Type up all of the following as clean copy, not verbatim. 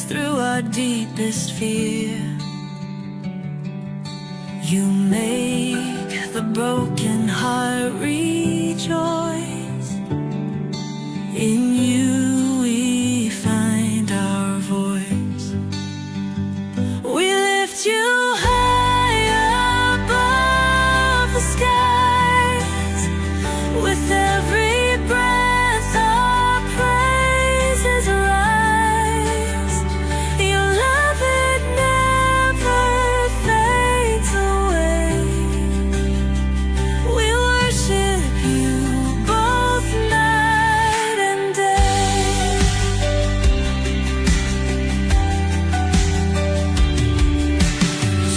breaks through our deepest fear. You make the broken heart rejoice. In you we find our voice. We lift you high above the skies. With every breath our praises rise. Your love, it never fades away. We worship you both night and day.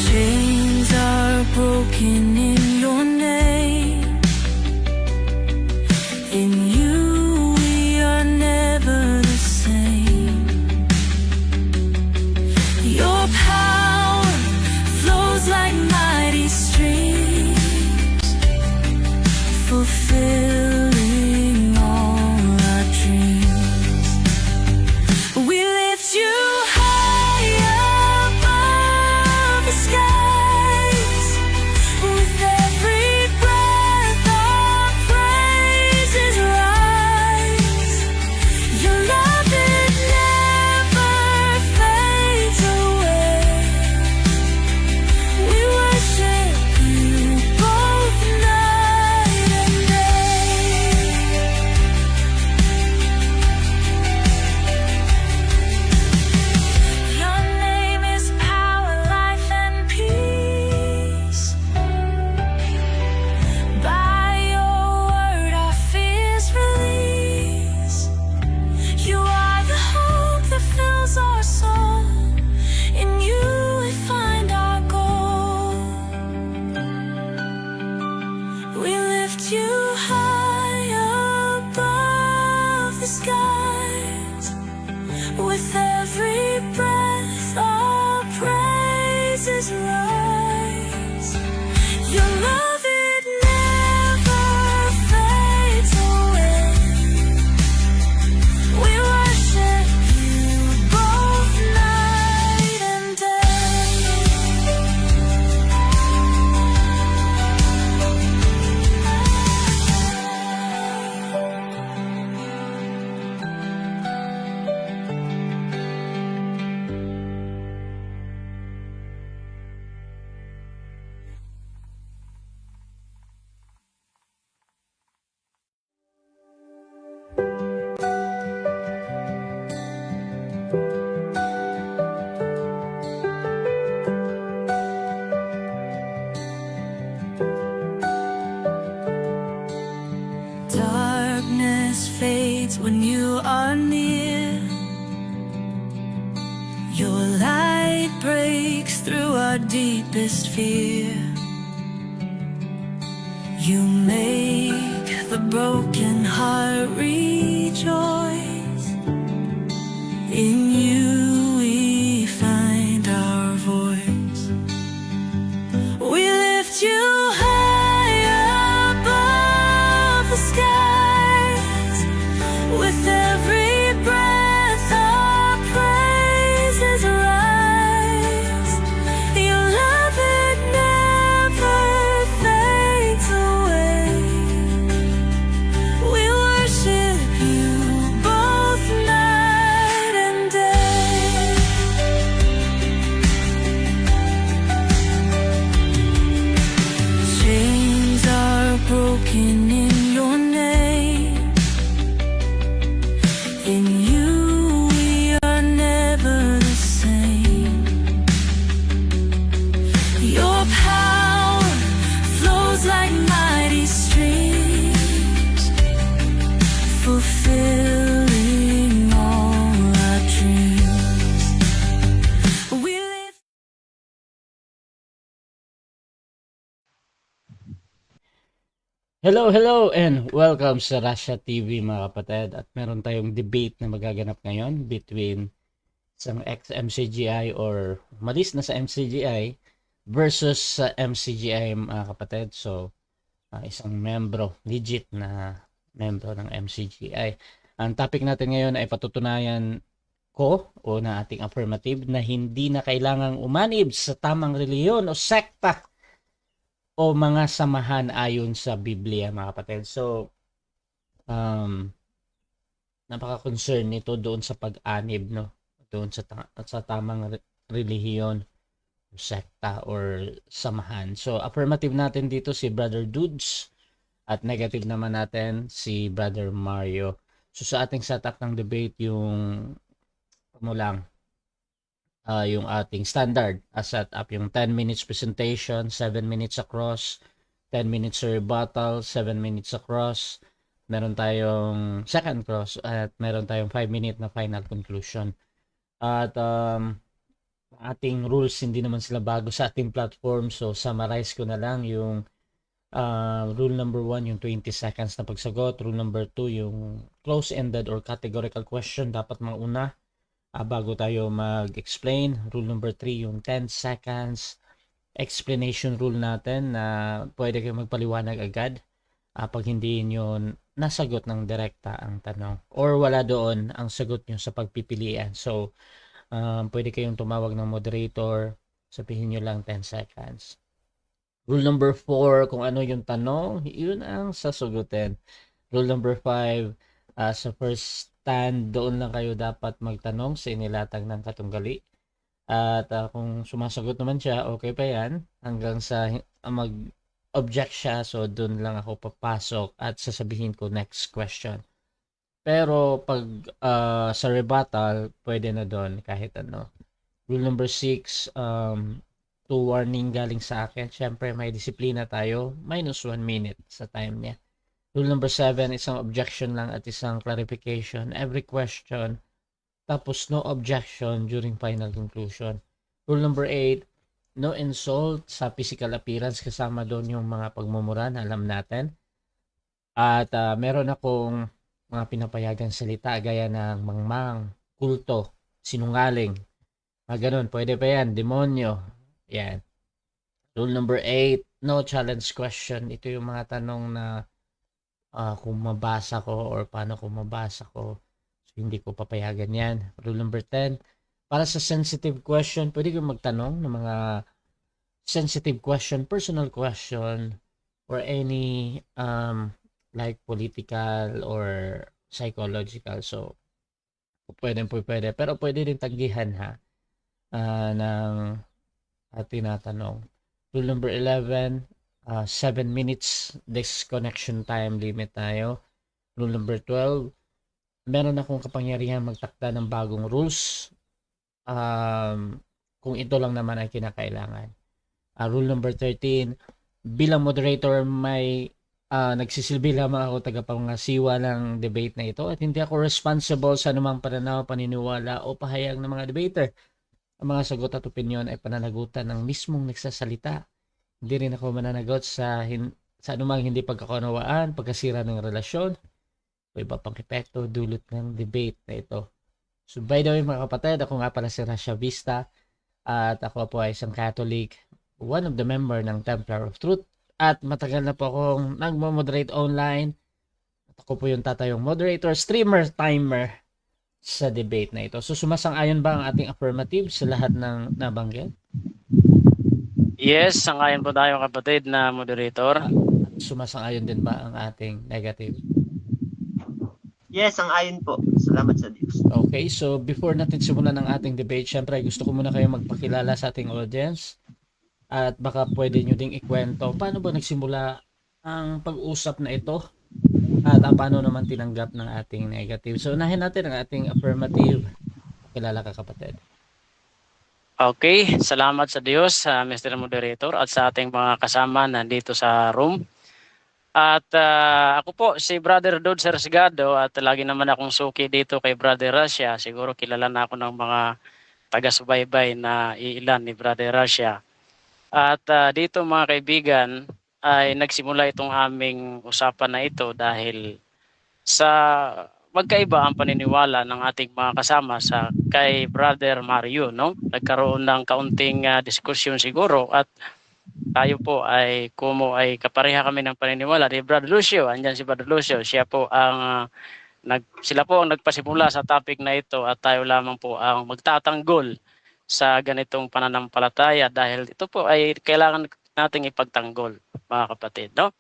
Chains are broken in your name. In you we are never the same. Your power flows like mighty streams, fulfilling all our dreams. We lift you high above the skies. With every breath our praises rise. Your love, it never fades away. We worship you both night and day. Your name is power, life, and peace. By your word our fears release. You are the hope that fills our soul. In you we find our goal. We lift you high above the skies. With every breath our praises rise. Your love, it never fades away. We worship you both night and day. Darkness fades when you are near. Your light breaks through our deepest fear. You make the broken heart rejoice. In you we find our voice. We lift you high above the skies. With every breath our praises rise. Your love, it never fades away. We worship you both night and day. Chains are broken in your name. In you we are never the same. Your power flows like mighty streams, fulfilling all our dreams. We live. Hello, and welcome sa Russia TV mga kapatid. At meron tayong debate na magaganap ngayon between isang ex-MCGI or umalis na sa MCGI versus sa MCGI mga kapatid. So, isang membro, legit na membro ng MCGI. Ang topic natin ngayon ay patutunayan ko o na ating affirmative na hindi na kailangang umanib sa tamang reliyon o sekta o mga samahan ayon sa Biblia, mga kapatid. So, um, napaka-concern nito doon sa pag-anib, no? Doon sa tamang relihiyon, sekta, or samahan. So, affirmative natin dito si Brother Dudes at negative naman natin si Brother Mario. So, sa ating setup ng debate, yung yung ating standard setup, yung 10 minutes presentation, 7 minutes across, 10 minutes rebuttal, 7 minutes across, meron tayong second cross, at meron tayong 5-minute na final conclusion. At ating rules, hindi naman sila bago sa ating platform, so summarize ko na lang yung rule number 1, yung 20 seconds na pagsagot. Rule number 2, yung close-ended or categorical question, dapat mauna bago tayo mag-explain. Rule number 3, yung 10 seconds explanation rule natin na pwede kayo magpaliwanag agad pag hindi nyo nasagot ng direkta ang tanong or wala doon ang sagot nyo sa pagpipilian. So, pwede kayong tumawag ng moderator, sabihin nyo lang 10 seconds. Rule number 4, kung ano yung tanong, yun ang sasagutin. Rule number 5, sa first stand, doon lang kayo dapat magtanong sa inilatag ng katunggali. At kung sumasagot naman siya, okay pa yan. Hanggang sa mag-object siya, so doon lang ako papasok at sasabihin ko next question. Pero pag sa rebuttal, pwede na doon kahit ano. Rule number 6, to warning galing sa akin. Siyempre, may disiplina tayo. -1 minute sa time niya. Rule number 7, isang objection lang at isang clarification. Every question, tapos no objection during final conclusion. Rule number 8, no insult sa physical appearance. Kasama doon yung mga pagmumura na alam natin. At meron akong mga pinapayagang salita gaya ng mangmang, kulto, sinungaling. Ganun, pwede pa yan. Demonyo. Yan. Rule number 8, no challenge question. Ito yung mga tanong na kung mabasa ko or paano ko mabasa ko. So, hindi ko papayagan yan. Rule number 10, para sa sensitive question, pwede kang magtanong ng mga sensitive question, personal question, or any like political or psychological. So, pwede. Pero pwede rin tanggihan ha ng tinatanong. Rule number 11, 7 minutes disconnection time limit tayo. Rule number 12, meron akong kapangyarihan magtakda ng bagong rules kung ito lang naman ay kinakailangan. Rule number 13, bilang moderator may nagsisilbi lamang ako tagapangasiwa ng debate na ito at hindi ako responsible sa anumang pananaw, paniniwala o pahayag ng mga debater. Ang mga sagot at opinyon ay pananagutan ng mismong nagsasalita. Hindi rin ako mananagot sa anumang hindi pagkakunawaan, pagkasira ng relasyon, o iba pang epekto dulot ng debate na ito. So by the way mga kapatid, ako nga pala si Rasha Vista at ako po ay isang Catholic, one of the member ng Templar of Truth at matagal na po akong nagmo-moderate online. At ako po yung tatayong moderator, streamer, timer sa debate na ito. So sumasang-ayon ba ang ating affirmative sa lahat ng nabanggit? Yes, sangayon po tayo kapatid na moderator. Sumasang-ayon din ba ang ating negative? Yes, sang-ayon po. Salamat sa Diyos. Okay, so before natin simulan ng ating debate, syempre gusto ko muna kayo magpakilala sa ating audience at baka pwede nyo ding ikwento paano ba nagsimula ang pag-usap na ito at paano naman tinanggap ng ating negative. So unahin natin ang ating affirmative. Pakilala ka kapatid. Okay, salamat sa Diyos, Mr. Moderator, at sa ating mga kasama nandito sa room. At ako po si Brother Dod Sersigado at lagi naman akong suki dito kay Brother Russia. Siguro kilala na ako ng mga taga-subaybay na iilan ni Brother Russia. At dito mga kaibigan ay nagsimula itong aming usapan na ito dahil sa magkaiba ang paniniwala ng ating mga kasama sa kay Brother Mario, no? Nagkaroon ng kaunting diskusyon siguro at tayo po ay kumo ay kapareha kami ng paniniwala ni Brother Lucio. Andyan si Brother Lucio, siya po ang Sila po ang nagpasimula sa topic na ito at tayo lamang po ang magtatanggol sa ganitong pananampalataya dahil ito po ay kailangan nating ipagtanggol, mga kapatid, no?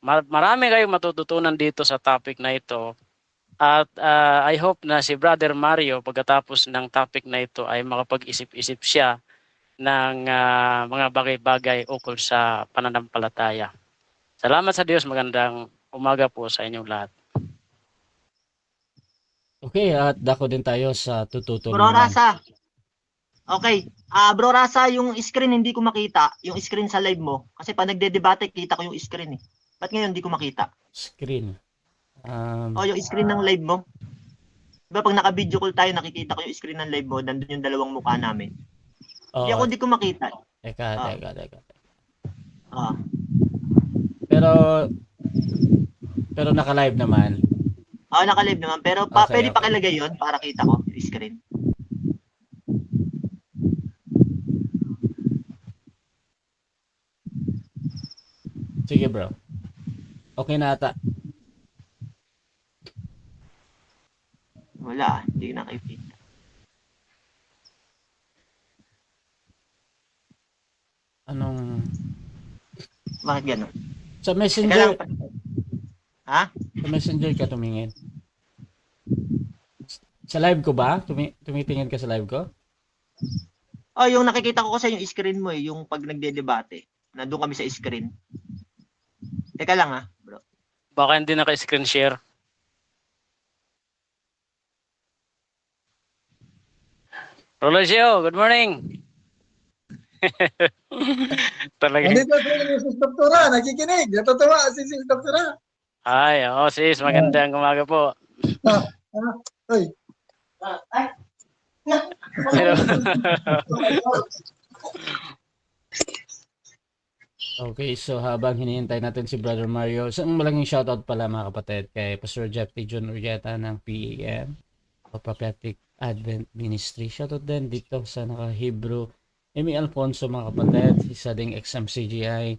Marami kayong matututunan dito sa topic na ito. At I hope na si Brother Mario pagkatapos ng topic na ito ay makapag-isip-isip siya ng mga bagay-bagay ukol sa pananampalataya. Salamat sa Diyos. Magandang umaga po sa inyong lahat. Okay, at dako din tayo sa Bro tututunan. Rasa. Okay. Bro Rasa, yung screen hindi ko makita. Yung screen sa live mo. Kasi pag nagde-debate, kita ko yung screen eh. Ba't ngayon hindi ko makita? Screen. Yung screen ng live mo. Diba pag naka-video call tayo, nakikita ko yung screen ng live mo. Nandun yung dalawang mukha namin. Oh, Hindi ko makita. teka. Ah. Pero naka-live naman. Naka-live naman. Pero Okay, pwede okay. pakilagay yun para kita ko yung screen. Sige, bro. Okay na ata. Wala. Hindi ko nakikita. Anong Bakit gano'n? sa Teka Messenger? lang. Ha? Sa Messenger ka tumingin. Sa live ko ba? Tumitingin ka sa live ko? Yung nakikita ko kasi yung screen mo eh, yung pag nagde-debate. Nandun kami sa screen. Teka lang ha, bro. Baka hindi naka-screen share. Rolosio, good morning. Talaga. Nandito si Sis Doktora, nakikinig. Natutuwa si Sis Doktora. Ay, sis, magandang umaga po. Uy, Hello. Okay, so habang hinihintay natin si Brother Mario, isang malaking shoutout pala mga kapatid kay Pastor Jeff T. John Urieta ng PAM o Prophetic Advent Ministry. Shoutout din dito sa naka-Hebrew Amy Alfonso mga kapatid, isa ding XMCGI,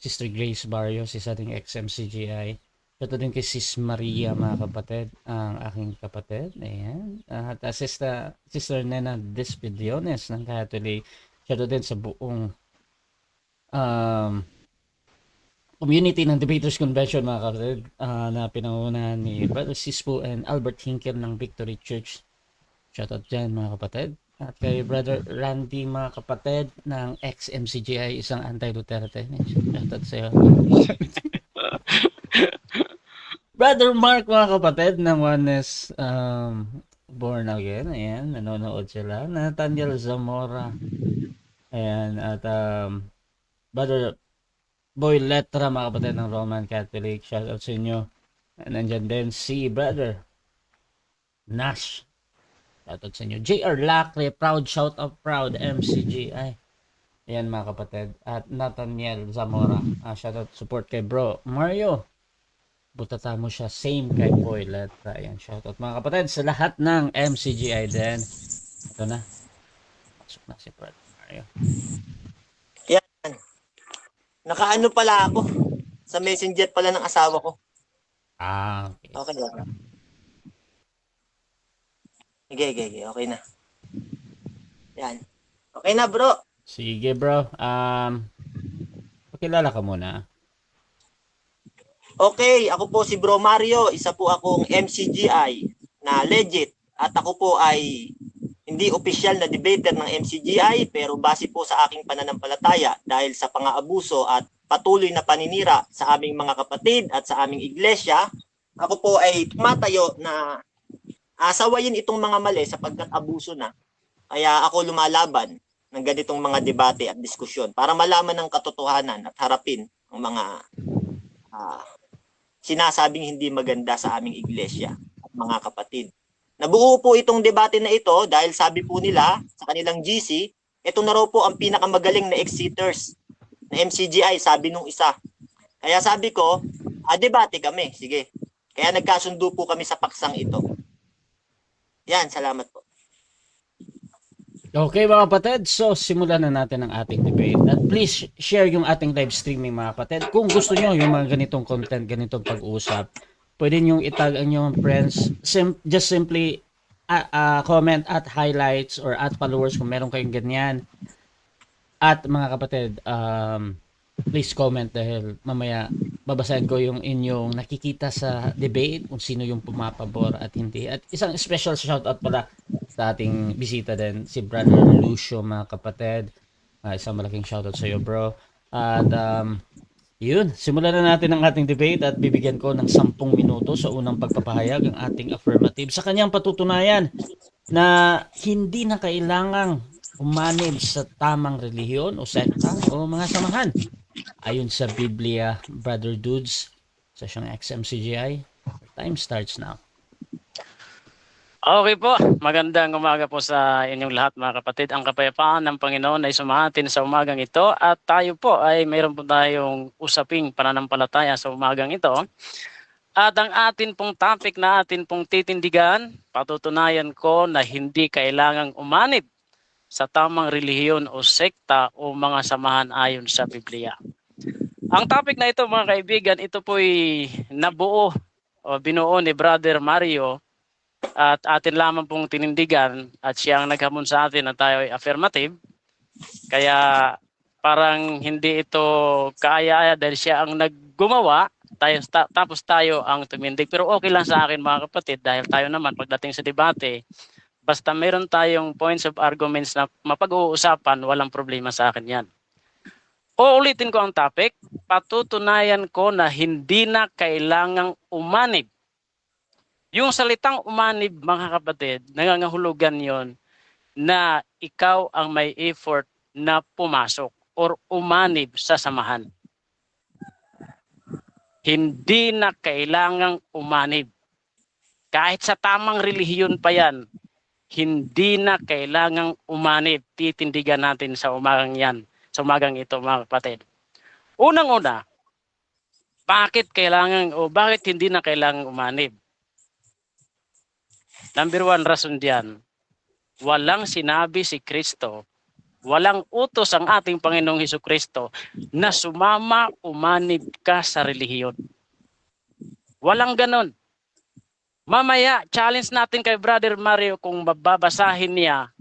Sister Grace Barrios, isa ding XMCGI. Shoutout din kay Sis Maria mga kapatid, ang aking kapatid. Ayan. At Sister Nena Despidiones ng Catholic. Shoutout din sa buong community ng Debaters Convention mga kapatid na pinangunahan ni Brother Sispo and Albert Hinkel ng Victory Church. Shoutout dyan mga kapatid. At kay Brother Randy mga kapatid ng XMCGI, isang anti-Duterte. Shoutout sa'yo. Brother Mark mga kapatid ng Oneness Born Again. Ayan, nanonood sila. Nathaniel Zamora. Ayan, at Brother Boy Letra mga kapatid ng Roman Catholic. Shoutout sa inyo. Nandyan din si Brother Nash. Shoutout sa inyo. JR Lacre, proud shoutout, proud MCGI. Ayan mga kapatid. At Nathaniel Zamora. Shoutout support kay bro Mario. Butata mo siya. Same kay Boy Letra. Ayan, shoutout mga kapatid sa lahat ng MCGI din. Ito na. Pasok na si Brother Mario. Nakaano pala ako. Sa messenger pala ng asawa ko. Okay. Okay lang. Sige. Okay na. Yan. Okay na bro. Sige bro. Pakilala ka muna. Okay, ako po si Bro Mario. Isa po akong MCGI na legit. At ako po ay hindi opisyal na debater ng MCGI pero base po sa aking pananampalataya dahil sa pang-aabuso at patuloy na paninira sa aming mga kapatid at sa aming iglesia, ako po ay tumatayo na asawayin itong mga mali sapagkat abuso na. Kaya ako lumalaban ng ganitong mga debate at diskusyon para malaman ng katotohanan at harapin ang mga sinasabing hindi maganda sa aming iglesia at mga kapatid. Nabuo po itong debate na ito dahil sabi po nila sa kanilang GC, ito na raw po ang pinakamagaling na ex-seaters na MCGI, sabi nung isa. Kaya sabi ko, debate kami, sige. Kaya nagkasundo po kami sa paksang ito. Yan, salamat po. Okay mga kapatid, so simulan na natin ang ating debate. At please share yung ating live streaming mga kapatid. Kung gusto nyo yung mga ganitong content, ganitong pag-uusap, pwede niyong itag ang inyong friends. Just simply comment at highlights or at followers kung meron kayong ganyan. At mga kapatid, please comment dahil mamaya babasahin ko yung inyong nakikita sa debate kung sino yung pumapabor at hindi. At isang special shoutout pala sa ating bisita din, si Brother Lucio, mga kapatid. Isang malaking shoutout sa iyo, bro. At yun, simulan na natin ang ating debate at bibigyan ko ng 10 minuto sa unang pagpapahayag ang ating affirmative sa kanyang patutunayan na hindi na kailangang umanib sa tamang relihiyon o sekta o mga samahan. Ayon sa Biblia, Brother Dudes, sa siyang XMCGI, time starts now. Okay po, magandang umaga po sa inyong lahat mga kapatid. Ang kapayapaan ng Panginoon ay sumahatin sa umagang ito at tayo po ay mayroon po tayong usaping pananampalataya sa umagang ito. At ang atin pong topic na atin pong titindigan, patutunayan ko na hindi kailangang umanib sa tamang relihiyon o sekta o mga samahan ayon sa Biblia. Ang topic na ito mga kaibigan, ito po'y nabuo o binuo ni Brother Mario at atin lamang pong tinindigan at siya ang naghamon sa atin na tayo ay affirmative. Kaya parang hindi ito kaaya-aya dahil siya ang naggumawa, tapos tayo ang tumindig. Pero okay lang sa akin mga kapatid dahil tayo naman pagdating sa debate, basta meron tayong points of arguments na mapag-uusapan, walang problema sa akin yan. Uulitin ko ang topic, patutunayan ko na hindi na kailangang umanib. Yung salitang umanib, mga kapatid, nangangahulugan yon na ikaw ang may effort na pumasok or umanib sa samahan. Hindi na kailangang umanib. Kahit sa tamang relihiyon pa yan, hindi na kailangang umanib. Titindigan natin sa umagang yan, sa umagang ito, mga kapatid. Unang-una, bakit hindi na kailangang umanib? Number 1 rason diyan, walang sinabi si Kristo, walang utos ang ating Panginoong Hesukristo na sumama, umanib ka sa relihiyon. Walang ganon. Mamaya, challenge natin kay Brother Mario kung mababasahin niya,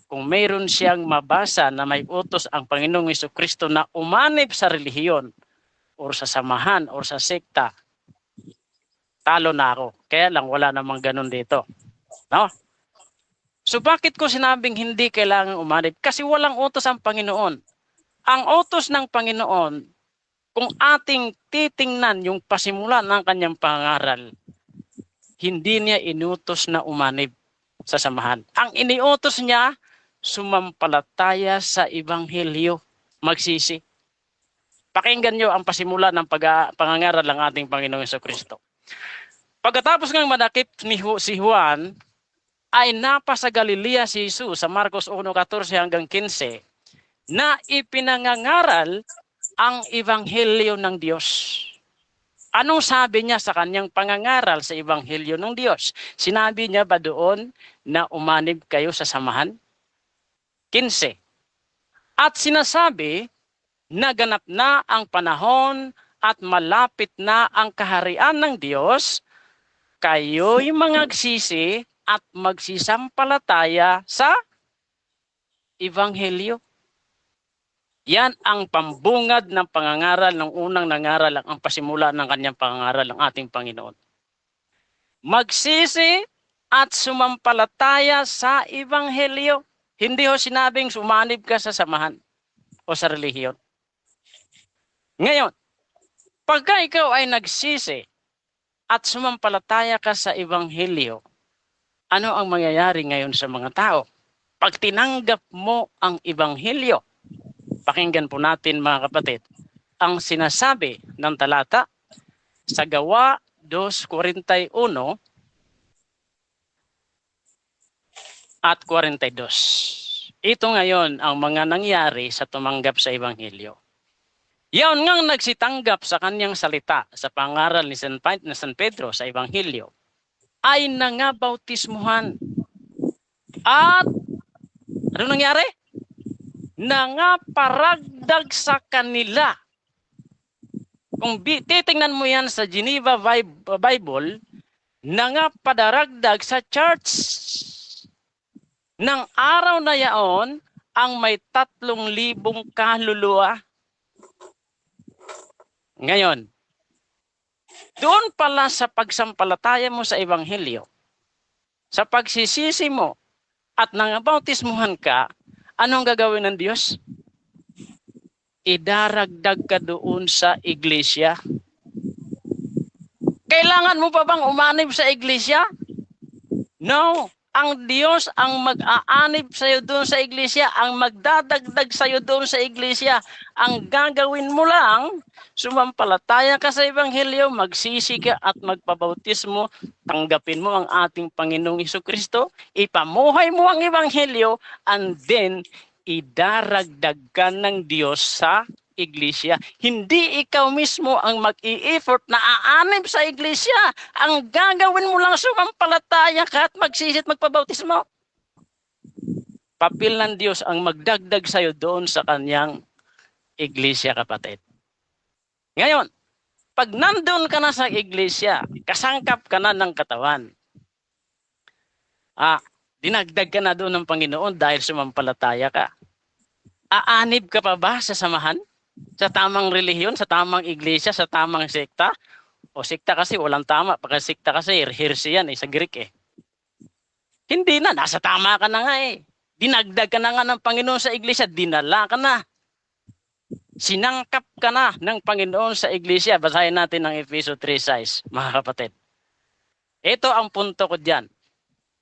kung mayroon siyang mabasa na may utos ang Panginoong Hesukristo na umanib sa relihiyon o sa samahan o sa sekta, talo na ako. Kaya lang wala namang ganon dito. No? So bakit ko sinabing hindi kailangan umanib? Kasi walang utos ang Panginoon. Ang utos ng Panginoon, kung ating titingnan yung pasimulan ng kanyang pangaral, hindi niya inutos na umanib sa samahan. Ang iniutos niya, sumampalataya sa Ebanghelyo, magsisi. Pakinggan niyo ang pasimulan ng pangangaral ng ating Panginoong Hesukristo. Pagkatapos ng madakip si Juan, ay napasa Galilea si Jesus sa Marcos 1:14 hanggang 15 na ipinangangaral ang Ebanghelyo ng Diyos. Anong sabi niya sa kanyang pangangaral sa Ebanghelyo ng Diyos? Sinabi niya ba doon na umanib kayo sa samahan? 15. At sinasabi na ganap na ang panahon at malapit na ang kaharian ng Diyos, kayo'y mangagsisi at magsisampalataya sa Ebanghelyo. Yan ang pambungad ng pangangaral ng unang nangaral, ang pasimula ng kanyang pangangaral ng ating Panginoon. Magsisi at sumampalataya sa Ebanghelyo. Hindi ho sinabing sumanib ka sa samahan o sa relihiyon. Ngayon, pagka ikaw ay nagsisi at sumampalataya ka sa Ebanghelyo, ano ang mangyayari ngayon sa mga tao? Pag tinanggap mo ang Ebanghelyo, pakinggan po natin mga kapatid, ang sinasabi ng talata sa Gawa 2:41 at 42. Ito ngayon ang mga nangyari sa tumanggap sa Ebanghelyo. Yan ngang nagsitanggap sa kanyang salita sa pangaral ni San Pedro sa Ebanghelyo ay nangabautismuhan. At ano nangyari? Nangaparagdag sa kanila. Kung titingnan mo yan sa Geneva Bible, nangapadaragdag sa church. Nang araw na yaon, ang may 3,000 kaluluwa. Ngayon, doon pala sa pagsampalataya mo sa Ebanghelyo, sa pagsisisi mo at nangabautismuhan ka, anong gagawin ng Diyos? Idaragdag ka doon sa iglesia. Kailangan mo pa bang umanib sa iglesia? No. Ang Diyos ang mag-aanib sa iyo doon sa iglesia, ang magdadagdag sa iyo doon sa iglesia. Ang gagawin mo lang, sumampalataya ka sa Ebanghelyo, magsisi ka at magpabautismo, tanggapin mo ang ating Panginoong Hesukristo, ipamuhay mo ang Ebanghelyo, and then idaragdag ka ng Diyos sa iglesia. Hindi ikaw mismo ang mag-i-effort na aanib sa iglesia. Ang gagawin mo lang, sumampalataya ka at magsisi at magpabautismo. Papel ng Diyos ang magdagdag sa iyo doon sa kanyang iglesia, kapatid. Ngayon, pag nandun ka na sa iglesia, kasangkap ka na ng katawan. Dinagdag ka na doon ng Panginoon dahil sumampalataya ka. Aanib ka pa ba sa samahan? Sa tamang relihiyon, sa tamang iglesia, sa tamang sekta? O sekta kasi walang tama. Pagka sekta kasi, heresy yan sa Greek Hindi na, nasa tama ka na nga Dinagdag ka na nga ng Panginoon sa iglesia, dinala ka na. Sinangkap ka na ng Panginoon sa iglesia. Basahin natin ang Efeso 3:6, mga kapatid. Ito ang punto ko dyan.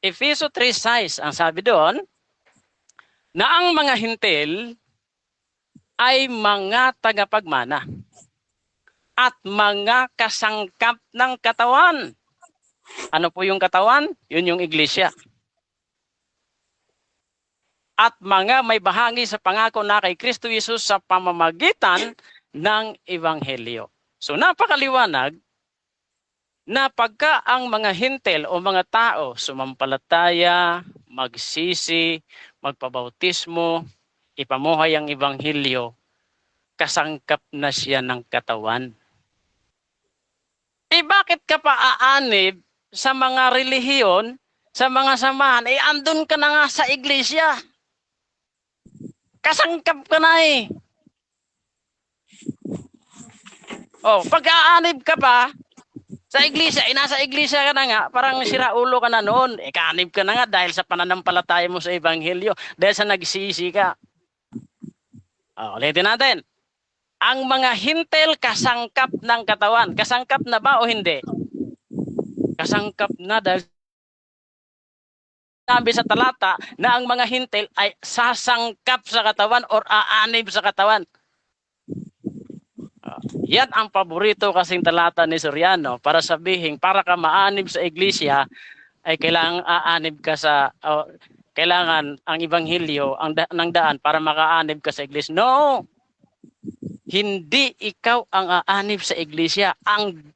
Efeso 3:6, ang sabi doon, na ang mga hintil ay mga tagapagmana at mga kasangkap ng katawan. Ano po yung katawan? Yun yung iglesia. At mga may bahagi sa pangako na kay Kristo Jesus sa pamamagitan ng Ebanghelyo. So napakaliwanag na pagka ang mga hintil o mga tao sumampalataya, magsisi, magpabautismo, ipamuhay ang Ebanghelyo, kasangkap na siya ng katawan. Bakit ka pa aanib sa mga relihiyon, sa mga samahan? Andun ka na nga sa iglesia. Kasangkap ka na pag aanib ka pa sa iglesia, nasa iglesia ka na nga, parang siraulo ka na noon. Kaanib ka na nga dahil sa pananampalataya mo sa Ebanghelyo, dahil sa nagsisi ka. Ulitin natin. Ang mga hintil kasangkap ng katawan. Kasangkap na ba o hindi? Kasangkap na dahil sabi sa talata na ang mga hintil ay sasangkap sa katawan or aanib sa katawan. Yan ang paborito kasing talata ni Soriano para sabihin, para ka maanib sa iglesia, ay kailangan aanib ka sa, kailangan ang Ebanghelyo ng daan para makaanib ka sa iglesia. No! Hindi ikaw ang aanib sa iglesia. Ang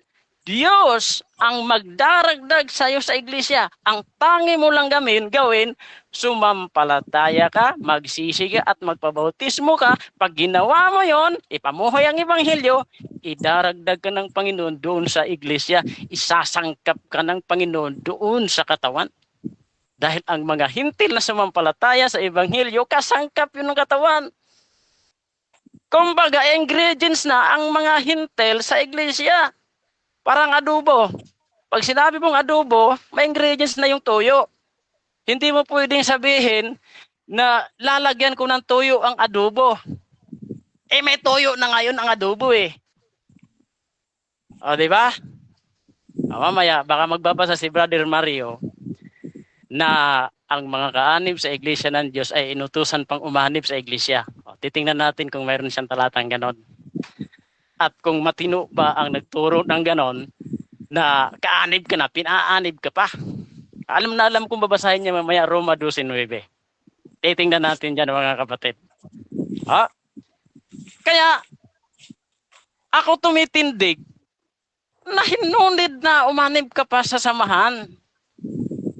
Diyos ang magdaragdag sa iyo sa iglesia. Ang tangi mo lang gawin, sumampalataya ka, magsisi ka at magpabautismo ka. Pag ginawa mo yon, ipamuhay ang Ebanghelyo, idaragdag ka ng Panginoon doon sa iglesia. Isasangkap ka ng Panginoon doon sa katawan. Dahil ang mga hintil na sumampalataya sa Ebanghelyo, kasangkap yun ng katawan. Kumbaga, ingredients na ang mga hintil sa iglesia. Parang adobo. Pag sinabi mong adobo, may ingredients na yung toyo. Hindi mo pwedeng sabihin na lalagyan ko ng toyo ang adobo. May toyo na ngayon ang adobo di ba? Mamaya, baka magbabasa si Brother Mario na ang mga kaanib sa iglesia ng Diyos ay inutusan pang umanib sa iglesia. Titingnan natin kung mayroon siyang talatang ganon. At kung matino ba ang nagturo ng ganon na kaanib ka na, pinaanib ka pa. Alam na alam kung babasahin niya mamaya Roma 12:9. Titingnan natin dyan mga kapatid. Kaya ako tumitindig na hinunid na umanib ka pa sa samahan.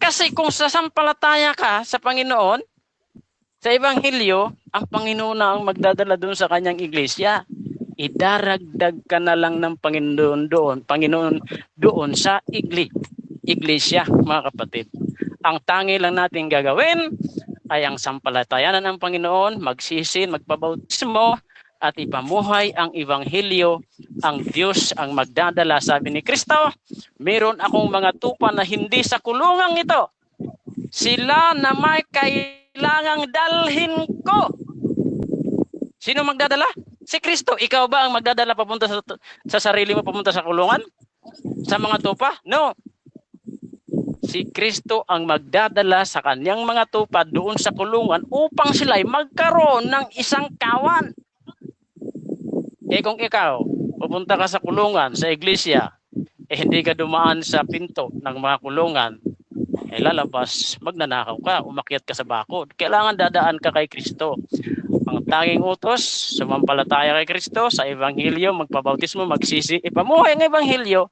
Kasi kung sasampalataya ka sa Panginoon, sa Ebanghelyo, ang Panginoon na ang magdadala doon sa kanyang iglesia. idaragdag ka na lang ng Panginoon doon sa iglesia, mga kapatid. Ang tangi lang natin gagawin ay ang sampalatayanan ng Panginoon, magsisin, magpabautismo, at ipamuhay ang Ebanghelyo. Ang Diyos ang magdadala. Sabi ni Kristo, meron akong mga tupa na hindi sa kulungang ito. Sila na may kailangang dalhin ko. Sino magdadala? Si Kristo. Ikaw ba ang magdadala papunta sa sarili mo, papunta sa kulungan? Sa mga tupa? No. Si Kristo ang magdadala sa kanyang mga tupa doon sa kulungan upang sila'y magkaroon ng isang kawan. Kung ikaw, pupunta ka sa kulungan, sa iglesia, hindi ka dumaan sa pinto ng mga kulungan, lalabas, magnanakaw ka, umakyat ka sa bakod. Kailangan dadaan ka kay Kristo. Ang tanging utos, sumampalataya kay Kristo sa Ebanghelyo, magpabautismo, magsisi, ipamuhay ang Ebanghelyo,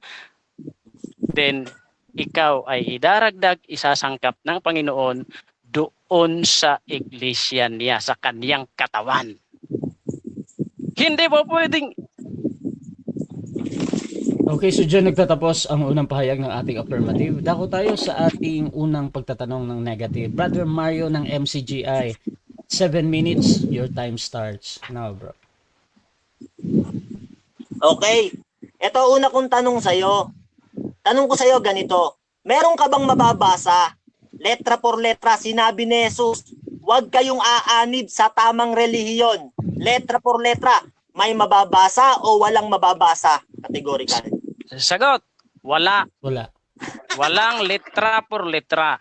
then ikaw ay idaragdag, isasangkap ng Panginoon doon sa iglesia niya, sa kaniyang katawan. Hindi po pwedeng. Okay, so dyan nagtatapos ang unang pahayag ng ating affirmative. Dako tayo sa ating unang pagtatanong ng negative. Brother Mario ng MCGI, 7 minutes, your time starts now, bro. Okay. Ito una kong tanong sa'yo. Tanong ko sa'yo ganito. Meron ka bang mababasa? Letra por letra, sinabi ni Jesus, huwag kayong aanib sa tamang relihiyon. Letra por letra, may mababasa o walang mababasa? Categorical. Sagot, wala. Wala. Walang letra por letra.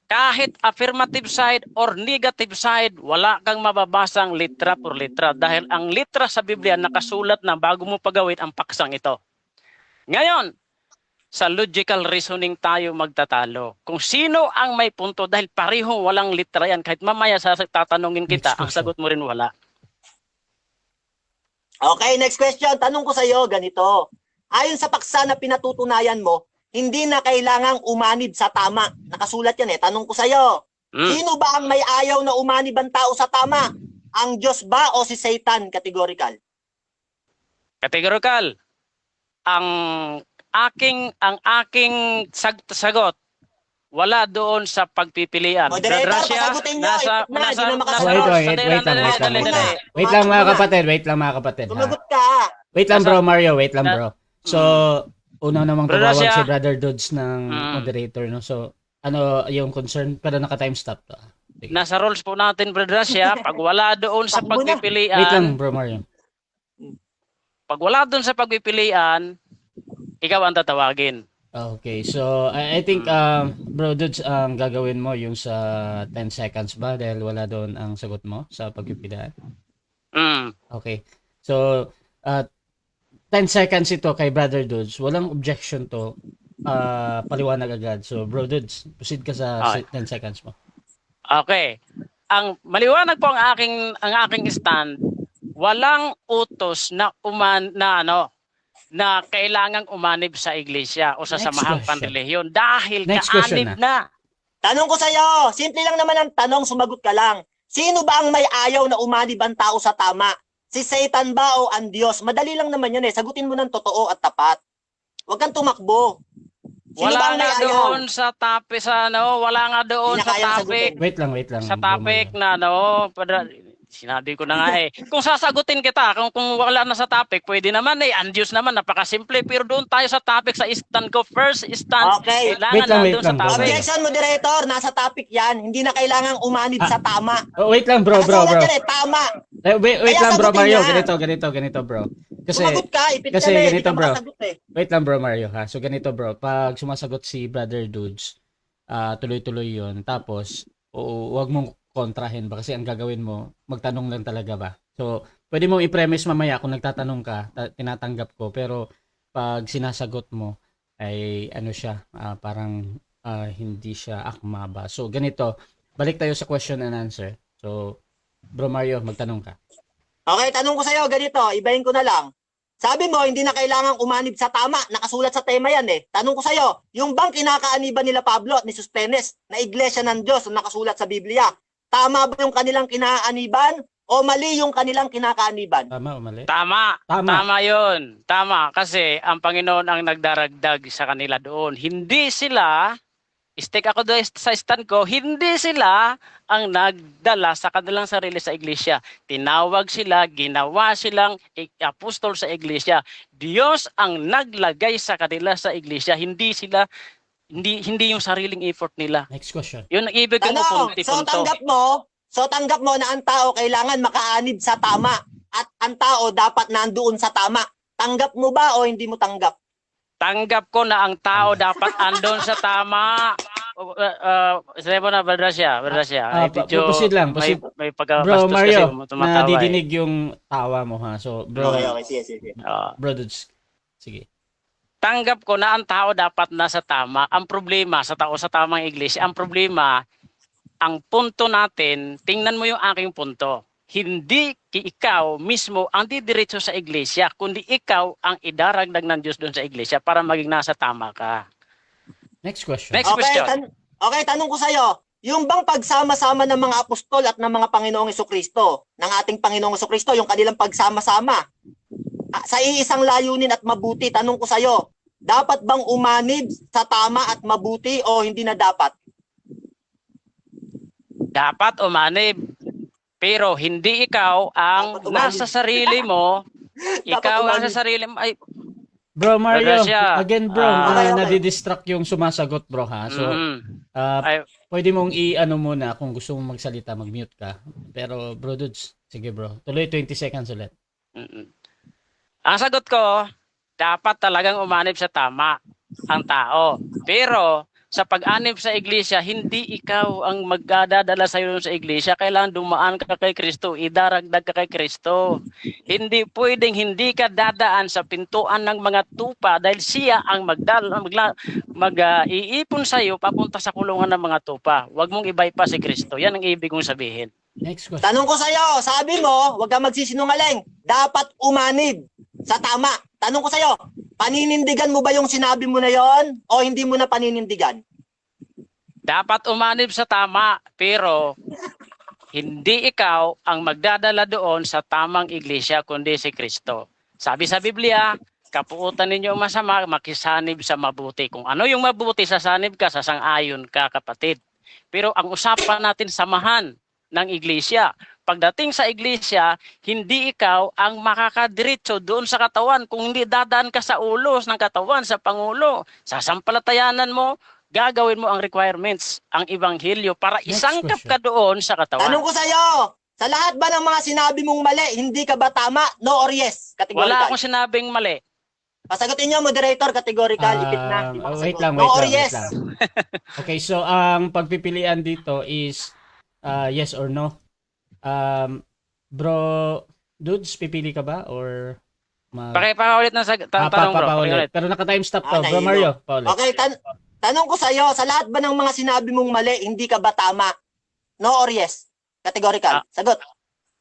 Kahit affirmative side or negative side, wala kang mababasang letra por letra dahil ang letra sa Biblia nakasulat na bago mo pagawin ang paksang ito. Ngayon, sa logical reasoning tayo magtatalo. Kung sino ang may punto dahil pareho walang letra yan, kahit mamaya tatanungin kita, ang sagot mo rin wala. Okay, next question. Tanong ko sa iyo ganito. Ayon sa paksa na pinatutunayan mo, hindi na kailangang umanib sa tama. Nakasulat yan eh. Tanong ko sa iyo. Sino ba ang may ayaw na umanib ang tao sa tama? Ang Diyos ba o si Satan? Categorical. Categorical. Ang aking sagot, wala doon sa pagpipilian. Moderator, pasagutin nyo. Wait lang mga kapatid. Sumagot ka. Wait lang bro Mario, wait lang bro. So, una namang tumawag si Brother Dudes ng moderator, no? So, ano yung concern? Pero naka-time stop to. Nasa rules po natin, Brother Russia, pag wala doon sa pagpipilian, wait lang bro Mario. Pag wala doon sa pagpipilian, ikaw ang tatawagin. Okay, so I think bro Dudes, ang gagawin mo yung sa 10 seconds ba dahil wala doon ang sagot mo sa pagpipilian? Okay. So 10 seconds ito kay Brother Dudes. Walang objection to. Paliwanag agad. So bro Dudes, proceed ka sa 10 seconds mo. Okay. Ang maliwanag po ang aking stand, walang utos na na kailangang umanib sa iglesia o sa samahang panrelihiyon dahil kaanib na. Tanong ko sa iyo, simple lang naman ang tanong, sumagot ka lang. Sino ba ang may ayaw na umanib ang tao sa tama? Si Satan ba o ang Diyos? Madali lang naman yun eh. Sagutin mo ng totoo at tapat. Huwag kang tumakbo. Sino Wala ba ang may nga ayaw? doon sa topic wala nga doon sa topic. Wait lang. Sa topic na sinabi ko na nga eh. Kung sasagutin kita, kung wala na sa topic, pwede naman eh. Ang Diyos naman, napakasimple. Pero doon tayo sa topic, sa stand ko. First stand, Okay. kailangan Wait lang, sa topic. Objection, moderator. Nasa topic yan. Hindi na kailangang umanib sa tama. Wait lang bro. Nakasulat yan eh, tama. Wait lang bro sagutin Mario, niya. ganito bro. Sumagot ka, ipit kasi ka na eh. ganito, Hindi ka bro. makasagot eh. Wait lang bro Mario ha. So ganito bro, pag sumasagot si Brother Dudes, tuloy-tuloy 'yon. Tapos huwag mong kontrahin ba kasi ang gagawin mo, magtanong lang talaga ba. So pwede mo i-premise mamaya kung nagtatanong ka, tinatanggap ko, pero pag sinasagot mo ay ano siya, parang hindi siya akma ba. So ganito, balik tayo sa question and answer. So bro Mario, magtanong ka. Okay, tanong ko sa'yo, ganito, ibahin ko na lang. Sabi mo, hindi na kailangang umanib sa tama. Nakasulat sa tema yan eh. Tanong ko sa'yo, yung bang kinakaaniban nila Pablo at ni Sostenes na iglesia ng Diyos na nakasulat sa Biblia, tama ba yung kanilang kinaaniban o mali yung kanilang kinakaaniban? Tama o mali? Tama. Tama. Tama yun. Tama. Kasi ang Panginoon ang nagdaragdag sa kanila doon. Hindi sila, stick ako doon sa stand ko, hindi sila ang nagdala sa kanilang sarili sa iglesia. Tinawag sila, ginawa silang apostol sa iglesia. Diyos ang naglagay sa kanila sa iglesia. Hindi sila, hindi yung sariling effort nila. Next question. Yun ang ibig ko Tanong, punto. so tanggap mo na ang tao kailangan makaanib sa tama at ang tao dapat nandoon sa tama. Tanggap mo ba o hindi mo tanggap? Tanggap ko na ang tao dapat andon sa tama. Sabi mo na, Berdrasya. Proceed lang. Proceed. May Bro, pagkabastos kasi Mario, tumatawa eh. nadidinig yung tawa mo ha. So, bro, Okay, sige. bro, dudes, sige. Tanggap ko na ang tao dapat nasa tama. Ang problema sa tao sa tamang iglesia, ang problema, ang punto natin, tingnan mo yung aking punto. Hindi ikaw mismo ang didiretso sa iglesia, kundi ikaw ang idaragdag ng Diyos doon sa iglesia para maging nasa tama ka. Next question. Next question. Tanong ko sa'yo, yung bang pagsama-sama ng mga apostol at ng mga Panginoong Hesukristo, ng ating Panginoong Hesukristo, yung kanilang pagsama-sama, sa iisang layunin at mabuti, tanong ko sa'yo, dapat bang umanib sa tama at mabuti o hindi na dapat? Dapat umanib. Pero hindi ikaw ang Dapat umanib. nasa sarili mo. Ikaw ang umanib. nasa sarili mo. Ay, Bro, Mario, Berdrasya. again bro, Okay. nadidistract yung sumasagot bro ha. So, Ay, pwede mong i-ano muna kung gusto mong magsalita, mag-mute ka. Pero bro, dudes, sige bro. Tuloy 20 seconds ulit. ang sagot ko, dapat talagang umanib sa tama ang tao. Pero sa pag-anib sa iglesia, hindi ikaw ang magdadala sa iyo sa iglesia. Kailangan dumaan ka kay Kristo, idaragdag ka kay Kristo. Hindi pwedeng hindi ka dadaan sa pintuan ng mga tupa dahil siya ang iipon sa iyo papunta sa kulungan ng mga tupa. Huwag mong i-bypass si Kristo. Yan ang ibig kong sabihin. Next question. Tanong ko sa'yo, sabi mo, huwag kang magsisinungaling, dapat umanib sa tama. Tanong ko sa'yo, paninindigan mo ba yung sinabi mo na yon o hindi mo na paninindigan? Dapat umanib sa tama, pero hindi ikaw ang magdadala doon sa tamang iglesia, kundi si Kristo. Sabi sa Biblia, kapuutan ninyo ang masama, makisanib sa mabuti. Kung ano yung mabuti, sasanib ka, sasang-ayon ka, kapatid. Pero ang usapan natin, samahan ng iglesia. Pagdating sa iglesia, hindi ikaw ang makakadiretso doon sa katawan. Kung hindi dadaan ka sa ulos ng katawan, sa Pangulo, sasampalatayanan mo, gagawin mo ang requirements, ang ebanghelyo para Next isangkap question. ka doon sa katawan. Tanong ko sa'yo, sa lahat ba ng mga sinabi mong mali, hindi ka ba tama? No or yes? Wala Categorical. akong sinabing mali. Pasagutin nyo, moderator, categorical, ipit na. Di ba Wait kasagot? lang, No or wait yes? lang. Okay, so ang pagpipilian dito is yes or no. Bro, dudes, pipili ka ba or Pakipaulit ng tanong bro. papaulit. Pakiulit. Pero naka-time stop to. Bro nahilo. Mario, paulit. Okay, tanong ko sa'yo, sa lahat ba ng mga sinabi mong mali, hindi ka ba tama? No or yes? Categorical. Sagot.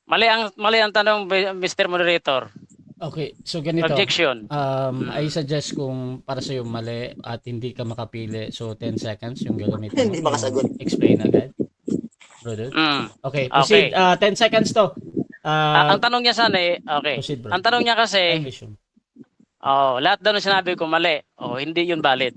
Mali ang tanong, Mr. Moderator. Okay, so ganito. Objection. I suggest kung para sa mali at hindi ka makapili, so 10 seconds yung gagamitin. Hindi makasagot. Explain agad. Bro, dude. Okay, proceed. 10 seconds to. Ang tanong niya sana okay. Proceed, bro. Ang tanong niya kasi, English yun. lahat daw ng sinabi ko mali. Hindi yun valid.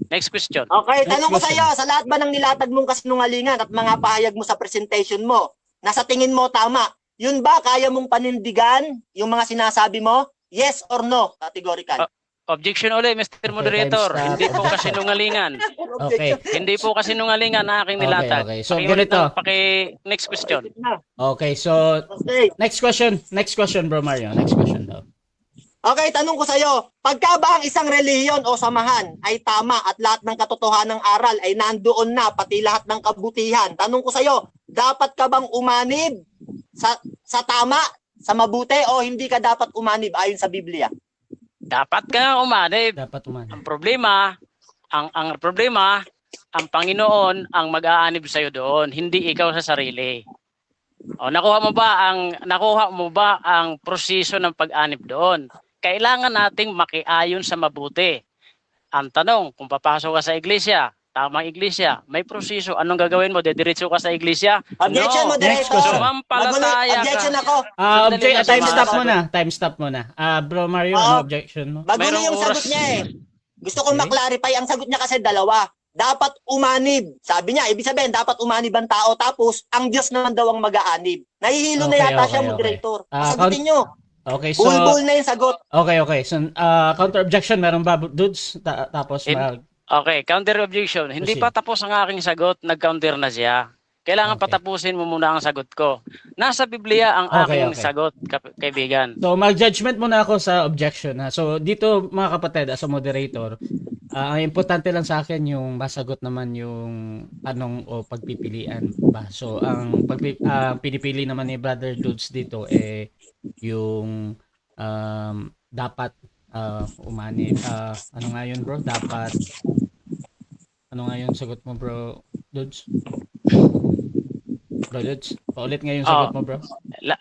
Next question. Okay, Next tanong ko question. sa'yo, sa lahat ba ng nilatag mong kasinungalingan at mga pahayag mo sa presentation mo, nasa tingin mo tama, yun ba kaya mong panindigan yung mga sinasabi mo? Yes or no? Categorical. Objection ulit, Mr. Moderator. time stop. Hindi po kasinungalingan. Okay. Hindi po kasinungalingan na aking nilatag. Okay. So, Pakiulit ganito. next question. Okay, so Okay. next question, Bro Mario. Next question daw. Okay, tanong ko sa'yo, pagka ba ang isang reliyon o samahan ay tama at lahat ng katotohanang aral ay nandoon na, pati lahat ng kabutihan, tanong ko sa'yo, dapat ka bang umanib sa tama, sa mabuti, o hindi ka dapat umanib ayon sa Biblia? Dapat ka umanib. Dapat umano. Ang problema, ang Panginoon ang mag-aanib sa iyo doon, hindi ikaw sa sarili. O nakuha mo ba ang proseso ng pag-anib doon? Kailangan nating makiayon sa mabuti. Ang tanong, kung papasok ka sa iglesia, tamang iglesia, may proseso. Anong gagawin mo? Dediretso ka sa iglesia? Objection, No. Next moderator. question. Sumampalataya Objection ka. ako. Sandali lang, Time stop sumasagot. muna. Time stop muna. Bro Mario, Oo. ano objection mo? Magulo Mayroong yung oras. sagot niya eh. Gusto kong Okay. maklarify. Ang sagot niya kasi dalawa. Dapat umanib. Sabi niya, ibig sabihin, dapat umanib ang tao. Tapos, ang Diyos naman daw ang mag-aanib. Nahihilo na Okay, yata okay, siya, okay. moderator. Ah, Sagutin niyo. Okay, so Bulbul na yung sagot. okay. So counter objection meron ba dudes? Tapos Okay, counter objection. Hindi Proceed. pa tapos ang aking sagot, nag-counter na siya. Kailangan Okay. patapusin mo muna ang sagot ko. Nasa Biblia ang Okay, aking okay. sagot, kaibigan. So mag-judgment muna ako sa objection ha. So dito mga kapatid as a moderator, ang importante lang sa akin yung masagot naman yung tanong o pagpipilian ba. So ang pinipili naman ni Brother Dudes dito yung dapat umani ano nga yun bro? Dapat ano nga yung sagot mo bro Dudes? Bro Dudes, paulit nga yung sagot mo bro.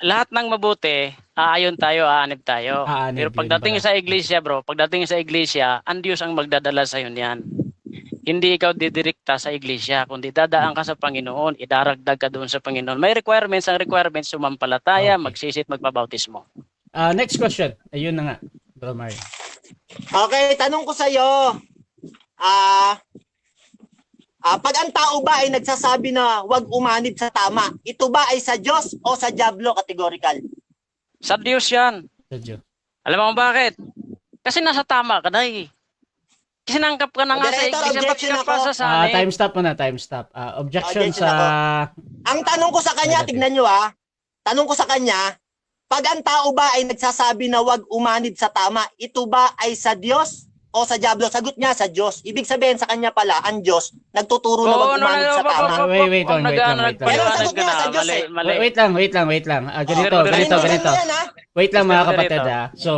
Lahat ng mabuti, aayon tayo, aanib tayo. Aanib, Pero yun pagdating pala. sa iglesia, bro, pagdating sa iglesia, ang Diyos ang magdadala sa iyo niyan. Hindi ikaw didirikta sa iglesia, kundi dadaan ka sa Panginoon, idaragdag ka doon sa Panginoon. May requirements, ang requirements, sumampalataya, Okay. magsisit, magbabautismo. Next question. Ayun na nga, Bro Mario. Okay, tanong ko sa'yo. Pag ang tao ba ay nagsasabi na wag umanib sa tama, ito ba ay sa Diyos o sa Diablo categorical? Sa Diyos yan. Medyo. Alam mo bakit? Kasi nasa tama ka na eh. Sinangkap ka na nga sa Moderator, iglesia, ba't objection ka pa ako. sa sanib? Time stop muna, time stop. Objection Objection sa... Ang tanong ko sa kanya, Negative. tignan nyo tanong ko sa kanya, pag ang tao ba ay nagsasabi na wag umanib sa tama, ito ba ay sa Diyos o sa Diablo? Sagot niya sa Diyos. Ibig sabihin sa kanya pala, ang Diyos, nagtuturo na wag umanib sa tama. Wait lang. Pero sagot niya sa Diyos eh. Wait lang. Ganito. Panindigan mo yan, ha? Wait lang mga Mr. kapatid Moderator. So,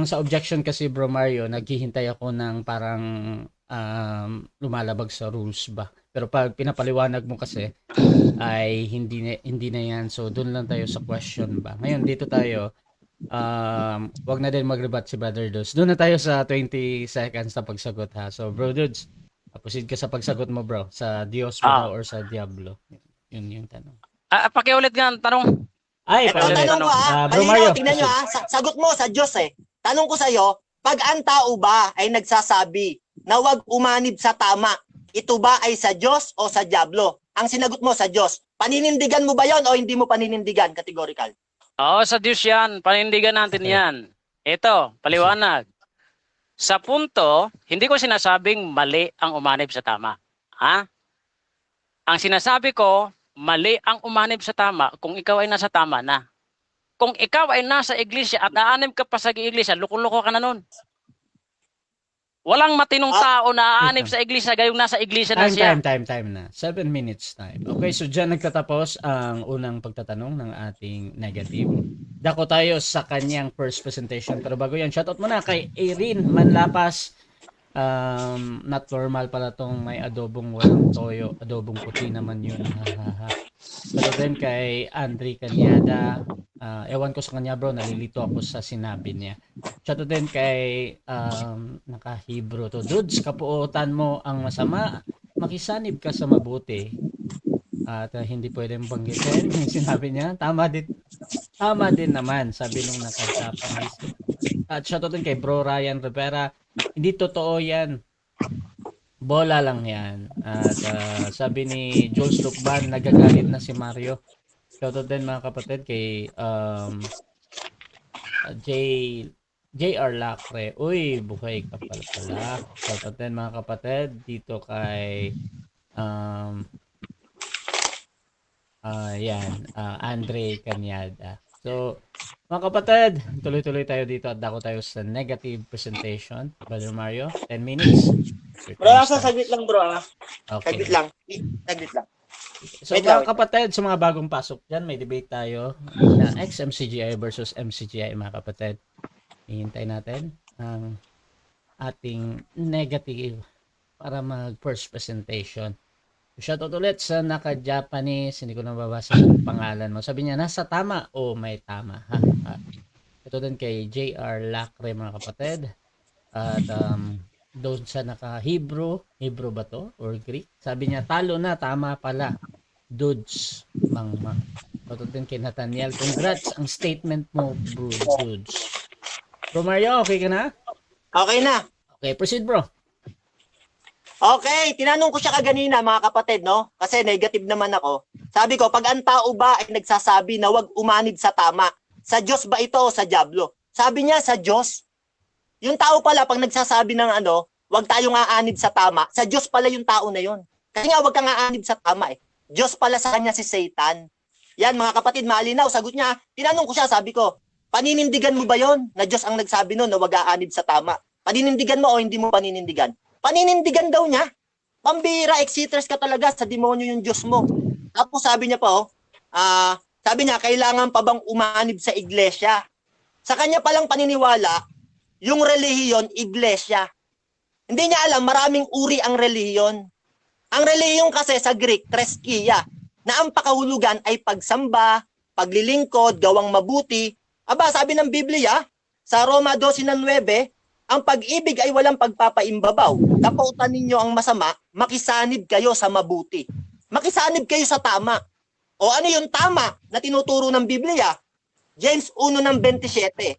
sa objection kasi Bro Mario, naghihintay ako ng parang lumalabag sa rules ba. Pero pag pinapaliwanag mo kasi ay hindi na yan. So, doon lang tayo sa question ba. Ngayon, dito tayo. Wag na din mag-rebut si Brother Dudes. Doon na tayo sa 20 seconds na pagsagot ha. So, Bro Dudes, proceed ka sa pagsagot mo bro. Sa Diyos ba or sa Diablo? Yun yung tanong. Pakiulit nga ang tanong. Ay, Ito, Pwede. tanong ko Bro Mario, tignan nyo sagot mo sa Diyos eh. Tanong ko sa'yo, pag ang tao ba ay nagsasabi na wag umanib sa tama, ito ba ay sa Diyos o sa Diablo? Ang sinagot mo sa Diyos, paninindigan mo ba yon o hindi mo paninindigan? Categorical. Oo, sa Diyos yan. Panindigan natin Okay. yan. Ito, paliwanag. Sa punto, hindi ko sinasabing mali ang umanib sa tama. Ha? Ang sinasabi ko, mali ang umanib sa tama kung ikaw ay nasa tama na. Kung ikaw ay nasa iglesia at aanib ka pa sa iglesia, loko-loko ka na nun. Walang matinong tao na aanib sa iglesia gayong nasa iglesia na siya. time na. 7 minutes time. Okay, so dyan nagtatapos ang unang pagtatanong ng ating negative. Dako tayo sa kanyang first presentation. Pero bago yan, shoutout muna kay Erin Manlapas. Not normal pala tong may adobong walang toyo. Adobong puti naman yun. Pero din kay Andre Cañada. Ewan ko sa kanya bro, nalilito ako sa sinabi niya. Shoutout din kay naka-Hebrew to. Dudes, kapuotan mo ang masama. Makisanib ka sa mabuti. At hindi pwedeng banggitin yung sinabi niya. Tama din naman, sabi nung naka-Japanese. At shoutout din kay Bro Ryan Rivera. Hindi totoo yan. Bola lang yan. At sabi ni Jules Lukban, nagagalit na si Mario. Shoutout din mga kapatid kay JR Lacre. Uy, buhay ka pala. Shoutout din mga kapatid dito kay Andre Cañada. So, mga kapatid, tuloy-tuloy tayo dito at dako tayo sa negative presentation. Brother Mario, 10 minutes. Bro, saglit lang bro Okay. Saglit lang. So Wait mga lang. kapatid, sa mga bagong pasok dyan, may debate tayo na ex-MCGI versus MCGI mga kapatid. Hihintay natin ang ating negative para mag-first presentation. Shoutout ulit sa naka-Japanese, hindi ko na babasa yung pangalan mo. Sabi niya, nasa tama o may tama. Ito din kay JR Lacre mga kapatid. At doon sa naka-Hebrew, Hebrew ba to? Or Greek? Sabi niya, talo na, tama pala. Dudes, mangma. Patutin kay Nathaniel. Congrats ang statement mo, bro, dudes. Bro Mario, okay ka na? Okay na. Okay, proceed bro. Okay, tinanong ko siya kaganina mga kapatid, no? Kasi negative naman ako. Sabi ko, pag ang tao ba ay nagsasabi na wag umanid sa tama, sa Diyos ba ito o sa Diablo? Sabi niya, sa Diyos. Yung tao pala, pag nagsasabi ng wag tayong aanid sa tama, sa Diyos pala yung tao na yun. Kasi nga, wag kang aanid sa tama eh. Diyos pala sa kanya si Satan. Yan mga kapatid, malinaw. Sagot niya, tinanong ko siya, sabi ko, paninindigan mo ba yon na Diyos ang nagsabi nun na wag aanid sa tama? Paninindigan mo o hindi mo paninindigan? Paninindigan daw niya. Pambira, exiters ka talaga sa demonyo yung Diyos mo. Tapos sabi niya pa, sabi niya, kailangan pa bang umanib sa iglesia? Sa kanya palang paniniwala, yung relihiyon, iglesia. Hindi niya alam, maraming uri ang relihiyon. Ang relihiyon kasi sa Greek, treskia, na ang pakahulugan ay pagsamba, paglilingkod, gawang mabuti. Aba, sabi ng Biblia, sa Roma 12:9, ang pag-ibig ay walang pagpapaimbabaw. Kapautan ninyo ang masama, makisanib kayo sa mabuti. Makisanib kayo sa tama. O ano yung tama na tinuturo ng Biblia? James 1:27.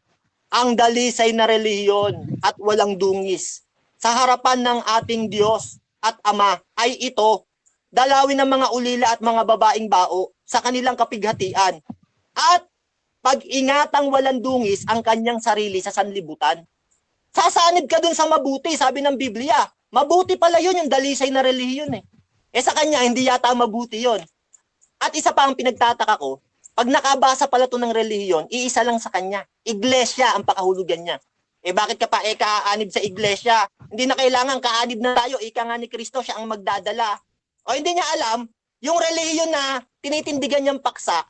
Ang dalisay na relihiyon at walang dungis sa harapan ng ating Diyos at Ama ay ito, dalawin ng mga ulila at mga babaeng bao sa kanilang kapighatian at pag-ingatang walang dungis ang kanyang sarili sa sanlibutan. Sasanib ka dun sa mabuti, sabi ng Biblia. Mabuti pala yun, yung dalisay na relihiyon eh. Sa kanya, hindi yata mabuti yun. At isa pa ang pinagtataka ko, pag nakabasa pala to ng relihiyon, iisa lang sa kanya. Iglesia ang pakahulugan niya. Bakit ka pa kaanib sa iglesia? Hindi na kailangan, kaanib na tayo. Ika nga ni Kristo, siya ang magdadala. O hindi niya alam, yung relihiyon na tinitindigan niyang paksa,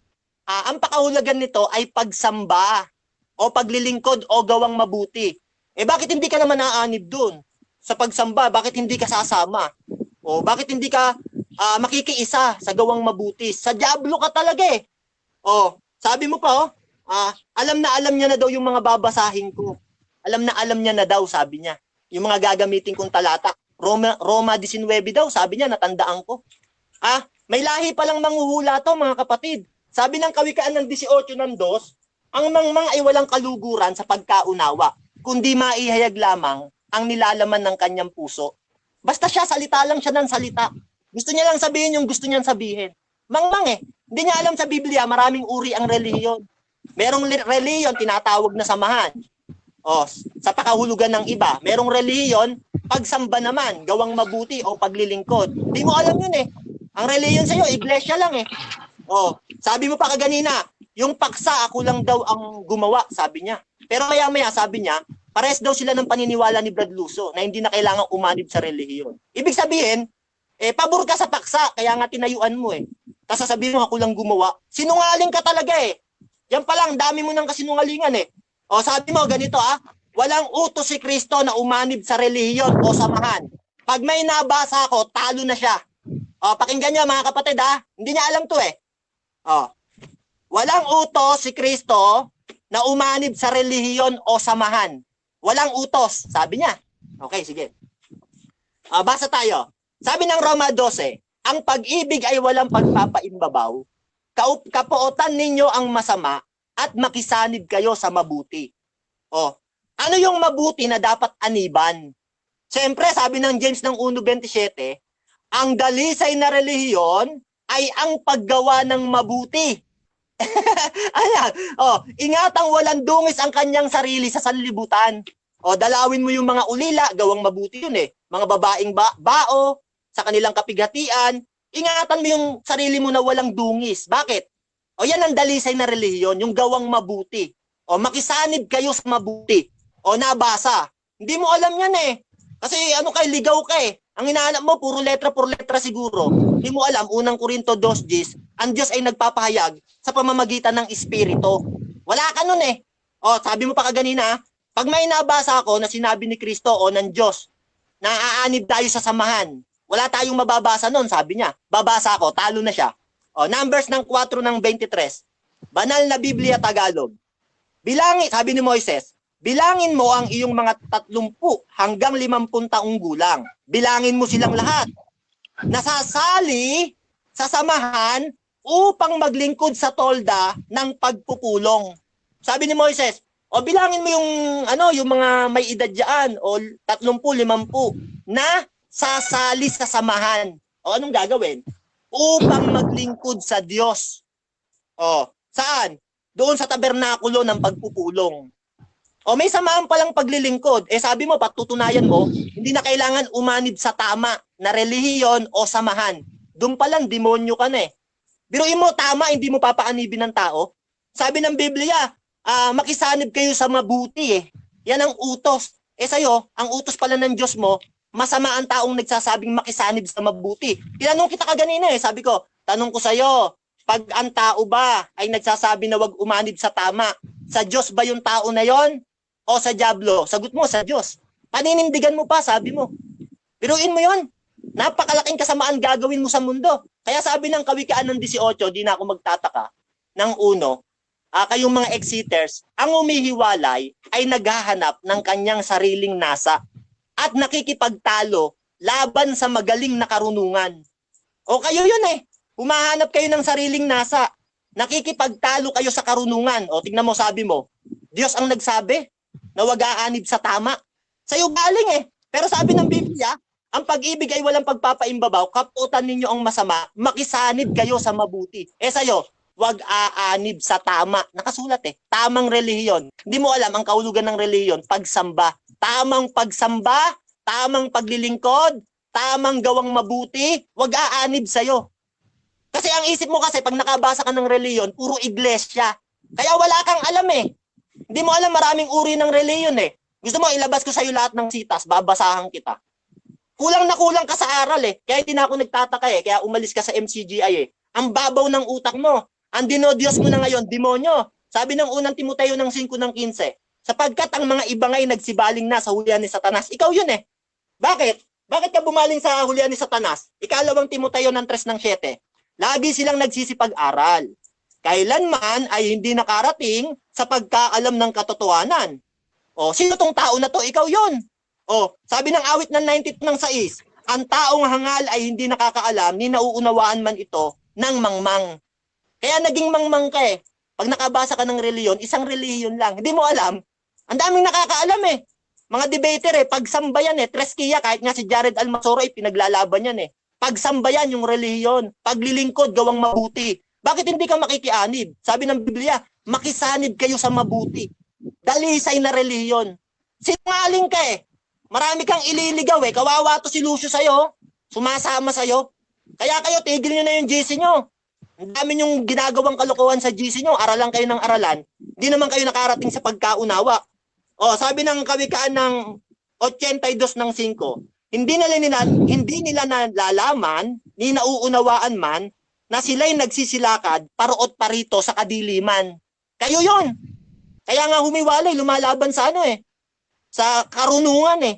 ang pakahulugan nito ay pagsamba o paglilingkod o gawang mabuti. Bakit hindi ka naman naanib dun? Sa pagsamba, bakit hindi ka sasama? O bakit hindi ka makikiisa sa gawang mabuti? Sa Diablo ka talaga eh. O, sabi mo pa alam na alam niya na daw yung mga babasahin ko. Alam niya na daw, sabi niya. Yung mga gagamitin kong talata. Roma 19 daw, sabi niya, natandaan ko. May lahi palang manghuhula to mga kapatid. Sabi ng Kawikaan ng 18:2, ang mangmang ay walang kaluguran sa pagkaunawa, kundi maihayag lamang ang nilalaman ng kanyang puso. Basta siya, salita lang siya ng salita. Gusto niya lang sabihin yung gusto niyang sabihin. Mangmang eh. Hindi niya alam sa Biblia, maraming uri ang relihiyon. Merong relihiyon, tinatawag na samahan. Sa pakahulugan ng iba. Merong relihiyon, pagsamba naman, gawang mabuti o paglilingkod. Hindi mo alam yun eh. Ang relihiyon sa'yo, iglesia lang eh. Sabi mo pa kaganina, yung paksa, ako lang daw ang gumawa, sabi niya. Pero maya-maya, sabi niya, pares daw sila ng paniniwala ni Brad Luso na hindi na kailangang umanib sa relihiyon. Ibig sabihin, pabor ka sa paksa, kaya nga tinayuan mo eh. Tapos sasabihin mo, ako lang gumawa. Sinungaling ka talaga eh. Yan pa lang, dami mo ng kasinungalingan eh. Sabi mo, ganito walang utos si Kristo na umanib sa relihiyon o samahan. Pag may nabasa ako, talo na siya. Pakinggan niyo mga kapatid hindi niya alam to eh. Walang utos si Kristo na umanib sa relihiyon o samahan. Walang utos, sabi niya. Okay, sige. Basa tayo. Sabi ng Roma 12, ang pag-ibig ay walang pagpapaimbabaw. Kapuotan ninyo ang masama at makisanib kayo sa mabuti. Ano yung mabuti na dapat aniban? Siyempre, sabi ng James ng 1:27, ang dalisay na relihiyon ay ang paggawa ng mabuti. Ayan. Ingatang walang dungis ang kanyang sarili sa sanlibutan. Dalawin mo yung mga ulila, gawang mabuti yun eh. Mga babaeng bao, sa kanilang kapighatian, ingatan mo yung sarili mo na walang dungis. Bakit? Yan ang dalisay na relihiyon, yung gawang mabuti. Makisanib kayo sa mabuti. Nabasa. Hindi mo alam yan eh. Kasi ligaw ka eh. Ang hinahanap mo, puro letra siguro. Hindi mo alam, unang Korinto 2:10, ang Diyos ay nagpapahayag sa pamamagitan ng Espiritu. Wala ka nun eh. Sabi mo pa kaganina, pag may nabasa ako na sinabi ni Kristo o ng Diyos, na aanib tayo sa samahan, wala tayong mababasa nun, sabi niya. Babasa ako, talo na siya. Numbers ng 4:23. Banal na Biblia Tagalog. Sabi ni Moises, Bilangin mo ang iyong mga 30 hanggang 50 taong gulang. Bilangin mo silang lahat. Nasasali sa samahan upang maglingkod sa tolda ng pagpupulong. Sabi ni Moises, o bilangin mo yung mga may edad diyan o 30, 50 na sasali sa samahan. O anong gagawin? Upang maglingkod sa Diyos. O, saan? Doon sa tabernakulo ng pagpupulong. O may samahan palang paglilingkod. Sabi mo, patutunayan mo, hindi na kailangan umanib sa tama na relihiyon o samahan. Doon palang demonyo ka na eh. Biruin mo, tama, hindi mo papaanibin ng tao. Sabi ng Biblia, makisanib kayo sa mabuti eh. Yan ang utos. Sa'yo, ang utos pala ng Diyos mo, masama ang taong nagsasabing makisanib sa mabuti. Tinanong kita kaganina eh. Sabi ko, tanong ko sa'yo, pag ang tao ba ay nagsasabi na wag umanib sa tama, sa Diyos ba yung tao na yon o sa diablo? Sagot mo, sa Diyos. Paninindigan mo pa, sabi mo. Biruin mo yon. Napakalaking kasamaan gagawin mo sa mundo. Kaya sabi ng Kawikaan ng 18, di na ako magtataka, ng 1, kayong mga exiters, ang umihiwalay ay naghahanap ng kanyang sariling nasa at nakikipagtalo laban sa magaling na karunungan. O kayo yun eh. Humahanap kayo ng sariling nasa. Nakikipagtalo kayo sa karunungan. O tingnan mo, sabi mo, Diyos ang nagsabi na wag aanib sa tama. Sa'yo galing eh. Pero sabi ng Biblia, ang pag-ibig ay walang pagpapaimbabaw, kaputan ninyo ang masama, makisanib kayo sa mabuti. Sa'yo, wag aanib sa tama. Nakasulat eh. Tamang relihiyon. Hindi mo alam ang kahulugan ng relihiyon, pagsamba. Tamang pagsamba, tamang paglilingkod, tamang gawang mabuti, wag aanib sa'yo. Kasi ang isip mo kasi, pag nakabasa ka ng relihiyon, puro iglesia. Kaya wala kang alam eh. Hindi mo alam maraming uri ng relihiyon eh. Gusto mo, ilabas ko sa'yo lahat ng sitas, babasahan kita. Kulang na kulang ka sa aral eh. Kaya hindi na ako nagtataka eh. Kaya umalis ka sa MCGI eh. Ang babaw ng utak mo. Ang dinodiyos mo na ngayon, demonyo. Sabi ng unang Timoteo ng 5:15, sapagkat ang mga iba ngay nagsibaling na sa hulihan ni Satanas. Ikaw yun eh. Bakit? Bakit ka bumaling sa hulihan ni Satanas? Ikalawang Timoteo ng 3:7. Lagi silang nagsisipag-aral. Kailanman ay hindi nakarating sa pagkaalam ng katotohanan. O, sino tong tao na to? Ikaw yun. O, sabi ng awit ng 90:6, ang taong hangal ay hindi nakakaalam ni nauunawaan man ito ng mangmang. Kaya naging mangmang ka eh. Pag nakabasa ka ng reliyon, isang reliyon lang. Hindi mo alam. Ang daming nakakaalam eh. Mga debater eh, pagsamba yan eh. Treskia, kahit nga si Jared Almasoro ay pinaglalaban yan eh. Pagsamba yan yung reliyon. Paglilingkod, gawang mabuti. Bakit hindi ka makikianib? Sabi ng Biblia, makisanib kayo sa mabuti. Dalisay na reliyon. Sinungaling ka eh. Marami kang ililigaw eh. Kawawa to si Lucio sa'yo. Sumasama sa'yo. Kaya kayo, tigil nyo na yung GC nyo. Ang dami yung ginagawang kalokohan sa GC nyo. Aralan kayo ng aralan. Di naman kayo nakarating sa pagkaunawa. O, sabi ng Kawikaan ng 82:5, hindi nila nalalaman, ni nauunawaan man, na sila'y nagsisilakad, paroot parito sa kadiliman. Kayo yon. Kaya nga humiwalay, lumalaban sa sa karunungan eh.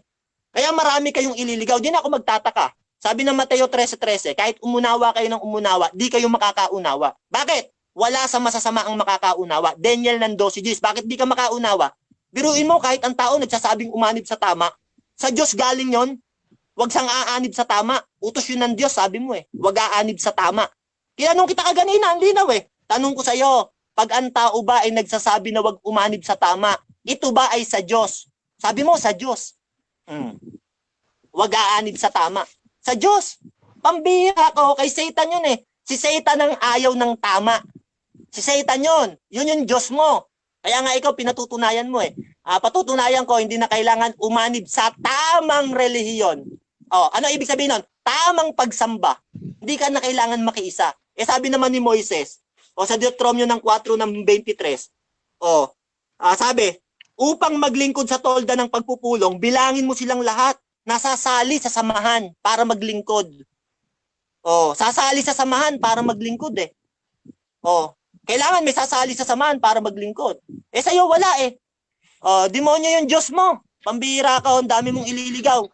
Kaya marami kayong ililigaw. Di na ako magtataka. Sabi ng Mateo 13:13, kahit umunawa kayo ng umunawa, di kayo makakaunawa. Bakit? Wala sa masasama ang makakaunawa. Daniel ng 12:10. Bakit di ka makaunawa? Biruin mo, kahit ang tao nagsasabing umanib sa tama, sa Diyos galing yon. Huwag sang aanib sa tama. Utos yun ng Diyos, sabi mo eh. Huwag aanib sa tama. Kinanong kita kaganina, ang linaw eh. Tanong ko sa'yo, pag ang tao ba ay nagsasabi na huwag umanib sa tama, ito ba ay sa Diyos? Sabi mo, sa Diyos. Huwag aanib sa tama. Sa Diyos. Pambihira ko, kay Satan yun eh. Si Satan ang ayaw ng tama. Si Satan yun. Yun yung Diyos mo. Kaya nga ikaw, pinatutunayan mo eh. Patutunayan ko, hindi na kailangan umanib sa tamang relihiyon. Ano ibig sabihin nun? Tamang pagsamba. Hindi ka na kailangan makiisa. Sabi naman ni Moises, sa Deuteronomio ng 4:23, sabi, upang maglingkod sa tolda ng pagpupulong, bilangin mo silang lahat. Nasasali sa samahan para maglingkod. Sasali sa samahan para maglingkod eh. Kailangan may sasali sa samahan para maglingkod. Sa'yo wala eh. Demonyo yung Diyos mo. Pambihira ka, ang dami mong ililigaw.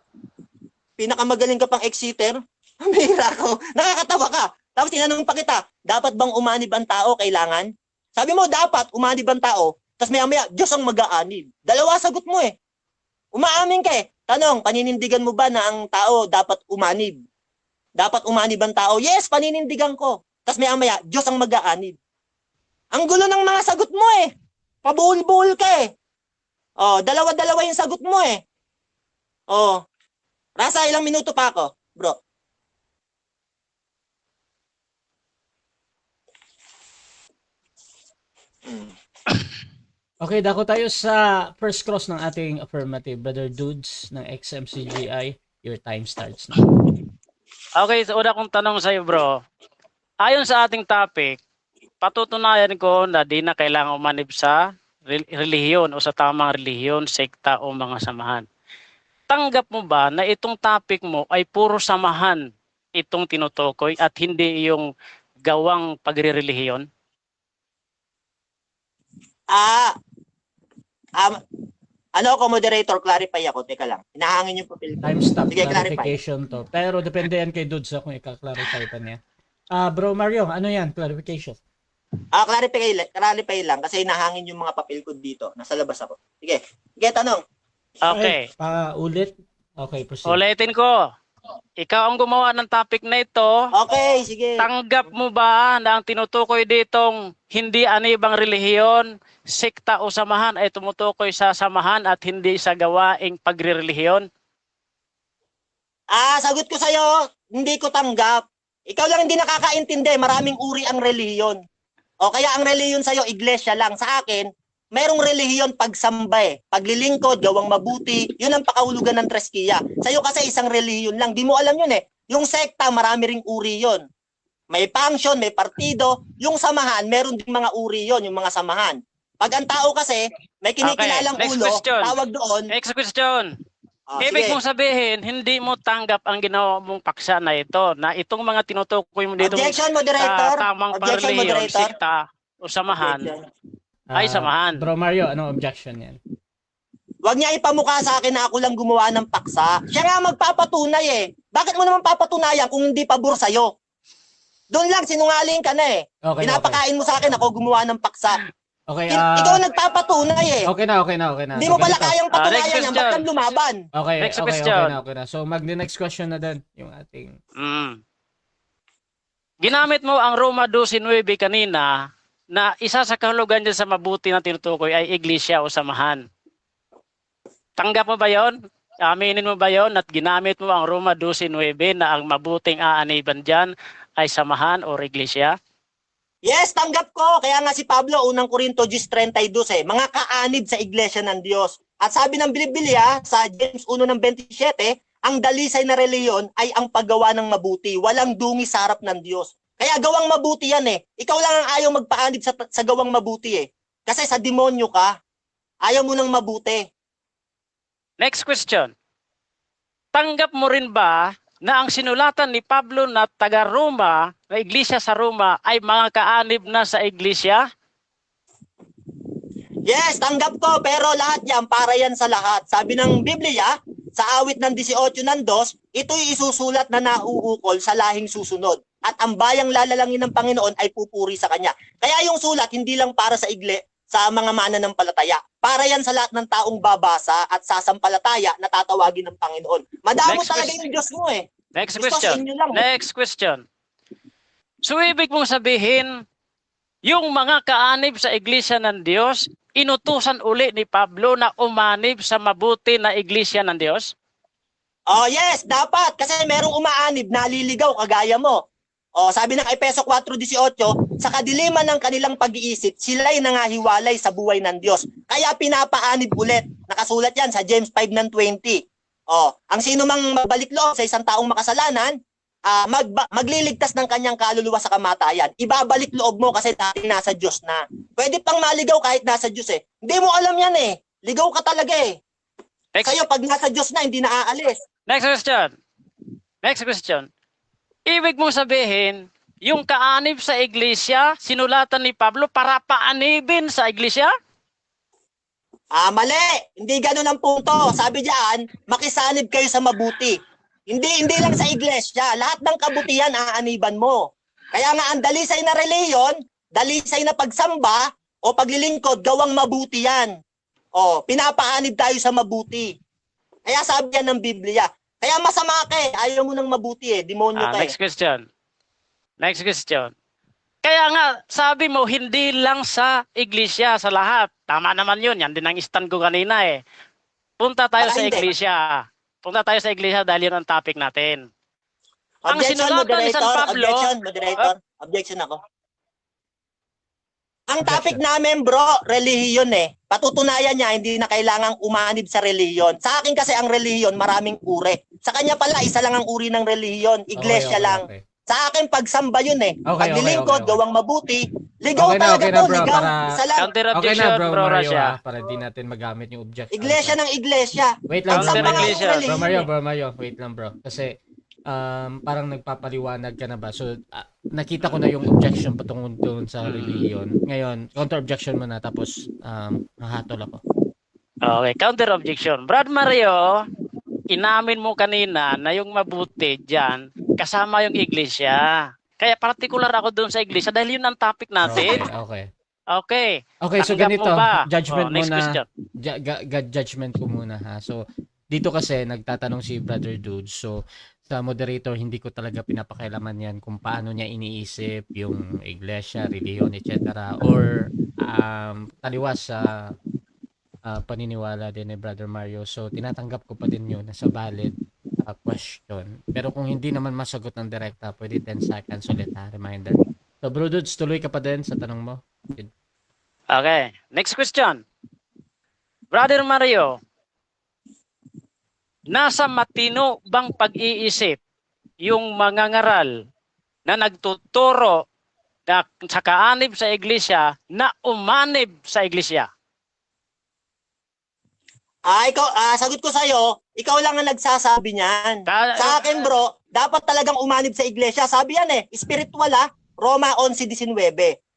Pinakamagaling ka pang exiter. Pambihira ka, nakakatawa ka. Tapos tinanong pa kita, dapat bang umanib ang tao? Kailangan? Sabi mo, dapat umanib ang tao. Tapos maya-maya, Diyos ang mag-aanib. Dalawa sagot mo eh. Umaamin ka eh. Tanong, paninindigan mo ba na ang tao dapat umanib? Dapat umanib ang tao? Yes, paninindigan ko. Tapos maya-maya, Diyos ang mag-aanib. Ang gulo ng mga sagot mo eh. Pabuhol-buhol ka eh. Oh, dalawa-dalawa yung sagot mo eh. Oh. Rasa, ilang minuto pa ako, bro? Okay, dako tayo sa first cross ng ating affirmative. Brother Dudes ng XMCGI, your time starts now. Okay, so una kong tanong sa iyo, bro. Ayon sa ating topic, patutunayan ko na di na kailangan umanib sa relihiyon o sa tamang relihiyon, sekta o mga samahan. Tanggap mo ba na itong topic mo ay puro samahan itong tinutukoy at hindi yung gawang pagre-relihiyon? Ano ako, moderator, clarify ako. Teka lang. Hinahangin yung papel ko. Time stop, Sige, clarify. clarification to. Pero depende yan kay Dudes kung ika-clarify pa niya. Bro Mario, ano yan? Clarification. Clarify lang kasi hinahangin yung mga papel ko dito. Nasa labas ako. Sige. Sige, tanong. Okay. Ulit. Okay, proceed. Ulitin ko. Ikaw ang gumawa ng topic na ito. Okay, sige. Tanggap mo ba na ang tinutukoy ditong hindi anibang relihiyon, sekta o samahan ay tumutukoy sa samahan at hindi sa gawaing pagre-relihiyon? Sagot ko sa'yo, hindi ko tanggap. Ikaw lang hindi nakakaintindi, maraming uri ang relihiyon. O kaya ang relihiyon sa'yo, iglesia lang. Sa akin, merong relihiyon pagsamba eh. Paglilingkod, gawang mabuti, yun ang pakahulugan ng Treskiya. Sa'yo kasi isang relihiyon lang. Di mo alam yun eh. Yung sekta, marami ring uri yun. May function, may partido. Yung samahan, meron ding mga uri yun, yung mga samahan. Pag ang tao kasi, may kinikilalang Okay, next ulo, question. tawag doon. Next question. Ibig Sige. mong sabihin, hindi mo tanggap ang ginawa mong paksa na ito, na itong mga tinutukoy mo dito Objection, moderator. tamang Objection, panrelihiyon, moderator. sekta o samahan, Objection. ay samahan. Bro Mario, anong objection yan? Huwag niya ipamukha sa akin na ako lang gumawa ng paksa. Siya nga magpapatunay eh. Bakit mo naman papatunayan kung hindi pabor sa'yo? Doon lang, sinungaling ka na eh. Okay, Pinapakain mo sa akin ako gumawa ng paksa. Okay, Ikaw nagpapatunay eh. okay na. Hindi mo pala Ganito. kayang patunayan next yan. Ba't question. kang lumaban? Okay, Next okay question. na. So, mag-next question na din yung ating... Ginamit mo ang Roma 12:9 kanina na isa sa kahulugan dyan sa mabuti na tinutukoy ay iglesia o samahan. Tanggap mo ba yon? Aminin mo ba yon at ginamit mo ang Roma 12:9 na ang mabuting aaniban dyan ay samahan o iglesia? Yes, tanggap ko. Kaya nga si Pablo, unang Korinto 10:32 eh. Mga kaanib sa iglesia ng Diyos. At sabi ng Biblia sa James 1:27, ang dalisay na reliyon ay ang paggawa ng mabuti. Walang dungi sa harap ng Diyos. Kaya gawang mabuti yan eh. Ikaw lang ang ayaw magpaanib sa gawang mabuti eh. Kasi sa demonyo ka. Ayaw mo nang mabuti. Next question. Tanggap mo rin ba na ang sinulatan ni Pablo na taga-Roma, na iglesia sa Roma, ay mga kaanib na sa iglesia? Yes, tanggap ko. Pero lahat yan, para yan sa lahat. Sabi ng Biblia, sa awit ng 18 ng 2, ito'y isusulat na nauukol sa lahing susunod. At ang bayang lalalangin ng Panginoon ay pupuri sa Kanya. Kaya yung sulat, hindi lang para sa sa mga mananampalataya. Para yan sa lahat ng taong babasa at sasampalataya na tatawagin ng Panginoon. Madamo Next talaga question. yung Diyos mo eh. Next Gusto sa question. inyo lang. Next question. So ibig mong sabihin, yung mga kaanib sa iglesia ng Diyos, inutusan uli ni Pablo na umanib sa mabuti na iglesia ng Diyos? Oh yes, dapat. Kasi merong umaanib, naliligaw kagaya mo. Oh, sabi ng Efeso 4:18, sa kadiliman ng kanilang pag-iisip, sila'y nangahiwalay sa buhay ng Diyos. Kaya pinapaanib ulit. Nakasulat yan sa James 5:20. Oh, ang sino mang magbalik loob sa isang taong makasalanan, magliligtas ng kanyang kaluluwa sa kamatayan. Ibabalik loob mo kasi dati nasa Diyos na. Pwede pang maligaw kahit nasa Diyos eh. Hindi mo alam yan eh. Ligaw ka talaga eh. Sa'yo pag nasa Diyos na, hindi na aalis. Next question. Next question. Ibig mong sabihin, yung kaanib sa iglesia, sinulatan ni Pablo para paanibin sa iglesia? Mali. Hindi ganun ang punto. Sabi diyan, makisanib kayo sa mabuti. Hindi lang sa iglesia. Lahat ng kabutihan aaniban mo. Kaya nga ang dalisay na reliyon, dalisay na pagsamba, o paglilingkod, gawang mabuti yan. O, pinapaanib tayo sa mabuti. Kaya sabi yan ng Biblia. Kaya masama ka eh. Ayaw mo ng mabuti eh. Demonyo ka eh. Next question. Next question. Kaya nga, sabi mo, hindi lang sa iglesia, sa lahat. Tama naman yun. Yan din ang stand ko kanina eh. Punta tayo sa Hindi. iglesia. Punta tayo sa iglesia dahil yun ang topic natin. Ang Objection, sinulatan ni San moderator. Pablo, Objection, moderator. Objection ako. Ang topic namin, bro, relihiyon eh. Patutunayan niya, hindi na kailangang umanib sa relihiyon. Sa akin kasi ang relihiyon, maraming uri. Sa kanya pala, isa lang ang uri ng relihiyon. Iglesia lang. Okay. Sa akin, pagsamba yun eh. Okay, Paglilingkod, okay. gawang mabuti. Ligaw Okay na, talaga okay na, to, bro, ligaw. para- Isa lang. counter Okay objection, na, bro bro Mario, Russia. para di natin magamit yung objection. Iglesia ng iglesia. Wait lang, Counter bro Mario. iglesia. Bro Mario, bro Mario, wait lang bro. Kasi parang nagpapaliwanag ka na ba? So, nakita ko na yung objection patungkol doon sa religion. Ngayon, counter objection mo na tapos hahatol ako. Okay, counter objection. Brad Mario, inamin mo kanina na yung mabuti dyan, kasama yung iglesia. Kaya particular ako doon sa iglesia dahil yun ang topic natin. Okay. Okay. Okay, so Tanggap ganito, mo ba? judgment Next muna. question. Judgment ko muna ha. So, dito kasi nagtatanong si Brother Dude. So, sa moderator, hindi ko talaga pinapakailaman yan kung paano niya iniisip yung iglesia, reliyon, etc. Or taliwas sa paniniwala din ni Brother Mario. So, tinatanggap ko pa din yun nasa valid question. Pero kung hindi naman masagot ng direkta, pwede 10 seconds ulit ha, reminder. So, Bro Dudes, tuloy ka pa din sa tanong mo. Okay. Next question. Brother Mario, nasa matino bang pag-iisip yung mga ngaral na nagtuturo na sa kaanib sa iglesia na umanib sa iglesia? Sagot ko sa'yo, ikaw lang ang nagsasabi niyan. Sa akin bro, dapat talagang umanib sa iglesia. Sabi yan eh, spiritual Roma 11:19.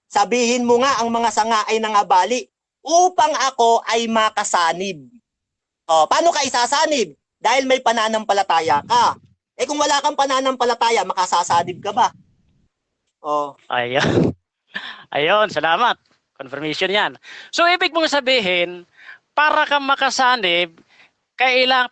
Sabihin mo nga ang mga sanga ay nangabali upang ako ay makasanib. Paano ka isasanib? Dahil may pananampalataya ka. Kung wala kang pananampalataya, makasasanib ka ba? Ayun. Ayun, salamat. Confirmation yan. So, ibig mong sabihin, para ka makasanib,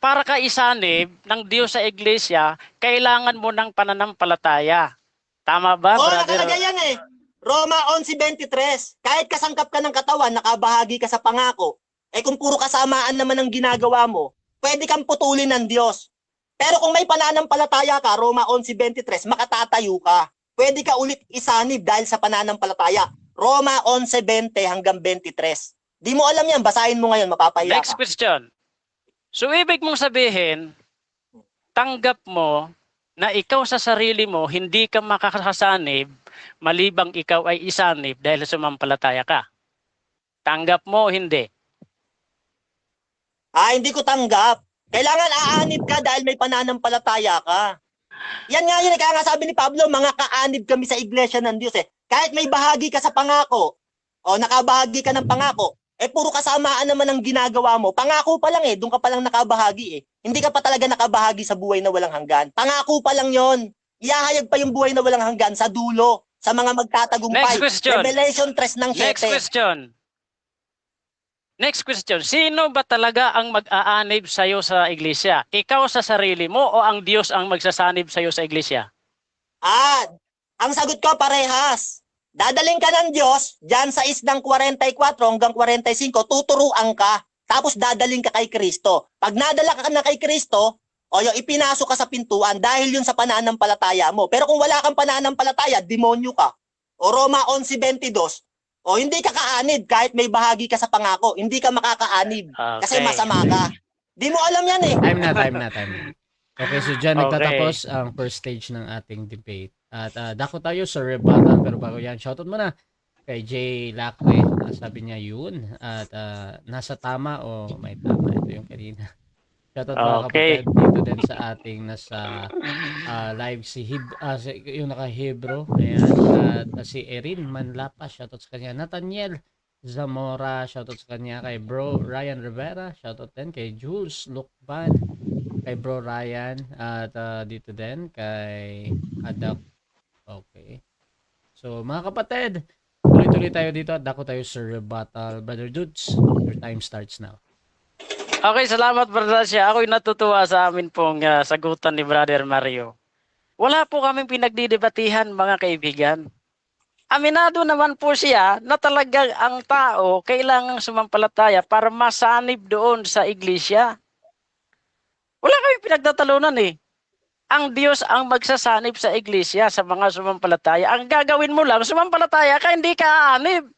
para ka isanib ng Diyos sa iglesia, kailangan mo ng pananampalataya. Tama ba, brother? Nakalagay yan eh. Roma 11:23. Kahit kasangkap ka ng katawan, nakabahagi ka sa pangako. Kung puro kasamaan naman ang ginagawa mo, pwede kang putulin ng Diyos. Pero kung may pananampalataya ka, Roma 11:23, makatatayo ka. Pwede ka ulit isanib dahil sa pananampalataya. Roma 11:20 hanggang 23. Di mo alam yan, basahin mo ngayon, mapapahiya Next ka. question. So, ibig mong sabihin, tanggap mo na ikaw sa sarili mo, hindi ka makakasanib malibang ikaw ay isanib dahil sumampalataya ka. Tanggap mo o hindi? Hindi ko tanggap. Kailangan aanib ka dahil may pananampalataya ka. Yan nga yun, kaya nga sabi ni Pablo, mga kaanib kami sa iglesia ng Diyos eh. Kahit may bahagi ka sa pangako, nakabahagi ka ng pangako, puro kasamaan naman ang ginagawa mo. Pangako pa lang doon ka pa lang nakabahagi Hindi ka pa talaga nakabahagi sa buhay na walang hanggan. Pangako pa lang yon. Iahayag pa yung buhay na walang hanggan sa dulo, sa mga magtatagumpay. Next question. Revelation 3 ng 7. Next question. Next question. Sino ba talaga ang mag-aanib sa iyo sa iglesia? Ikaw sa sarili mo o ang Diyos ang magsasanib sa iyo sa iglesia? Ang sagot ko parehas. Dadaling ka ng Diyos, dyan sa isdang 44 hanggang 45, tuturuan ka. Tapos dadaling ka kay Kristo. Pag nadala ka na kay Kristo, yung ipinasok ka sa pintuan dahil yun sa pananampalataya mo. Pero kung wala kang pananampalataya, demonyo ka. Roma 11:22, hindi ka kaanib kahit may bahagi ka sa pangako. Hindi ka makakaanib kasi masama ka. Di mo alam yan Time na. Okay, so dyan Okay. nagtatapos ang first stage ng ating debate. At dako tayo sa rebuttal, pero bago yan, shoutout muna kay Jay Lacre. Sabi niya yun. At nasa tama o may tama. Ito yung kanina. Shoutout mga Okay. kapatid dito din sa ating nasa live yung naka-Hebro. Ayan. At si Erin Manlapa, shoutout sa kanya. Nathaniel Zamora, shoutout sa kanya. Kay Bro Ryan Rivera, shoutout din. Kay Jules Lukban, kay Bro Ryan. At dito din kay Adak. Okay. So mga kapatid, tuloy tuloy-tuloy tayo dito at dako tayo sa rebuttal. Brother Dudes, your time starts now. Okay, salamat Brother Rasha. Ako'y natutuwa sa amin pong sagutan ni Brother Mario. Wala po kaming pinagdidebatihan mga kaibigan. Aminado naman po siya na talagang ang tao kailangang sumampalataya para masanib doon sa iglesia. Wala kaming pinagtatalunan eh. Ang Diyos ang magsasanib sa iglesia sa mga sumampalataya. Ang gagawin mo lang, sumampalataya ka, hindi ka aanib.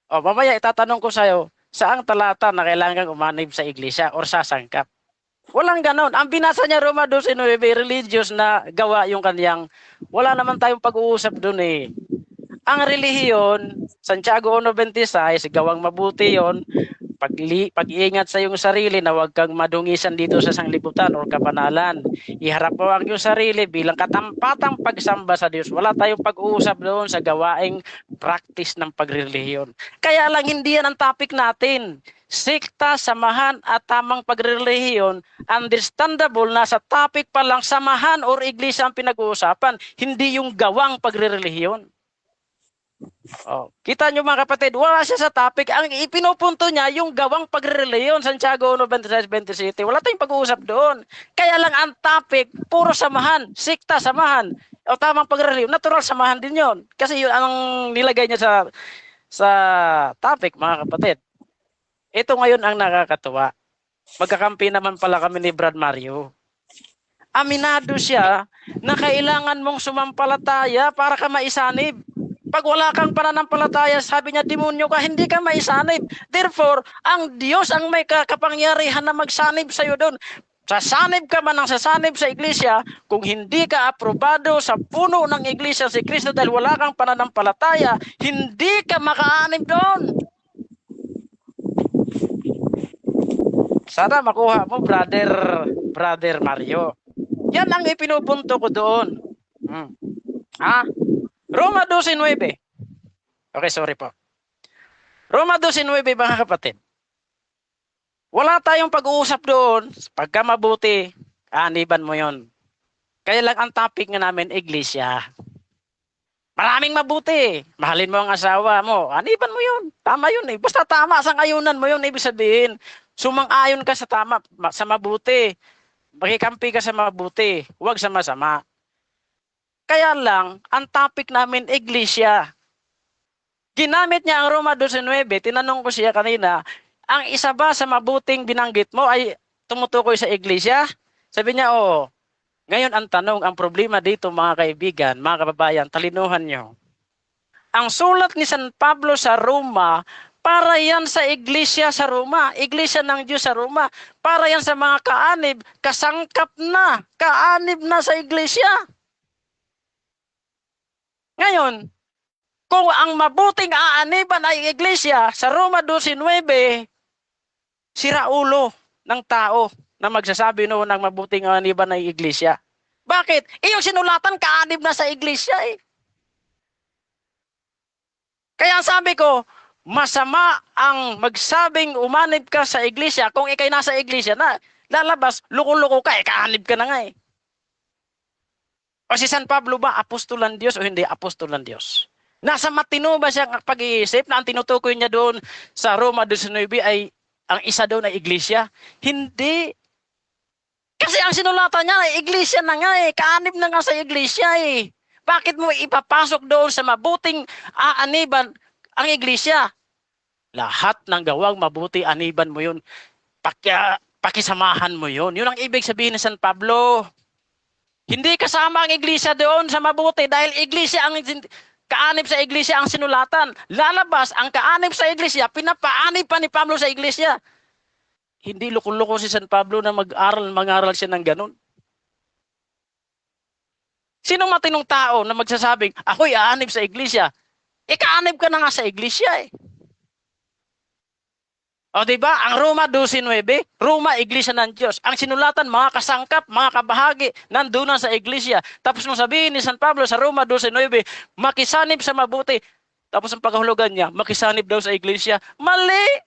O, mamaya itatanong ko sa'yo, saang talata na kailangan umanib sa iglesia or sasangkap? Walang ganon. Ang binasa niya Roma 12:9, religious na gawa yung kaniyang, wala naman tayong pag-uusap doon eh. Ang relihiyon, Santiago 1:26, gawang mabuti yon, pag-iingat sa iyong sarili na huwag kang madungisan dito sa sanglibutan o kapanalan. Iharap mo ang iyong sarili bilang katampatang pagsamba sa Diyos. Wala tayong pag-uusap doon sa gawaing practice ng pagrelihiyon. Kaya lang hindi yan ang topic natin. Sikta, samahan at tamang pagrelihiyon, understandable na sa topic pa lang samahan or iglesia ang pinag-uusapan, hindi yung gawang pagrelihiyon. Oh, kita nyo mga kapatid, wala siya sa topic. Ang ipinupunto niya yung gawang pagrelihiyon, Santiago 1:26-27. Wala tayong pag-uusap doon. Kaya lang ang topic, puro samahan, sikta, samahan. O tamang pagrelihiyon, natural samahan din yon. Kasi yun ang nilagay niya sa topic mga kapatid. Ito ngayon ang nakakatuwa. Magkakampi naman pala kami ni Brad Mario. Aminado siya na kailangan mong sumampalataya para ka maisanib. Pag wala kang pananampalataya, sabi niya, demonyo ka, hindi ka maisanib. Therefore, ang Diyos ang may kapangyarihan na magsanib sa iyo doon. Sasanib ka man ang sasanib sa iglesia, kung hindi ka aprobado sa puno ng iglesia si Kristo dahil wala kang pananampalataya, hindi ka makaanib doon. Sana makuha mo, Brother Mario. Yan ang ipinupunto ko doon. Roma 12:9. Okay, sorry po. Roma 12:9 mga kapatid. Wala tayong pag-uusap doon. Pagka mabuti, aniban mo yon. Kaya lang ang topic nga namin, iglesia. Maraming mabuti. Mahalin mo ang asawa mo. Aniban mo yon. Tama yun eh. Basta tama, sang-ayunan mo yun. Ibig sabihin, sumang-ayon ka sa tama, sa mabuti. Makikampi ka sa mabuti. Huwag sa masama. Kaya lang, ang topic namin, iglesia. Ginamit niya ang Roma 12:9. Tinanong ko siya kanina, ang isa ba sa mabuting binanggit mo ay tumutukoy sa iglesia? Sabi niya, oo. Ngayon ang tanong, ang problema dito mga kaibigan, mga kababayan, talinuhan niyo. Ang sulat ni San Pablo sa Roma, para yan sa iglesia sa Roma, iglesia ng Diyos sa Roma, para yan sa mga kaanib, kasangkap na, kaanib na sa iglesia. Ngayon, kung ang mabuting aaniban ay iglesia, sa Roma 12:9, sira ulo ng tao na magsasabi noon ng mabuting aaniban ay iglesia. Bakit? Yung sinulatan, kaanib na sa iglesia eh. Kaya sabi ko, masama ang magsabing umanib ka sa iglesia kung ikay nasa iglesia na, lalabas, luko-luko ka, kaanib ka na nga eh. O si San Pablo ba, apostol ng Diyos o hindi apostol ng Diyos? Nasa matino ba siyang pag-iisip na ang tinutukoy niya doon sa Roma 12:9 ay ang isa doon ay iglesia? Hindi. Kasi ang sinulatan niya ay iglesia na nga eh. Kaanib na nga sa iglesia eh. Bakit mo ipapasok doon sa mabuting aaniban ang iglesia? Lahat ng gawang mabuti, aniban mo yun. Pakisamahan mo yun. Yun ang ibig sabihin ni San Pablo. Hindi kasama ang iglesia doon sa mabuti dahil iglesia ang kaanib sa iglesia ang sinulatan. Lalabas ang kaanib sa iglesia, pinapaanib pa ni Pablo sa iglesia. Hindi loko-loko si San Pablo na mag-aral siya ng ganun. Sinong matinong tao na magsasabing, ako'y aanib sa iglesia? Ikaanib ka na nga sa iglesia eh. O diba, ang Roma 12:9, Roma, iglesia ng Diyos. Ang sinulatan, mga kasangkap, mga kabahagi, nandunan sa iglesia. Tapos nung sabihin ni San Pablo sa Roma 12:9, makisanib sa mabuti. Tapos ang pagkahulugan niya, makisanib daw sa iglesia. Mali!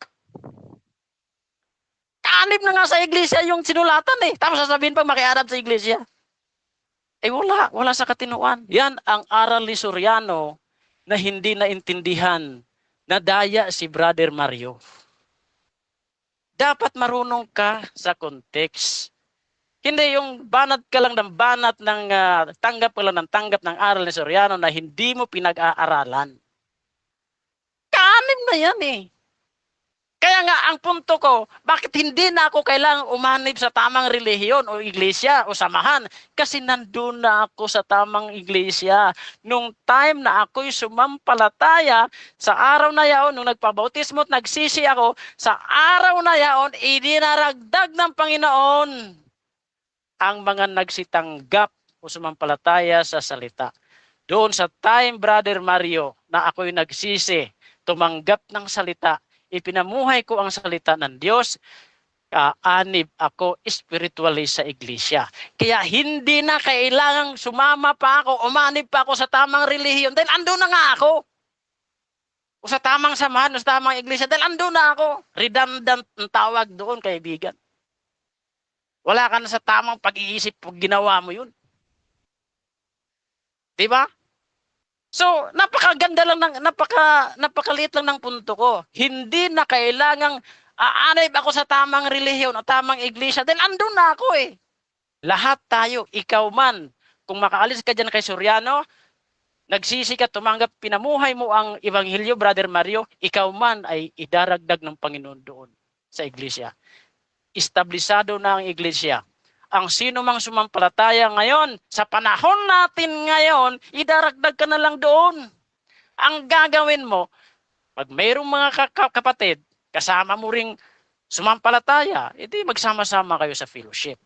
Kaanib na nga sa iglesia yung sinulatan eh. Tapos sasabihin pa makiarap sa iglesia. Eh wala sa katinuan. Yan ang aral ni Soriano na hindi naintindihan na daya si Brother Mario. Dapat marunong ka sa context. Hindi yung banat ka lang ng banat ng tanggap ka lang ng tanggap ng aral ni Soriano na hindi mo pinag-aaralan. Kaanib na yan eh. Kaya nga ang punto ko, bakit hindi na ako kailangang umanib sa tamang relihiyon o iglesia o samahan? Kasi nandun na ako sa tamang iglesia. Nung time na ako'y sumampalataya, sa araw na yaon, nung nagpabautismo at nagsisi ako, sa araw na yaon, idinaragdag ng Panginoon ang mga nagsitanggap o sumampalataya sa salita. Doon sa time, Brother Mario, na ako'y nagsisi, tumanggap ng salita, ipinamuhay ko ang salita ng Diyos, anib ako spiritually sa iglesia. Kaya hindi na kailangang sumama pa ako, umanib pa ako sa tamang relihiyon dahil ando na nga ako. O sa tamang samahan, o sa tamang iglesia dahil ando na ako. Redundant ang tawag doon, kaibigan. Wala ka na sa tamang pag-iisip pag ginawa mo yun. Diba? So, napakaganda lang napakaliit lang ng punto ko. Hindi na kailangang aanib ako sa tamang relihiyon o tamang iglesia dahil andun na ako eh. Lahat tayo, ikaw man, kung makaalis ka dyan kay Soriano, nagsisi ka, tumanggap, pinamuhay mo ang Ebanghelyo, Brother Mario, ikaw man ay idaragdag ng Panginoon doon sa iglesia. Establisado na ang iglesia. Ang sino mang sumampalataya ngayon, sa panahon natin ngayon, idaragdag ka na lang doon. Ang gagawin mo, pag mayroong mga kapatid, kasama mo ring sumampalataya, edi magsama-sama kayo sa fellowship,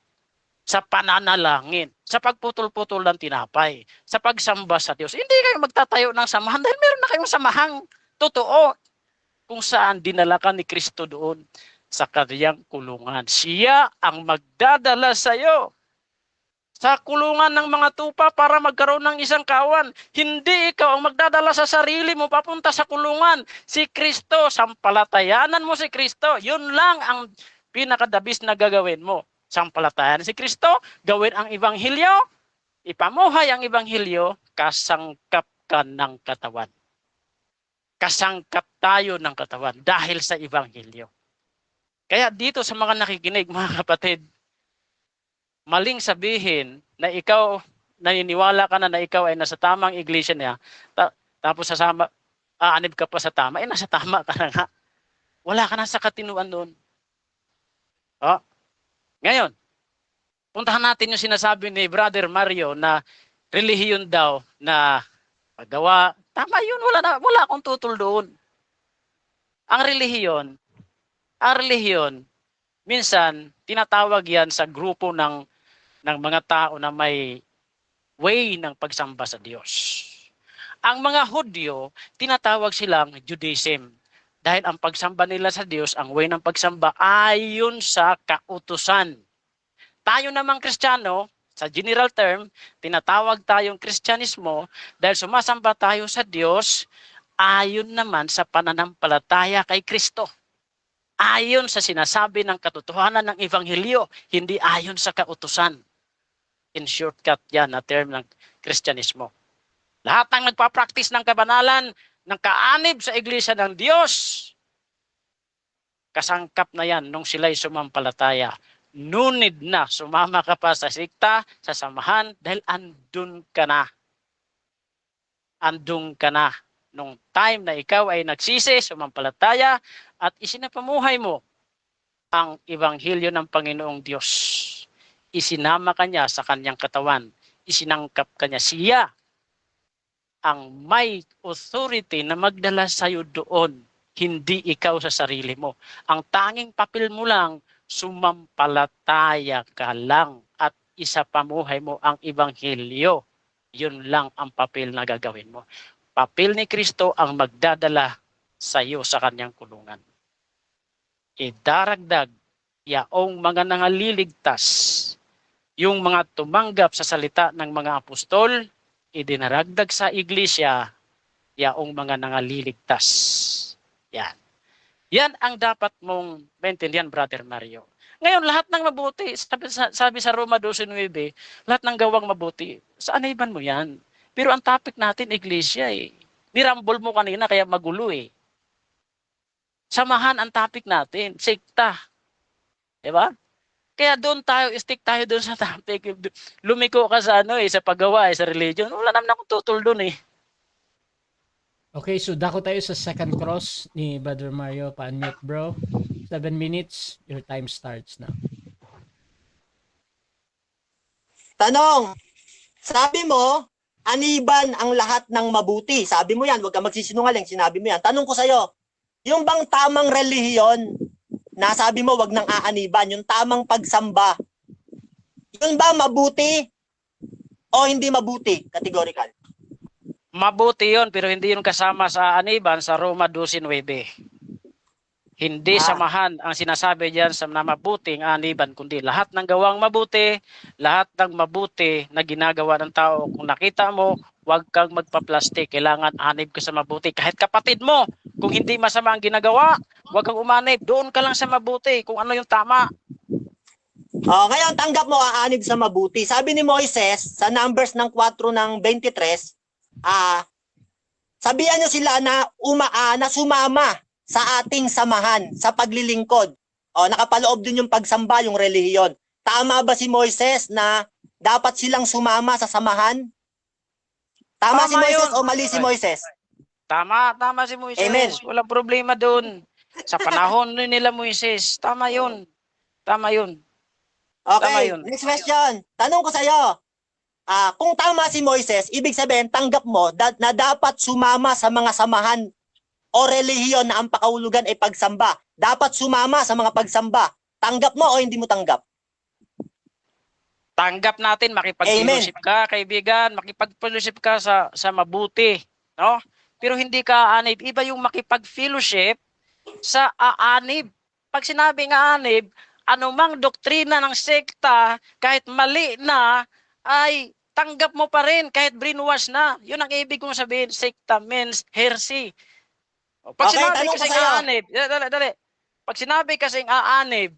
sa pananalangin, sa pagputol-putol ng tinapay, sa pagsamba sa Diyos. Hindi kayo magtatayo ng samahan dahil meron na kayong samahang totoo kung saan dinala ka ni Kristo doon sa kanyang kulungan. Siya ang magdadala sa iyo sa kulungan ng mga tupa para magkaroon ng isang kawan. Hindi ikaw ang magdadala sa sarili mo papunta sa kulungan. Si Kristo, sampalatayanan mo si Kristo. Yun lang ang pinakadabis na gagawin mo. Sampalatayanan si Kristo, gawin ang Ebanghelyo, ipamuhay ang Ebanghelyo, kasangkap ka ng katawan. Kasangkap tayo ng katawan dahil sa Ebanghelyo. Kaya dito sa mga nakikinig, mga kapatid, maling sabihin na ikaw, naniniwala ka na ikaw ay nasa tamang iglesia niya, tapos aanib ka pa sa tama, nasa tama ka na nga. Wala ka na sa katinuan doon. Oh. Ngayon, puntahan natin yung sinasabi ni Brother Mario na relihiyon daw na paggawa. Tama yun, wala akong tutol doon. Ang relihiyon, minsan, tinatawag yan sa grupo ng mga tao na may way ng pagsamba sa Diyos. Ang mga Hudyo, tinatawag silang Judaism. Dahil ang pagsamba nila sa Diyos, ang way ng pagsamba, ayon sa kautusan. Tayo namang Kristiyano, sa general term, tinatawag tayong Kristyanismo dahil sumasamba tayo sa Diyos ayon naman sa pananampalataya kay Kristo. Ayon sa sinasabi ng katotohanan ng Ebanghelyo, hindi ayon sa kautusan. In shortcut yan na term ng Kristyanismo. Lahat ng nagpa-practice ng kabanalan, ng kaanib sa iglesia ng Diyos, kasangkap na yan nung sila'y sumampalataya. Nunid na, sumama ka pa sa sikta, sa samahan, dahil andun ka na. Andun ka na. Nung time na ikaw ay nagsisi, sumampalataya, at isinapamuhay mo ang Ebanghelyo ng Panginoong Diyos. Isinama ka niya sa kanyang katawan. Isinangkap ka niya. Siya ang may authority na magdala sa iyo doon. Hindi ikaw sa sarili mo. Ang tanging papel mo lang, sumampalataya ka lang at isapamuhay mo ang Ebanghelyo. Yun lang ang papel na gagawin mo. Papel ni Kristo ang magdadala sa iyo sa kanyang kulungan. Idaragdag yaong mga nangaliligtas, yung mga tumanggap sa salita ng mga apostol, idinaragdag sa iglesia, yaong mga nangaliligtas. Yan. Yan ang dapat mong maintindihan, Brother Mario. Ngayon, lahat ng mabuti, sabi sa Roma 12:9, lahat ng gawang mabuti, saaniban mo yan. Pero ang topic natin, iglesia eh. Nirambol mo kanina kaya magulo eh. Samahan ang topic natin, sekta. 'Di ba? Kaya doon tayo, stick tayo doon sa topic. Lumiko ka sa sa paggawa, sa religion. Wala naman akong tutol doon eh. Okay, so dako tayo sa second cross ni Brother Mario. Pa-unmute, bro. 7 minutes. Your time starts now. Tanong, sabi mo, aniban ang lahat ng mabuti. Sabi mo yan, huwag ka magsisinungaling, sinabi mo yan. Tanong ko sa'yo, yung bang tamang relihiyon na sabi mo wag nang aaniban, yung tamang pagsamba, yun ba mabuti o hindi mabuti? Categorical. Mabuti yon pero hindi yun kasama sa aniban sa Roma 12:9. Hindi samahan ang sinasabi diyan sa mabuting aniban, kundi lahat ng gawang mabuti, lahat ng mabuti na ginagawa ng tao. Kung nakita mo, huwag kang magpa-plastic. Kailangan anib ka sa mabuti. Kahit kapatid mo, kung hindi masama ang ginagawa, huwag kang umanib. Doon ka lang sa mabuti kung ano yung tama. Ngayon, tanggap mo aanib sa mabuti. Sabi ni Moises sa Numbers ng 4 ng 23, sabihan nyo sila na sumama sa ating samahan, sa paglilingkod. Nakapaloob din yung pagsamba, yung relihiyon. Tama ba si Moises na dapat silang sumama sa samahan? Tama si Moises yun. o mali si Moises? Tama si Moises. Amen. Walang problema doon. Sa panahon nila Moises, tama yun. Tama yun. Okay, yun. next question. Tanong ko sa'yo, kung tama si Moises, ibig sabihin, tanggap mo na dapat sumama sa mga samahan o relihiyon na ang pakahulugan ay pagsamba. Dapat sumama sa mga pagsamba. Tanggap mo o hindi mo tanggap? Tanggap natin, makipag-fellowship ka, kaibigan, makipag-fellowship ka sa mabuti, no? Pero hindi ka aanib. Iba yung makipag-fellowship sa aanib. Pag sinabing aanib, anumang doktrina ng sekta, kahit mali na, ay tanggap mo pa rin kahit brainwash na. Yun ang ibig kong sabihin, sekta means heresy. Pag Okay, sinabi tanong ko kasing sa'yo. aanib, dali. Pag sinabi kasing aanib,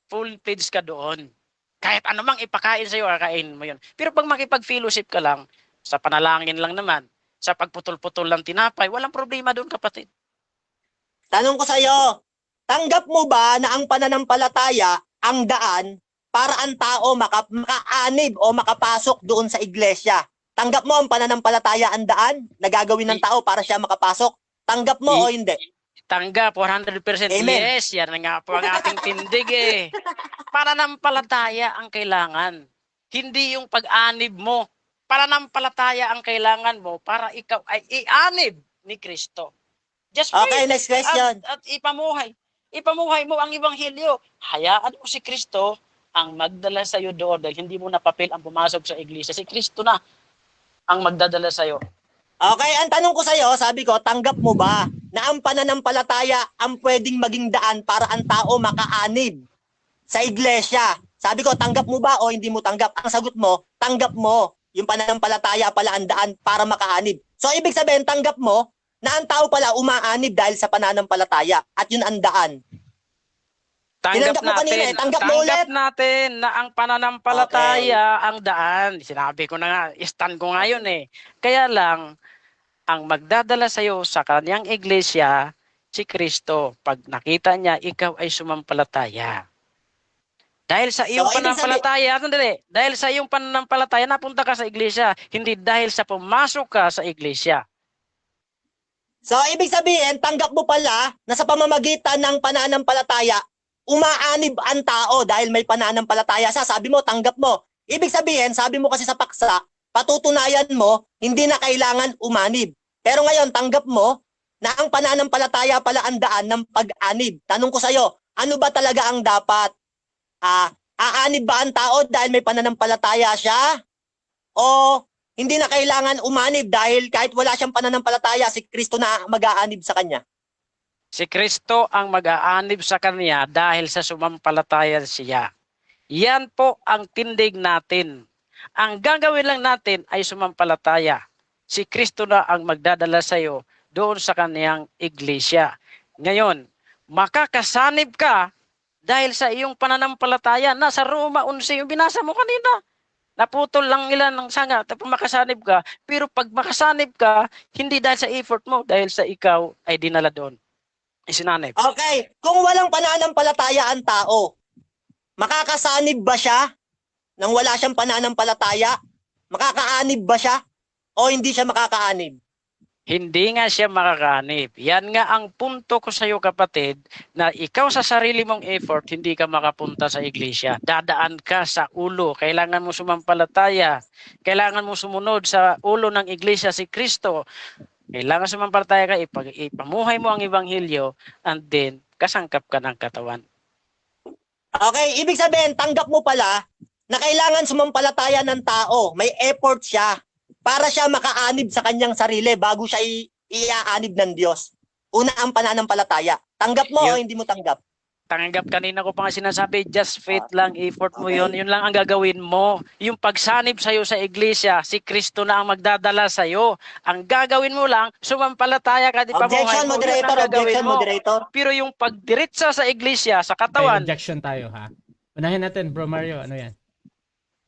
full page ka doon. Kahit anumang ipakain sa'yo, kakain mo yun. Pero pag makipag-fellowship ka lang, sa panalangin lang naman, sa pagputol-putol lang tinapay, walang problema doon, kapatid. Tanong ko sa'yo, tanggap mo ba na ang pananampalataya ang daan para ang tao makaanib o makapasok doon sa iglesia? Tanggap mo ang pananampalataya ang daan na gagawin ng tao para siya makapasok? Tanggap mo o hindi? Tanggap, 100%. Amen. Yes, yan na nga po ang ating tindig eh. Pananampalataya ang kailangan. Hindi yung pag-anib mo. Pananampalataya ang kailangan mo para ikaw ay ianib ni Kristo. Just Okay, pray. next question. At ipamuhay. Ipamuhay mo ang Ebanghelyo. Hayaan mo si Kristo ang magdala sa iyo doon dahil hindi mo na papel ang pumasok sa iglesia. Si Kristo na ang magdadala sa iyo. Okay, ang tanong ko sa'yo, sabi ko, tanggap mo ba na ang pananampalataya ang pwedeng maging daan para ang tao makaanib sa iglesia? Sabi ko, tanggap mo ba o hindi mo tanggap? Ang sagot mo, tanggap mo. Yung pananampalataya pala ang daan para makaanib. So, ibig sabihin, tanggap mo na ang tao pala umaanib dahil sa pananampalataya at yun ang daan. Tanggap Tinanggap mo kanina natin, eh, tanggap mo ulit. natin na ang pananampalataya ang daan. Sinabi ko na nga, stand ko ngayon eh. Kaya lang, ang magdadala sa iyo sa kanyang iglesia, si Kristo. Pag nakita niya, ikaw ay sumampalataya. Dahil sa iyong pananampalataya, dahil sa iyong pananampalataya, napunta ka sa iglesia. Hindi dahil sa pumasok ka sa iglesia. So, ibig sabihin, tanggap mo pala na sa pamamagitan ng pananampalataya, umaanib ang tao dahil may pananampalataya siya. Sabi mo, tanggap mo. Ibig sabihin, sabi mo kasi sa paksa, patutunayan mo, hindi na kailangan umanib. Pero ngayon, tanggap mo na ang pananampalataya pala ang daan ng pag-anib. Tanong ko sa'yo, ano ba talaga ang dapat? Aanib ba ang tao dahil may pananampalataya siya? O hindi na kailangan umanib dahil kahit wala siyang pananampalataya, si Kristo na mag-aanib sa kanya? Si Kristo ang mag-aanib sa kanya dahil sa sumampalataya siya. Yan po ang tindig natin. Ang gagawin lang natin ay sumampalataya. Si Kristo na ang magdadala sa iyo doon sa kaniyang iglesia. Ngayon, makakasanib ka dahil sa iyong pananampalataya. Nasa Roma 11, yung binasa mo kanina. Naputol lang nila ng sanga, tapos makasanib ka. Pero pag makasanib ka, hindi dahil sa effort mo, dahil sa ikaw ay dinala doon. Isinanib. Okay, kung walang pananampalataya ang tao, makakasanib ba siya nang wala siyang pananampalataya? Makakaanib ba siya o hindi siya makakaanib? Hindi nga siya makakanib. Yan nga ang punto ko sa iyo, kapatid, na ikaw sa sarili mong effort, hindi ka makapunta sa iglesia. Dadaan ka sa ulo. Kailangan mo sumampalataya. Kailangan mo sumunod sa ulo ng iglesia, si Kristo. Kailangan sumampalataya ka, ipamuhay mo ang ebanghelyo, and then kasangkap ka ng katawan. Okay, ibig sabihin, tanggap mo pala na kailangan sumampalataya ng tao. May effort siya para siya makaanib sa kanyang sarili bago siya iaanib ng Diyos. Una ang pananampalataya. Tanggap mo o hindi mo tanggap? Tanggap, kanina ko pa nga sinasabi, just faith lang, effort mo yun lang ang gagawin mo. Yung pagsanib sa'yo sa iglesia, si Kristo na ang magdadala sa'yo. Ang gagawin mo lang, sumampalataya ka, di pa Objection, moderator, objection, moderator. Pero yung pagdiretsa sa iglesia, sa Okay, katawan, objection tayo ha. Unahin natin, Bro Mario, ano yan?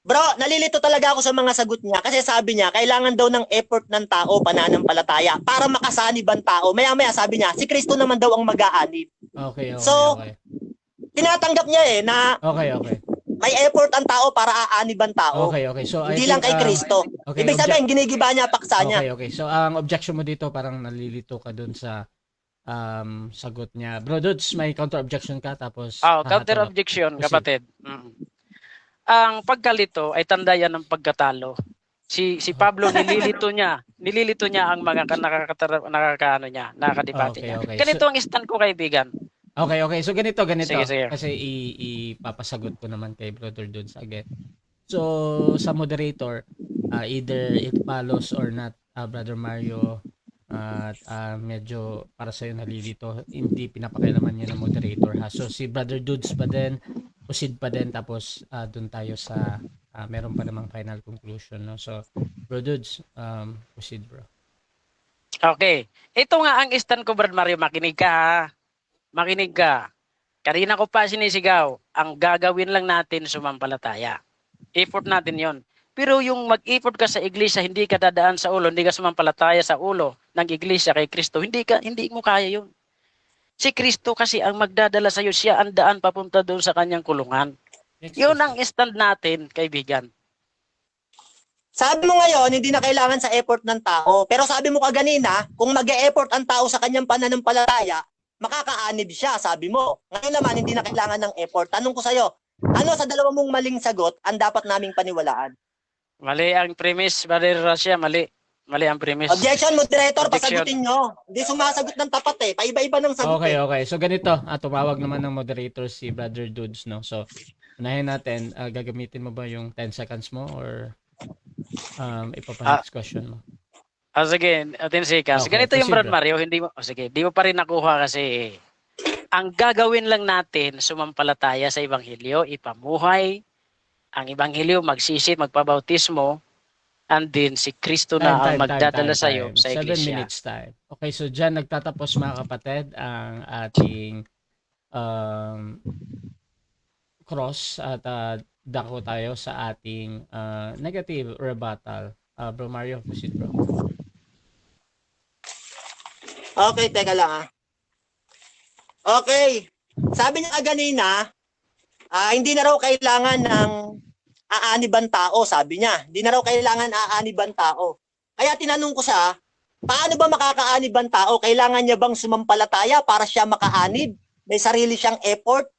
Bro, nalilito talaga ako sa mga sagot niya kasi sabi niya, kailangan daw ng effort ng tao, pananampalataya, para makasanib ang tao. Maya-maya sabi niya, si Kristo naman daw ang mag-aanib. Okay. So, tinatanggap niya na Okay. may effort ang tao para aanib ang tao. Okay. So, I Hindi think, lang kay Kristo. okay, Ibig sabihin, ginigiba niya, paksa niya. Okay. So, ang objection mo dito, parang nalilito ka dun sa sagot niya. Bro Dudes, may counter-objection ka, tapos... counter objection, kapatid. Ang pagkalito ay tanda yan ng pagkatalo. Si Pablo nililito niya ang mga nakakadebate niya. Okay. Ganito ang stand ko, kaibigan. Okay. So, ganito. Sige. Kasi ipapasagot ko naman kay Brother Dudes again. So, sa moderator, either it follows or not, Brother Mario, at medyo para sa'yo nalilito, hindi pinapakailaman niya ng moderator ha. So, si Brother Dudes pa din, proceed pa din, tapos dun tayo sa meron pa namang final conclusion, no? So, Bro Dudes, proceed, bro. Okay. Ito nga ang stand ko, Brad Mario. Makinig ka, ha? Makinig ka. Kanina ko pa sinisigaw, ang gagawin lang natin sumampalataya. Effort natin yon. Pero yung mag-effort ka sa iglesia, hindi ka dadaan sa ulo, hindi ka sumampalataya sa ulo ng iglesia kay Kristo, hindi mo kaya yun. Si Kristo kasi ang magdadala sa iyo, siya ang daan papunta doon sa kanyang kulungan. Yun ang stand natin, kaibigan. Sabi mo ngayon, hindi na kailangan sa effort ng tao. Pero sabi mo kaganina, kung mag-e-effort ang tao sa kanyang pananampalataya, makakaanib siya, sabi mo. Ngayon naman, hindi na kailangan ng effort. Tanong ko sa'yo, ano sa dalawa mong maling sagot ang dapat naming paniwalaan? Mali ang premise, Brother Russia, mali. Mali ang premise. Objection, moderator, Objection. pasagutin nyo. Hindi sumasagot ng tapat eh. Paiba-iba ng sagot eh. Okay. So, ganito. Tumawag naman ng moderator si Brother Dudes, no? So, unahin natin, gagamitin mo ba yung 10 seconds mo or ipapanext question mo? Sige, 10 seconds. Okay, Ganito yung proceed, Brad Mario, di mo pa rin nakuha kasi ang gagawin lang natin, sumampalataya sa ebanghelyo, ipamuhay ang ebanghelyo, magsisit, magpabautismo, and then si Kristo na ang magdadala sa iyo sa 7 iglesia. minutes time. Okay, so dyan nagtatapos, mga kapatid, ang ating cross at dako tayo sa ating negative rebuttal. Bro Mario, proceed, bro. Okay, teka lang Okay. Sabi niya kanina, hindi na raw kailangan ng aanibang tao, sabi niya. Hindi na raw kailangan aanibang tao. Kaya tinanong ko siya, paano ba makakaanibang tao? Kailangan niya bang sumampalataya para siya makaanib? May sarili siyang effort?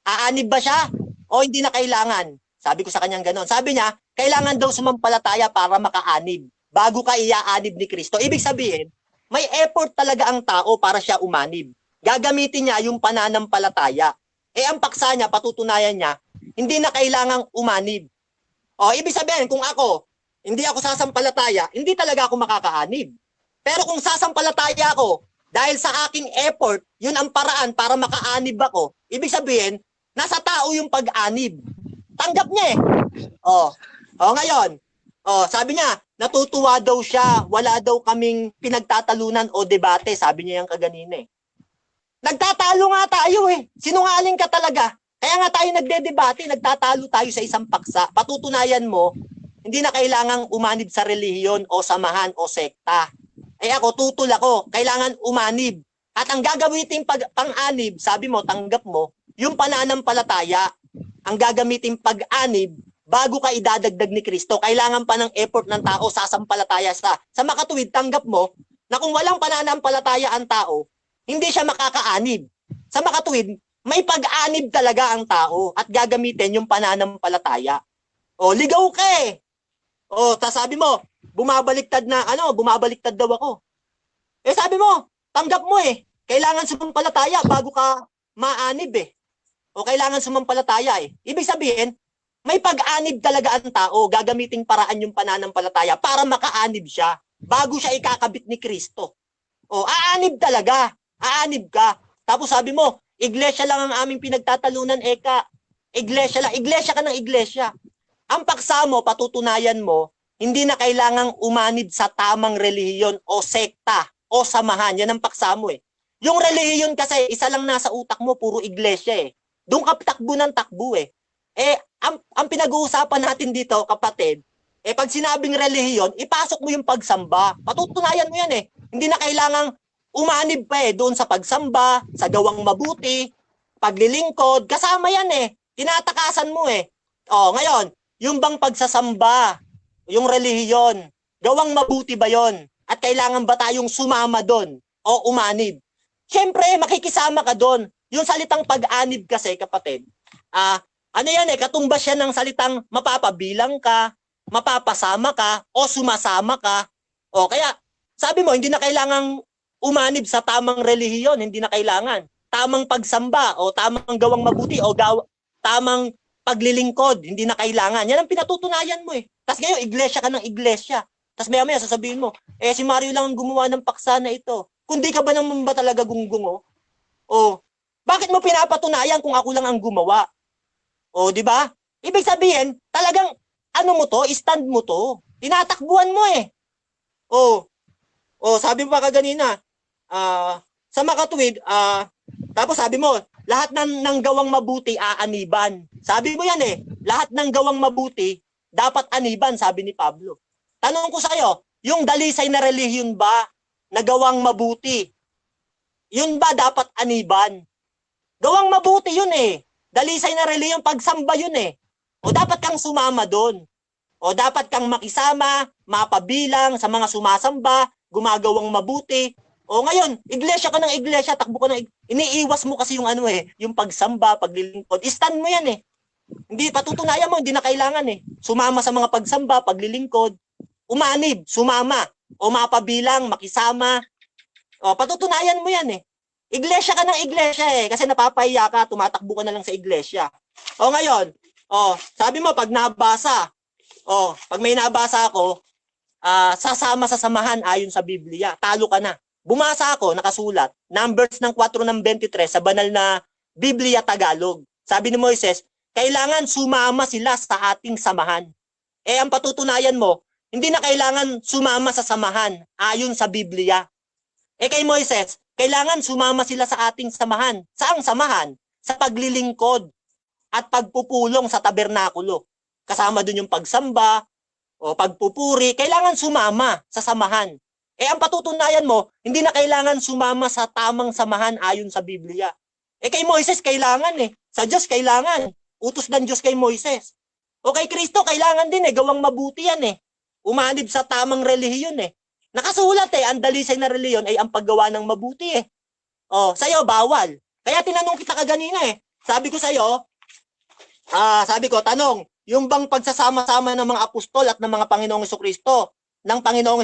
Aanib ba siya? O hindi na kailangan? Sabi ko sa kanyang ganon. Sabi niya, kailangan daw sumampalataya para makaanib bago ka iaanib ni Kristo. Ibig sabihin, may effort talaga ang tao para siya umanib. Gagamitin niya yung pananampalataya. Ang paksa niya, patutunayan niya, hindi na kailangang umanib. Ibig sabihin, kung ako, hindi ako sasampalataya, hindi talaga ako makakaanib. Pero kung sasampalataya ako, dahil sa aking effort, yun ang paraan para makaanib ako. Ibig sabihin, nasa tao yung pag-anib. Tanggap niya eh. Ngayon, sabi niya, natutuwa daw siya, wala daw kaming pinagtatalunan o debate, sabi niya yung kaganina eh. Nagtatalo nga tayo eh. Sinungaling ka talaga. Kaya nga tayo nagdedebate, nagtatalo tayo sa isang paksa. Patutunayan mo, hindi na kailangang umanib sa relihiyon o samahan o sekta. Ako, tutol ako, kailangan umanib. At ang gagamitin pang-anib, sabi mo, tanggap mo, yung pananampalataya. Ang gagamitin pag-anib, bago ka idadagdag ni Kristo, kailangan pa ng effort ng tao, sasampalataya sa makatuwid, tanggap mo, na kung walang pananampalataya ang tao, hindi siya makakaanib. Sa makatuwid, may pag-anib talaga ang tao at gagamitin yung pananampalataya. O, ligaw ka eh. O, sabi mo, bumabaliktad daw ako. Sabi mo, tanggap mo eh. Kailangan sumampalataya bago ka maanib eh. O kailangan sumampalataya eh. Ibig sabihin, may pag-anib talaga ang tao, gagamiting paraan yung pananampalataya para makaanib siya bago siya ikakabit ni Kristo. O, aanib talaga. Aanib ka. Tapos sabi mo, iglesia lang ang aming pinagtatalunan, Eka. Iglesia lang. Iglesia ka ng iglesia. Ang paksa mo, patutunayan mo, hindi na kailangang umanib sa tamang relihiyon o sekta o samahan. Yan ang paksa mo eh. Yung relihiyon kasi, isa lang nasa utak mo, puro iglesia eh. Doon ka takbo ng takbo eh. Ang pinag-uusapan natin dito, kapatid, pag sinabing relihiyon, ipasok mo yung pagsamba. Patutunayan mo yan eh. Hindi na kailangang umanib pa eh doon sa pagsamba, sa gawang mabuti, paglilingkod, kasama yan eh. Tinatakasan mo eh. O, ngayon, yung bang pagsasamba, yung relihiyon, gawang mabuti ba yon? At kailangan ba tayong sumama doon o umanib? Siyempre, makikisama ka doon. Yung salitang pag-anib kasi, kapatid, ano yan eh, katumbas yan ng salitang mapapabilang ka, mapapasama ka, o sumasama ka. O kaya, sabi mo, hindi na kailangang umanib sa tamang relihiyon, hindi na kailangan. Tamang pagsamba, o tamang gawang mabuti, o tamang paglilingkod, hindi na kailangan. Yan ang pinatutunayan mo eh. Tapos ngayon, iglesia ka ng iglesia. Tapos maya-maya sasabihin mo, si Mario lang ang gumawa ng paksa na ito. Kundi ka ba naman ba talaga gunggong o? Bakit mo pinapatunayan kung ako lang ang gumawa? O, di ba? Ibig sabihin, talagang stand mo to. Tinatakbuhan mo eh. Sabi mo pa kaganina, sa makatuwid, tapos sabi mo, lahat ng gawang mabuti aaniban. Sabi mo yan eh, lahat ng gawang mabuti dapat aniban, sabi ni Pablo. Tanong ko sa'yo, yung dalisay na relihiyon ba na gawang mabuti, yun ba dapat aniban? Gawang mabuti yun eh. Dalisay na relihiyon, pagsamba yun eh. O dapat kang sumama doon. O dapat kang makisama, mapabilang sa mga sumasamba, gumagawang mabuti. O ngayon, iglesia ka ng iglesia, takbo ka ng iniiwas mo kasi yung yung pagsamba, paglilingkod. Stand mo yan eh. Hindi, patutunayan mo, hindi na kailangan eh. Sumama sa mga pagsamba, paglilingkod. Umanib, sumama. O mapabilang, makisama. O, patutunayan mo yan eh. Iglesia ka ng iglesia eh, kasi napapahiya ka, tumatakbo ka na lang sa iglesia. O ngayon, sabi mo, pag nabasa, pag may nabasa ako, sasama sa samahan ayon sa Biblia, talo ka na. Bumasa ako, nakasulat, Numbers ng 4:23 sa banal na Biblia Tagalog. Sabi ni Moises, kailangan sumama sila sa ating samahan. Ang patutunayan mo, hindi na kailangan sumama sa samahan ayon sa Biblia. Kay Moises, kailangan sumama sila sa ating samahan. Saang samahan? Sa paglilingkod at pagpupulong sa tabernakulo. Kasama dun yung pagsamba o pagpupuri. Kailangan sumama sa samahan. Ang patutunayan mo, hindi na kailangan sumama sa tamang samahan ayon sa Biblia. Kay Moises, kailangan eh. Sa Diyos, kailangan. Utos ng Diyos kay Moises. O kay Kristo, kailangan din eh. Gawang mabuti yan eh. Umanib sa tamang relihiyon eh. Nakasulat eh, ang dalisay na reliyon ay ang paggawa ng mabuti eh. Sa'yo, bawal. Kaya tinanong kita kaganina eh. Sabi ko sa'yo, tanong, yung bang pagsasama-sama ng mga apostol at ng mga Panginoong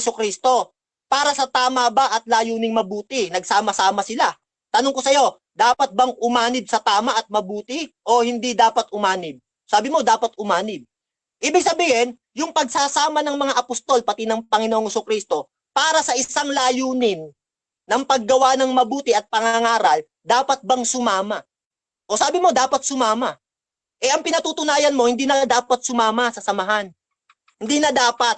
Jesucristo, para sa tama ba at layuning mabuti, nagsama-sama sila? Tanong ko sa'yo, dapat bang umanib sa tama at mabuti o hindi dapat umanib? Sabi mo, dapat umanib. Ibig sabihin, yung pagsasama ng mga apostol pati ng Panginoong Jesucristo para sa isang layunin ng paggawa ng mabuti at pangangaral, dapat bang sumama? O sabi mo, dapat sumama. Ang pinatutunayan mo, hindi na dapat sumama sa samahan. Hindi na dapat.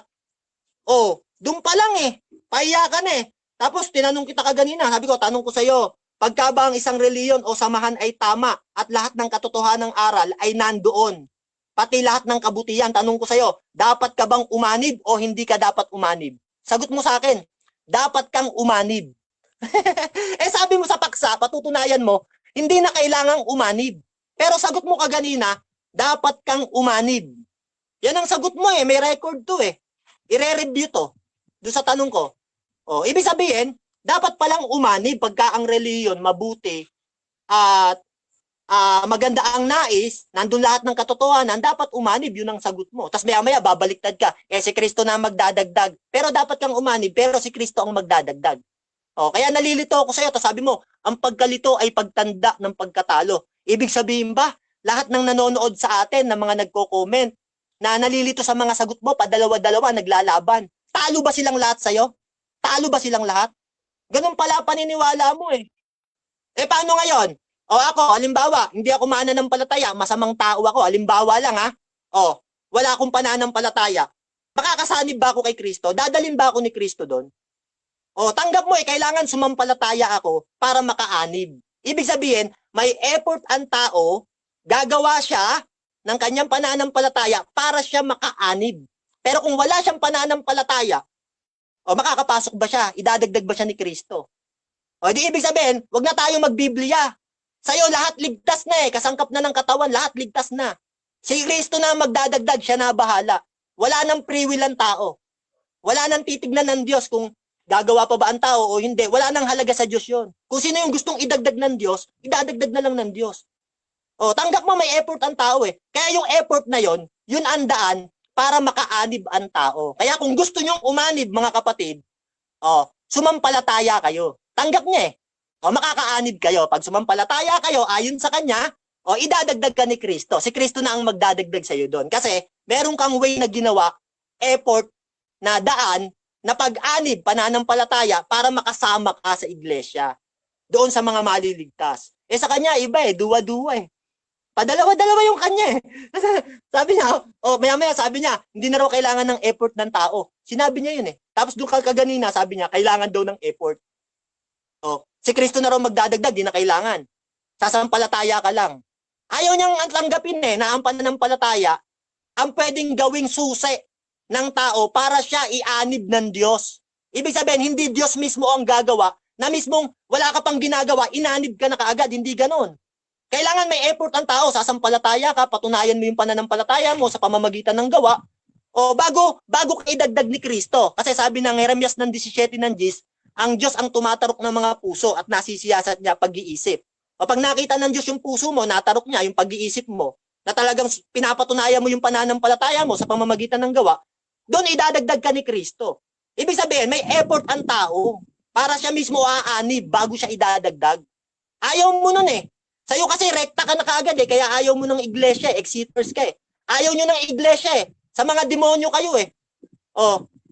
Doon pa lang eh. Pahiya ka na eh. Tapos tinanong kita kaganina, sabi ko, tanong ko sa'yo, Pagka ba ang isang reliyon o samahan ay tama at lahat ng katotohanang aral ay nandoon, pati lahat ng kabutihan, tanong ko sa'yo, dapat ka bang umanib o hindi ka dapat umanib? Sagot mo sa akin, dapat kang umanib. Sabi mo sa paksa, patutunayan mo, hindi na kailangang umanib. Pero sagot mo kaganina, dapat kang umanib. Yan ang sagot mo may record to I-re-review to. Doon sa tanong ko. Ibig sabihin, dapat palang umanib pagka ang reliyon mabuti at maganda ang nais, nandun lahat ng katotohanan, dapat umanib, yun ang sagot mo. Tapos maya-maya, babaliktad ka. Si Kristo na magdadagdag. Pero dapat kang umanib, pero si Kristo ang magdadagdag. Kaya nalilito ako sa'yo. Tapos sabi mo, ang pagkalito ay pagtanda ng pagkatalo. Ibig sabihin ba, lahat ng nanonood sa atin, ng mga nagko-comment, na nalilito sa mga sagot mo, padalawa-dalawa, naglalaban. Talo ba silang lahat sa'yo? Talo ba silang lahat? Ganun pala paniniwala mo paano ngayon? Ako, halimbawa, hindi ako mananampalataya, masamang tao ako, halimbawa lang wala akong pananampalataya. Makakasanib ba ako kay Kristo? Dadalhin ba ako ni Kristo doon? Tanggap mo kailangan sumampalataya ako para makaanib. Ibig sabihin, may effort ang tao, gagawa siya ng kanyang pananampalataya para siya makaanib. Pero kung wala siyang pananampalataya, makakapasok ba siya? Idadagdag ba siya ni Kristo? Di ibig sabihin, wag na tayo magbiblia. Sa'yo lahat ligtas na kasangkap na ng katawan, lahat ligtas na. Si Kristo na magdadagdag, siya na bahala. Wala nang free will ang tao. Wala nang titignan ng Diyos kung gagawa pa ba ang tao o hindi. Wala nang halaga sa Diyos yun. Kung sino yung gustong idagdag ng Diyos, idadagdag na lang ng Diyos. Tanggap mo may effort ang tao Kaya yung effort na yon, yun ang daan para makaanib ang tao. Kaya kung gusto nyong umanib, mga kapatid, sumampalataya kayo. Tanggap niya makakaanib kayo. Pag sumampalataya kayo, ayon sa kanya, idadagdag ka ni Kristo. Si Kristo na ang magdadagdag sa iyo doon. Kasi meron kang way na ginawa, effort na daan, na pag-anib, pananampalataya para makasama ka sa iglesia. Doon sa mga maliligtas. Sa kanya, iba duwa-duwa Padalawa-dalawa yung kanya Sabi niya, maya-maya sabi niya, hindi na raw kailangan ng effort ng tao. Sinabi niya yun Tapos doon kaganina, sabi niya, kailangan daw ng effort. Si Kristo na raw magdadagdag, di na kailangan. Sasampalataya ka lang. Ayaw niyang tanggapin na ang pananampalataya ang pwedeng gawing susi ng tao para siya ianib ng Diyos. Ibig sabihin, hindi Diyos mismo ang gagawa, na mismong wala ka pang ginagawa, inanib ka na kaagad, hindi ganon. Kailangan may effort ang tao, sasampalataya ka, patunayan mo yung pananampalataya mo sa pamamagitan ng gawa, bago ka idagdag ni Kristo. Kasi sabi ng Jeremias ng 17 ng Gis, ang Diyos ang tumatarok ng mga puso at nasisiyasat niya pag-iisip. Pag nakita ng Diyos yung puso mo, natarok niya yung pag-iisip mo, na talagang pinapatunayan mo yung pananampalataya mo sa pamamagitan ng gawa, doon idadagdag ka ni Kristo. Ibig sabihin, may effort ang tao para siya mismo aanib bago siya idadagdag. Ayaw mo nun Sa'yo kasi rekta ka na kaagad kaya ayaw mo ng iglesia, exiters ka Ayaw nyo ng iglesia Sa mga demonyo kayo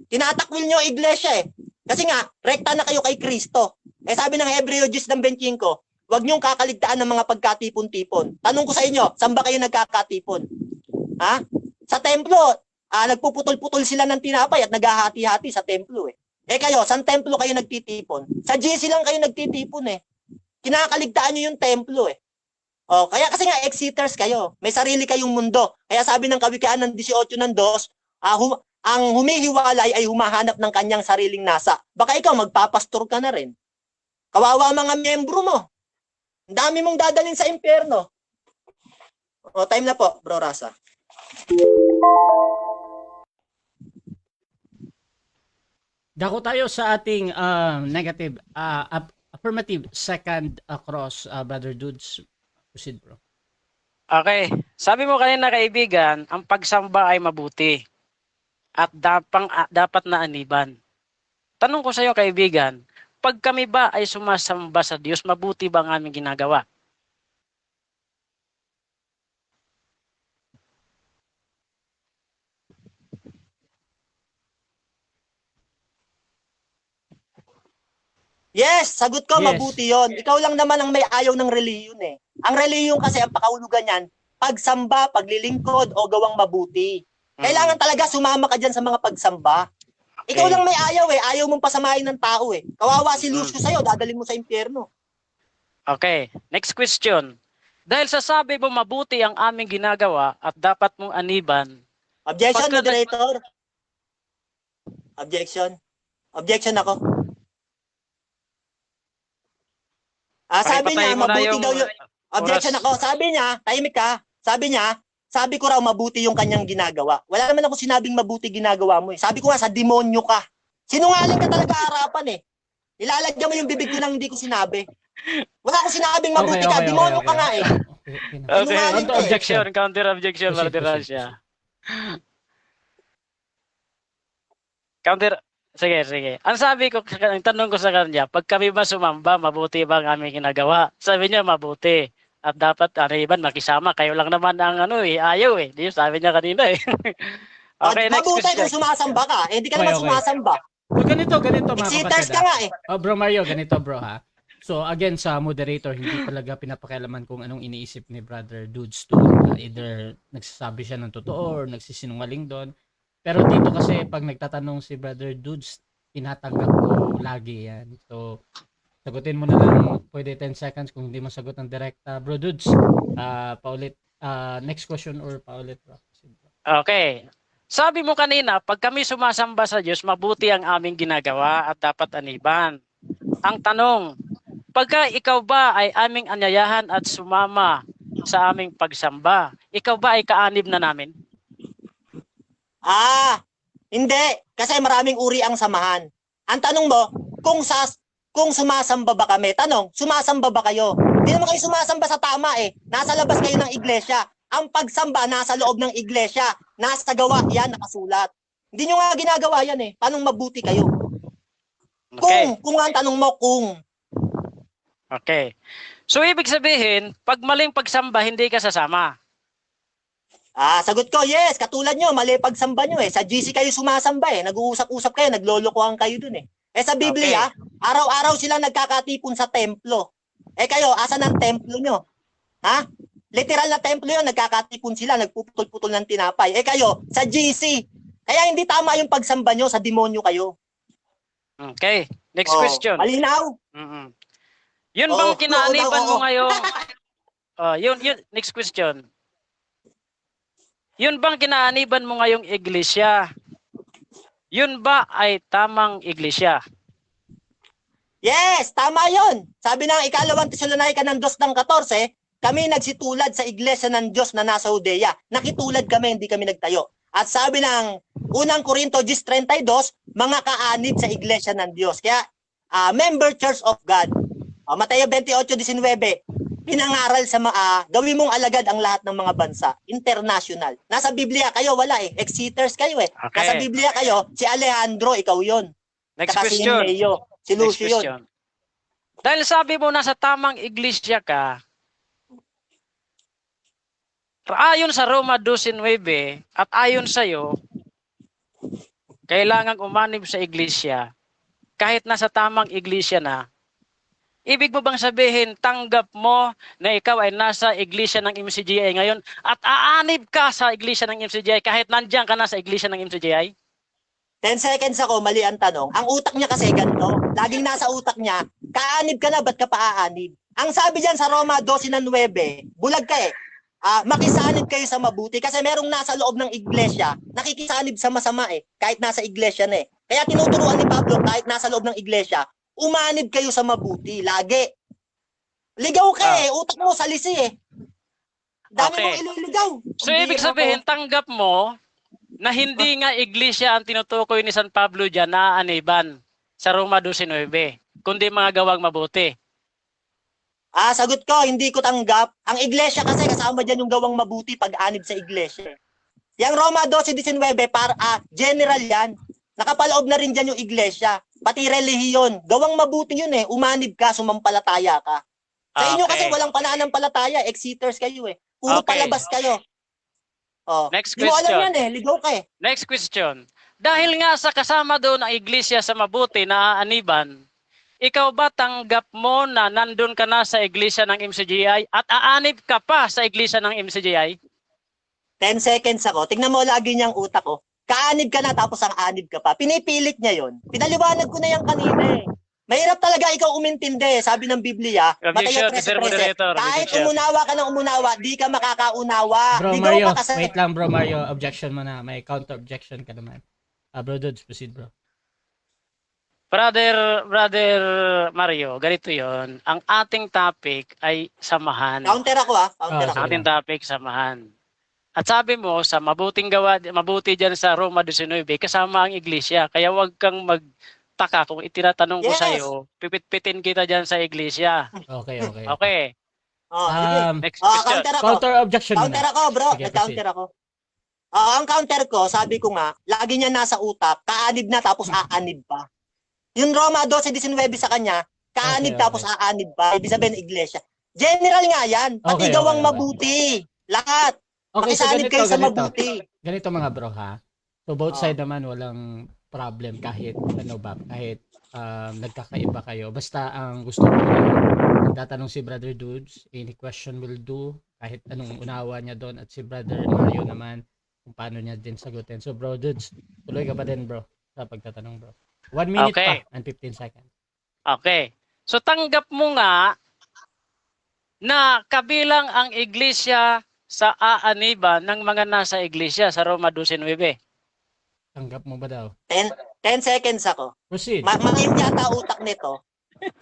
tinatakwil nyo iglesia Kasi nga, rekta na kayo kay Kristo. Sabi ng Hebreo 10:25, huwag niyong kakaligtaan ng mga pagkatipon-tipon. Tanong ko sa inyo, saan ba kayo nagkakatipon? Sa templo, nagpuputol-putol sila ng tinapay at naghahati-hati sa templo kayo, saan templo kayo nagtitipon? Sa GC lang kayo nagtitipon Kinakaligtaan niyo yung templo kaya kasi nga exiters kayo. May sarili kayong mundo. Kaya sabi ng Kawikaan ng 18:2, ang humihiwalay ay humahanap ng kanyang sariling nasa. Baka ikaw magpapastor ka na rin. Kawawa mga miyembro mo. Ang dami mong dadalhin sa impyerno. Time na po, Bro Rasa. Dako tayo sa ating negative, affirmative second cross, Brother Dudes. Proceed, bro. Okay. Sabi mo kanina, kaibigan, ang pagsamba ay mabuti at dapat na aniban. Tanong ko sa iyo, kaibigan, pag kami ba ay sumasamba sa Diyos, mabuti ba ang aming ginagawa? Yes, sagot ko, Yes. mabuti yon. Ikaw lang naman ang may ayaw ng reliyon Ang reliyon kasi, ang pakahulugan niyan, pagsamba, paglilingkod, o gawang mabuti. Kailangan talaga sumama ka dyan sa mga pagsamba. Ikaw lang may ayaw Ayaw mong pasamahin ng tao Kawawa si Lucio sa'yo, dadalhin mo sa impyerno. Okay, next question. Dahil sa sabi mo mabuti ang aming ginagawa at dapat mong aniban, Objection, Pagka- moderator. Objection. Objection ako. Sabi pakipatay niya, mo na mabuti yung daw yung... Objection oras. ako. Sabi niya, tahimik ka. Sabi ko raw mabuti yung kanyang ginagawa. Wala naman ako sinabing mabuti ginagawa mo eh. Sabi ko nga, sa demonyo ka. Sinungaling ka talaga harapan eh. Ilalagyan mo yung bibig ko nang hindi ko sinabi. Wala akong sinabing mabuti ka. Demonyo ka nga eh. Okay na. Okay, Sinungaling ka eh. objection, counter objection, Proceed, Brother proceed, Rasha. Counter, sige. Ang sabi ko, ang tanong ko sa kanya, pag kami ba sumamba, mabuti ba ang aming ginagawa? Sabi niya, mabuti. At dapat, aniban, makisama. Kayo lang naman ang ayaw eh. Di, sabi niya kanina eh. Okay, next Mabuti question. kung sumasamba ka. Eh, hindi ka naman Okay. sumasamba. So ganito mga Exiters kapatid. ka nga eh. Oh, bro Mario, ganito bro ha. So again sa moderator, hindi talaga pinapakialaman kung anong iniisip ni Brother Dudes doon. Either nagsasabi siya ng totoo or nagsisinungaling doon. Pero dito kasi pag nagtatanong si Brother Dudes, tinatanggap ko lagi yan. So sagutin mo na lang, pwede 10 seconds kung hindi masagot ng direkta. Bro Dudes, paulit, next question or paulit bro. Okay. Sabi mo kanina, pag kami sumasamba sa Diyos, mabuti ang aming ginagawa at dapat aniban. Ang tanong, pagka ikaw ba ay aming anyayahan at sumama sa aming pagsamba, ikaw ba ay kaanib na namin? Hindi. Kasi maraming uri ang samahan. Ang tanong mo, kung sumasamba ba kami? Tanong, sumasamba ba kayo? Hindi naman kayo sumasamba sa tama eh. Nasa labas kayo ng iglesia. Ang pagsamba nasa loob ng iglesia. Nasa gawa yan, nakasulat. Hindi nyo nga ginagawa yan eh. Paano mabuti kayo? Okay. Kung ang tanong mo, kung. Okay. So, ibig sabihin, pag maling pagsamba, hindi ka sasama. Sagot ko, yes. Katulad nyo, mali pagsamba nyo eh. Sa GC kayo sumasamba eh. Nag-uusap-usap kayo, naglolokohan kayo dun eh. sa Biblia, araw-araw silang nagkakatipon sa templo. Kayo, asan ang templo nyo? Ha? Literal na templo yun, nagkakatipon sila, nagpuputol-putol ng tinapay. Kayo, sa GC. Kaya hindi tama yung pagsamba nyo, sa demonyo kayo. Okay. Next question. Malinaw? Yun bang kinaaniban mo ngayong... next question. Yun bang kinaaniban mo ngayong iglesia? Yun ba ay tamang iglesia? Yes, tama yun. Sabi ng ikalawang Tesalonica ng 2:14, kami nagsitulad sa iglesia ng Diyos na nasa Judea. Nakitulad kami, hindi kami nagtayo. At sabi ng unang Korinto 10:32, mga kaanib sa iglesia ng Diyos. Kaya, member church of God. Mateo 28:19, pinangaral sa gawin mong alagad ang lahat ng mga bansa. International. Nasa Biblia kayo, wala eh. Exiters kayo eh. Okay. Nasa Biblia kayo, si Alejandro, ikaw yun. Next Saka question. si Leo, si Next Lucio yun. question. Dahil sabi mo nasa tamang iglesia ka, ayon sa Roma 12:9 at ayon sa iyo, kailangang umanib sa iglesia kahit nasa tamang iglesia na. Ibig mo bang sabihin, tanggap mo na ikaw ay nasa iglesia ng MCGI ngayon at aanib ka sa iglesia ng MCGI kahit nandiyan ka na sa iglesia ng MCGI? 10 seconds ako, mali ang tanong. Ang utak niya kasi ganito. Laging nasa utak niya, kaanib ka na, ba't ka pa aanib? Ang sabi diyan sa Roma 12:9, bulag ka eh. Makisanib kayo sa mabuti kasi merong nasa loob ng iglesia, nakikisanib sa masama eh, kahit nasa iglesia na eh. Kaya tinuturuan ni Pablo, kahit nasa loob ng iglesia, umanib kayo sa mabuti, lagi. Ligaw ka eh, utak mo salisi eh. Dami mong ililigaw. So ibig sabihin, tanggap mo na hindi nga iglesia ang tinutukoy ni San Pablo dyan na aniban sa Roma 12:9, kundi mga gawang mabuti. Sagot ko, hindi ko tanggap. Ang iglesia kasi kasama dyan yung gawang mabuti pag-anib sa iglesia. Yang Roma 12:19, general yan. Nakapaloob na rin dyan yung iglesia. Pati relihiyon. Gawang mabuti yun eh. Umanib ka, sumampalataya ka. Sa inyo kasi walang pananampalataya. Exiters kayo eh. Puro palabas kayo. Next Di mo alam question. yan eh. Ligaw ka eh. Next question. Dahil nga sa kasama doon ng iglesia sa mabuti na aniban, ikaw ba tanggap mo na nandun ka na sa iglesia ng MCGI at aanib ka pa sa iglesia ng MCGI? 10 seconds ako. Tingnan mo lagi niyang utak ko. Kaanib ka na tapos ang anib ka pa. Pinipilit niya yon. Pinaliwanag ko na yan kanina eh. Mahirap talaga ikaw umintindi. Sabi ng Biblia, Objection, Mateo Mr. 13:13, Moderator. kahit Objection. umunawa ka ng umunawa, di ka makakaunawa. Bro Ligaw Mario, ka kasi. wait lang bro Mario, objection mo na. May counter objection ka naman. Bro Dudes, proceed bro. Brother Mario, ganito yon. Ang ating topic ay samahan. Counter ako counter Ah, ako. Ang ating topic, samahan. At sabi mo, sa mabuti dyan sa Roma 19, kasama ang iglesia. Kaya wag kang magtaka kung itinatanong ko Yes. sa'yo, pipit-pitin kita dyan sa iglesia. Okay. Okay, Sige. next question. Counter ako. Counter objection mo Counter na. ako, bro. Sige, Counter ako. Ang counter ko, sabi ko nga, lagi niya nasa utak, kaanib na tapos aanib pa. Yung Roma 12:19 sa kanya, kaanib Okay. tapos aanib pa. Ibig sabihin, iglesia. General nga yan. Pati Okay, gawang okay. mabuti. Lahat. Okay, so Makisanib kayo sa mabuti. Ganito mga bro ha. So both Oo. side naman walang problem kahit kahit nagkakaiba kayo. Basta ang gusto ko nagtatanong si Brother Dudes, any question will do, kahit anong unawa niya doon, at si Brother Mario naman kung paano niya din sagutin. So bro Dudes, tuloy ka pa din bro sa pagtatanong bro. 1 minute Okay. pa and 15 seconds. Okay. So tanggap mo nga na kabilang ang iglesia sa aaniban ng mga nasa iglesia sa Roma 12:9. Tanggap mo ba daw? 10 seconds ako. Proceed. Makin yata utak nito.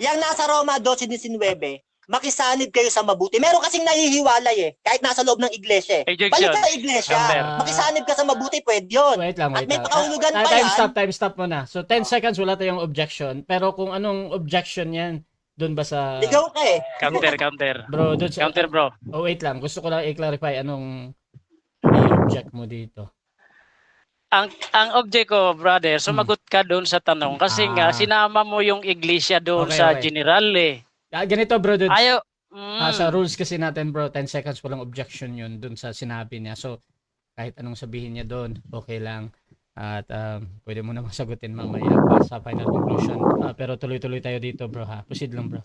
Yang nasa Roma 12:19, makisanib kayo sa mabuti. Meron kasing nahihiwalay kahit nasa loob ng iglesia. Ejection. Balik ka sa iglesia. Counter. Makisanib ka sa mabuti, pwede yun. Wait lang, At wait may lang. pakahulugan pa Time yan. stop muna. So 10 seconds wala tayong objection. Pero kung anong objection yan, doon ba sa... Ligaw ka Counter. Bro, doon sa... Counter, bro. Oh, wait lang. Gusto ko lang i-clarify anong i-object mo dito. Ang object ko, brother, sumagot ka doon sa tanong kasi nga sinama mo yung iglesia doon Okay, sa okay. general eh. Ganito bro, doon. Ayaw. Sa rules kasi natin bro, 10 seconds walang objection yun doon sa sinabi niya. So, kahit anong sabihin niya doon, okay lang. At pwede mo namang sagutin mamaya sa final conclusion. Pero tuloy-tuloy tayo dito bro ha. Proceed lang bro.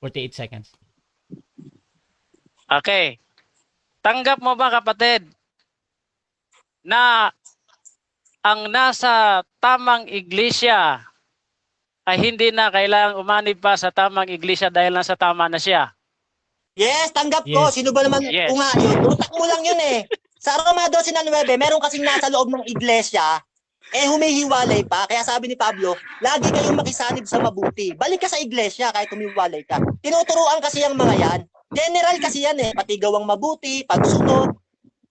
48 seconds. Okay. Tanggap mo ba kapatid na ang nasa tamang iglesia ay hindi na kailangang umanib pa sa tamang iglesia dahil nasa tama na siya? Yes, tanggap ko. Yes. Sino ba naman Yes. kung nga yun? Utak mo lang yun Sa Roma 12:9, meron kasing nasa loob ng iglesia, humihiwalay pa. Kaya sabi ni Pablo, lagi kayong makisanib sa mabuti. Balik ka sa iglesia kahit humiwalay ka. Tinuturuan kasi yung mga yan. General kasi yan Pati gawang mabuti, pagsunod.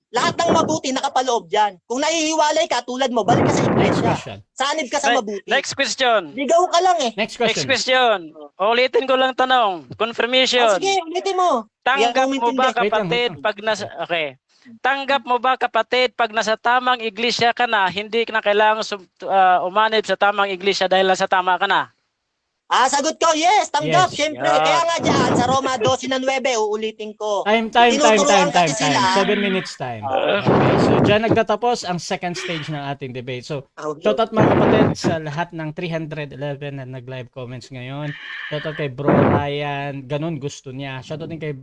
Lahat ng mabuti nakapaloob dyan. Kung nahihiwalay ka, tulad mo, balik ka sa Next iglesia. question. Sanib ka sa mabuti. Next question. Ligaw ka lang Next Next question. question. Ulitin ko lang tanong. Confirmation. Sige, ulitin mo. Tanggap Yan, mo ba Wait lang, kapatid wait lang. pag nasa Tanggap mo ba kapatid pag nasa tamang iglesia ka na, hindi na kailangan umanib sa tamang iglesia dahil nasa tama ka na? Sagot ko, yes, tanggap, Yes. syempre. Yeah. Kaya nga dyan, sa Roma 12:9, uulitin ko. Time. Tinuturuan kasi sila. 7 minutes time. Okay, so dyan nagtatapos ang second stage ng ating debate. So, shoutout mga kapatid sa lahat ng 311 na nag-live comments ngayon. Shoutout kay Bro Ryan, ganun gusto niya. Shoutout din kay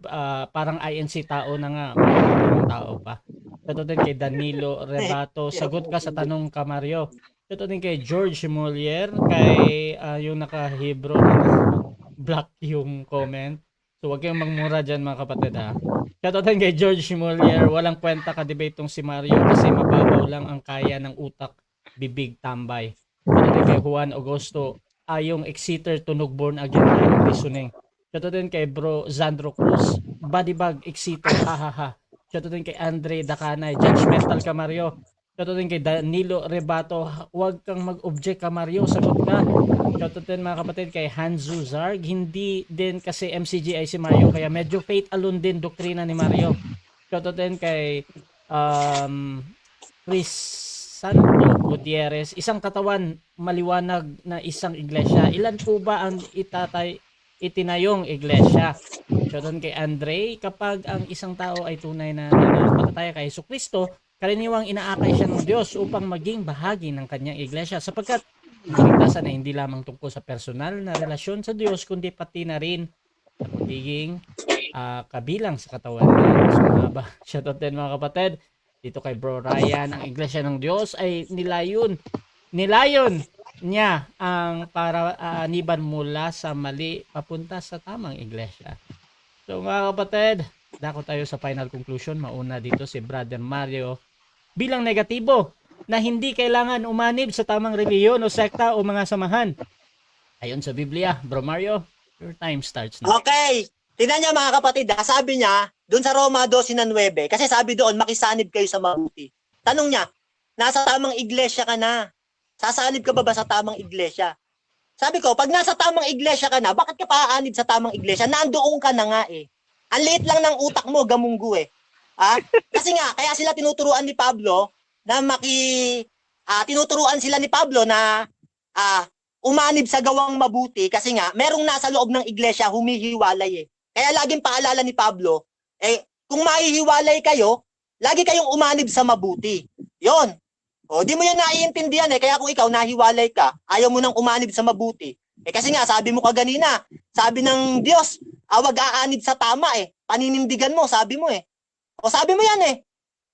parang INC tao na nga, mga tao pa. Shoutout din kay Danilo Rebato, sagot ka sa tanong ka Mario. Shoutout din kay George Molier, kay yung naka-Hebrew na black yung comment. So wag kayong magmura dyan mga kapatid ha. Shoutout din kay George Molier, walang kwenta ka-debate tong si Mario kasi mababaw lang ang kaya ng utak, bibig, tambay. Shoutout din kay Juan Augusto, yung Exeter tunog born again na reasoning. Shoutout din kay Bro Zandro Cruz, body bag Exeter, hahaha. Shoutout din kay Andre Dacanay, judgmental ka Mario. Shoutout din kay Danilo Rebato, huwag kang mag-object ka Mario, sagot ka. Shoutout din mga kapatid kay Hanzu Zarg, hindi din kasi MCGI si Mario, kaya medyo faith alone din doktrina ni Mario. Shoutout din kay Chris Santo Gutierrez, isang katawan, maliwanag na isang iglesia. Ilan po ba ang itinayong iglesia? Shoutout kay Andre, kapag ang isang tao ay tunay na nananampalataya kay Jesucristo, karaniwang inaakay siya ng Diyos upang maging bahagi ng kanyang iglesia sapagkat kaligtasan ay hindi lamang tungkol sa personal na relasyon sa Diyos kundi pati na rin sa pagiging kabilang sa katawan niya. So, shoutout din mga kapatid dito kay Bro Ryan, ang iglesia ng Diyos ay nilayon niya ang para aaniban mula sa mali papunta sa tamang iglesia. So mga kapatid, dako tayo sa final conclusion. Mauna dito si Brother Mario bilang negatibo na hindi kailangan umanib sa tamang reliyon o sekta o mga samahan. Ayon sa Biblia, Bro Mario, your time starts now. Okay. Tingnan niyo mga kapatid, sabi niya, doon sa Roma 12:9, kasi sabi doon, makisanib kayo sa mabuti. Tanong niya, nasa tamang iglesia ka na? Sasanib ka ba sa tamang iglesia? Sabi ko, pag nasa tamang iglesia ka na, bakit ka paanib sa tamang iglesia? Nandoon ka na nga eh. Ang liit lang ng utak mo, gamunggu eh. Kasi nga, kaya sila tinuturuan ni Pablo na tinuturuan sila ni Pablo na umanib sa gawang mabuti kasi nga, merong nasa loob ng iglesia humihiwalay eh. Kaya laging paalala ni Pablo, kung mahihiwalay kayo, lagi kayong umanib sa mabuti. Yon. O, di mo yan naiintindihan eh. Kaya kung ikaw nahiwalay ka, ayaw mo nang umanib sa mabuti. Kasi nga, sabi mo kaganina, sabi ng Diyos, wag aanib sa tama eh. Paninindigan mo, sabi mo eh. O, sabi mo yan eh.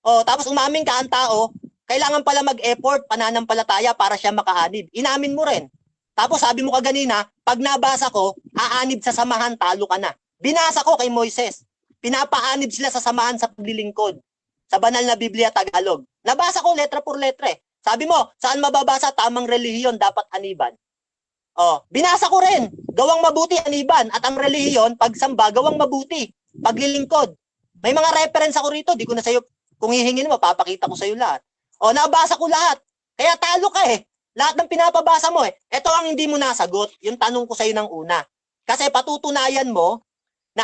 O, tapos umaming ka ang tao, kailangan pala mag-effort, pananampalataya para siya makaanib. Inamin mo rin. Tapos sabi mo kaganina, pag nabasa ko, aanib sa samahan, talo ka na. Binasa ko kay Moises. Pinapaanib sila sa samahan sa paglilingkod. Sa banal na Biblia Tagalog. Nabasa ko letra por letra eh. Sabi mo, saan mababasa tamang relihiyon dapat aniban? Binasa ko rin. Gawang mabuti aniban at ang relihiyon pagsamba gawang mabuti, paglilingkod. May mga reference ako rito, di ko na sa'yo kung hihingin mo, papakita ko sa'yo lahat. Nabasa ko lahat. Kaya talo ka eh. Lahat ng pinapabasa mo eh. Ito ang hindi mo nasagot, yung tanong ko sa'yo ng una. Kasi patutunayan mo na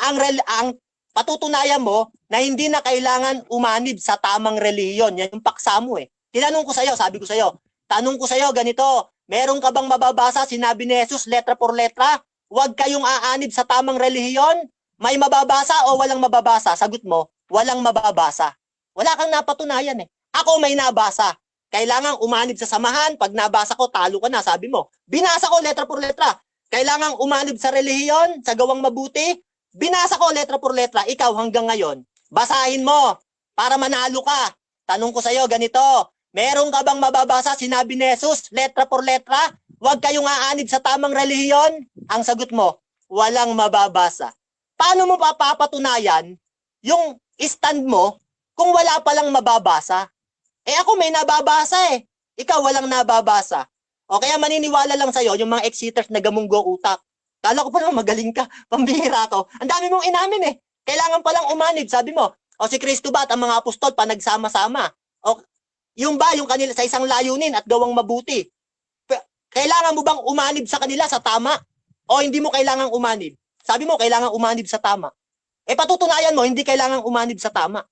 patutunayan mo na hindi na kailangan umanib sa tamang relihiyon. Yan yung paksa mo eh. Tinanong ko sa'yo, sabi ko sa'yo, tanong ko sa'yo ganito, meron ka bang mababasa, sinabi ni Jesus, letra por letra, huwag kayong aanib sa tamang relihiyon? May mababasa o walang mababasa? Sagot mo, walang mababasa. Wala kang napatunayan eh. Ako may nabasa. Kailangang umanib sa samahan. Pag nabasa ko, talo ka na, sabi mo. Binasa ko letra por letra. Kailangang umanib sa relihiyon, sa gawang mabuti. Binasa ko letra por letra. Ikaw hanggang ngayon, basahin mo para manalo ka. Tanong ko sa'yo, ganito. Meron ka bang mababasa, sinabi ni Jesus, letra por letra? Huwag kayong aanib sa tamang relihiyon? Ang sagot mo, walang mababasa. Paano mo papapatunayan yung stand mo kung wala palang mababasa? Ako may nababasa eh. Ikaw walang nababasa. O kaya maniniwala lang sa'yo yung mga exiters na gamunggo utak. Kala ko pa naman magaling ka. Pambihira ko. Ang dami mong inamin eh. Kailangan palang umanib. Sabi mo, si Kristo ba at ang mga apostol pa nagsama-sama? O yung ba yung kanila sa isang layunin at gawang mabuti? Kailangan mo bang umanib sa kanila sa tama? O hindi mo kailangang umanib? Sabi mo, kailangan umanib sa tama. Patutunayan mo, hindi kailangan umanib sa tama.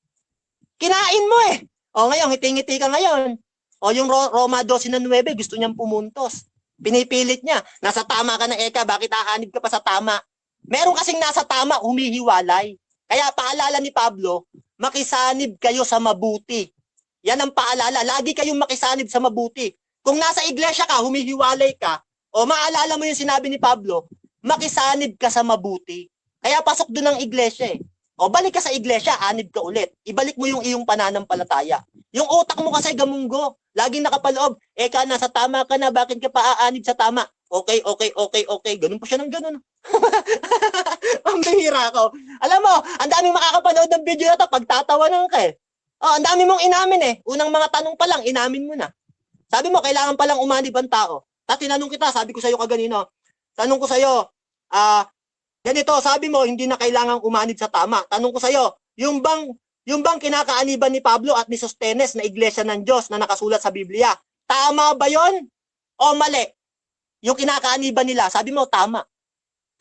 Kinain mo eh. Ngayon, ngiti-ngiti ka ngayon. Yung Roma 12:9, gusto niyang pumuntos. Pinipilit niya. Nasa tama ka na, Eka, bakit aanib ka pa sa tama? Meron kasing nasa tama, humihiwalay. Kaya paalala ni Pablo, makisanib kayo sa mabuti. Yan ang paalala. Lagi kayong makisanib sa mabuti. Kung nasa iglesia ka, humihiwalay ka, maalala mo yung sinabi ni Pablo, makisanib ka sa mabuti. Kaya pasok doon ang iglesia eh. Balik ka sa iglesia, anib ka ulit. Ibalik mo yung iyong pananampalataya. Yung utak mo kasi gamunggo. Laging nakapaloob. Eka, nasa tama ka na, bakit ka pa aanib sa tama? Okay. Ganun pa siya ng ganun. Ang bihira ko. Alam mo, ang daming makakapanood ng video na to, pagtatawanan ka eh. Ang dami mong inamin eh. Unang mga tanong pa lang, inamin mo na. Sabi mo, kailangan palang umanib ang tao. Tapos tinanong kita, sabi ko sa'yo kaganino. Tanong ko sa'yo, ganito, sabi mo, hindi na kailangang umanib sa tama. Tanong ko sa'yo, yung bang kinakaaniban ni Pablo at ni Sostenes na iglesia ng Diyos na nakasulat sa Biblia, tama ba yon o mali? Yung kinakaaniban nila, sabi mo, tama.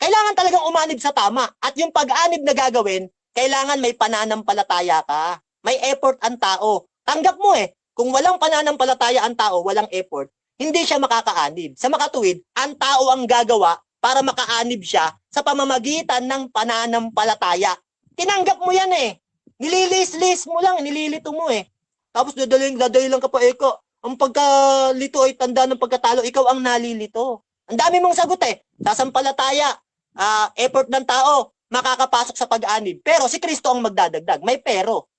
Kailangan talagang umanib sa tama. At yung pag-anib na gagawin, kailangan may pananampalataya ka. May effort ang tao. Tanggap mo eh. Kung walang pananampalataya ang tao, walang effort, hindi siya makakaanib. Sa makatuwid, ang tao ang gagawa para makaanib siya sa pamamagitan ng pananampalataya. Tinanggap mo yan eh. Nililis-lis mo lang, nililito mo eh. Tapos dadali lang ka pa, Eko. Ang pagkalito ay tanda ng pagkatalo, ikaw ang nalilito. Ang dami mong sagot eh. Sasampalataya, effort ng tao, makakapasok sa pag-anib. Pero si Kristo ang magdadagdag. May pero.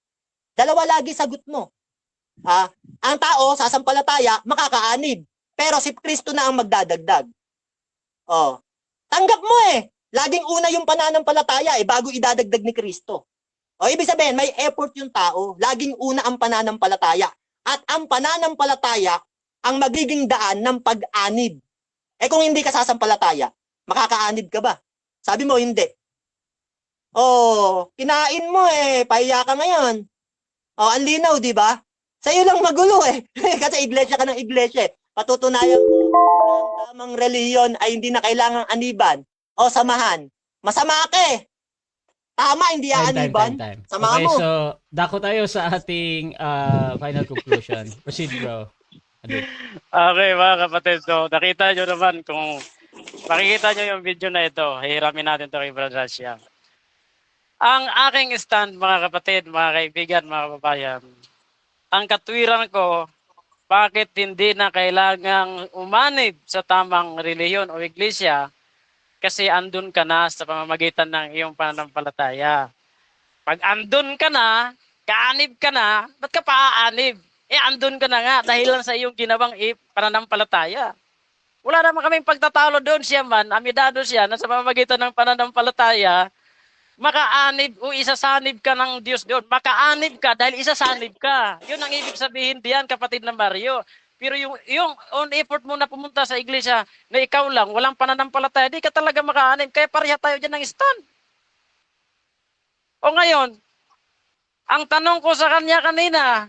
Dalawa lagi sagot mo. Ang tao, sasampalataya, makakaanib. Pero si Kristo na ang magdadagdag. Oh. Tanggap mo eh. Laging una yung pananampalataya bago idadagdag ni Kristo. O ibig sabihin, may effort yung tao. Laging una ang pananampalataya. At ang pananampalataya ang magiging daan ng pag-anib. Kung hindi ka sasampalataya, makakaanib ka ba? Sabi mo, hindi. Kinain mo pahiya ka ngayon. Ang linaw, di ba? Sa'yo lang magulo Kasi iglesia ka ng iglesia Patutunayan ko na ang tamang reliyon ay hindi na kailangang aniban o samahan. Masama ka Tama, hindi aaniban. Time. Sama Okay, mo. so dako tayo sa ating final conclusion. Proceed, bro. Adit. Okay, mga kapatid. So, nakita nyo naman kung makikita nyo yung video na ito. Hihiramin natin ito kay Brother Rasha. Ang aking stand, mga kapatid, mga kaibigan, mga kababayan, ang katwiran ko, bakit hindi na kailangang umanib sa tamang reliyon o iglesia kasi andun ka na sa pamamagitan ng iyong pananampalataya. Pag andun ka na, kaanib ka na, ba't ka paaanib? Andun ka na nga dahil lang sa iyong ginawang pananampalataya. Wala naman kaming pagtatalo doon siya man, amidado siya na sa pamamagitan ng pananampalataya, makaanib o isasanib ka ng Diyos doon. Makaanib ka dahil isasanib ka. Yun ang ibig sabihin diyan, kapatid na Mario. Pero yung on effort mo na pumunta sa iglesia na ikaw lang, walang pananampalataya, di ka talaga makaanib. Kaya pareha tayo dyan ng stand. O ngayon, ang tanong ko sa kanya kanina,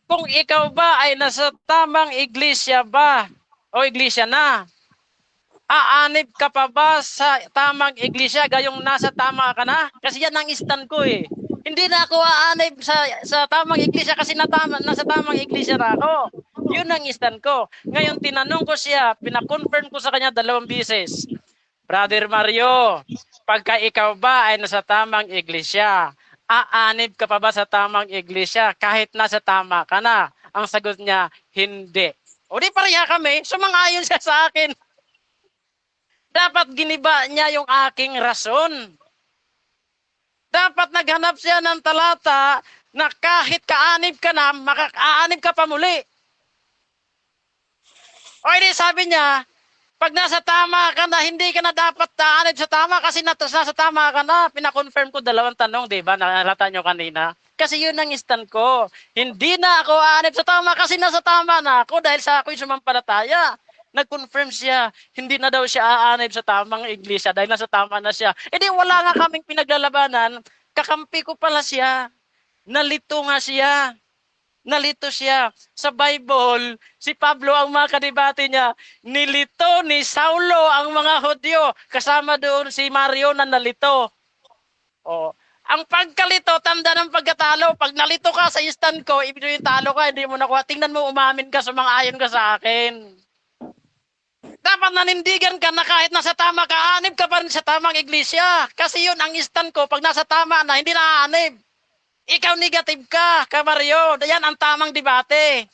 kung ikaw ba ay nasa tamang iglesia ba o iglesia na, aanib ka pa ba sa tamang iglesia gayong nasa tama ka na? Kasi yan ang stand ko Hindi na ako aanib sa tamang iglesia kasi nasa tamang iglesia na ako. Yun ang stand ko. Ngayon tinanong ko siya, pinakonfirm ko sa kanya 2 beses. Brother Mario, pagka ikaw ba ay nasa tamang iglesia, aanib ka pa ba sa tamang iglesia kahit nasa tama ka na? Ang sagot niya, hindi. O di pareha kami, sumang-ayon siya sa akin. Dapat giniba niya yung aking rason. Dapat naghanap siya ng talata na kahit kaanib ka na, makakaanib ka pa muli. O hindi, sabi niya, pag nasa tama ka na, hindi ka na dapat aanib sa tama kasi nasa tama ka na. Pinakonfirm ko 2 tanong, di ba? Nakalata nyo kanina. Kasi yun ang stand ko. Hindi na ako aanib sa tama kasi nasa tama na ako dahil sa ako'y sumampalataya. Nag-confirm siya, hindi na daw siya aanib sa tamang iglesia dahil nasa tama na siya. Di wala nga kaming pinaglalabanan, kakampi ko pala siya. Nalito nga siya. Nalito siya. Sa Bible, si Pablo ang mga kadebate niya, nilito ni Saulo ang mga Hudyo. Kasama doon si Mario na nalito. Ang pagkalito, tanda ng pagkatalo. Pag nalito ka sa stand ko, ibig sabihin talo ka, hindi mo nakuha. Tingnan mo, umamin ka, sumang-ayon ka sa akin. Dapat nanindigan ka na kahit nasa tama ka, aanib ka pa rin sa tamang iglesia. Kasi yun ang stand ko. Pag nasa tama na, hindi na aanib. Ikaw negative ka, Mario. Yan ang tamang debate.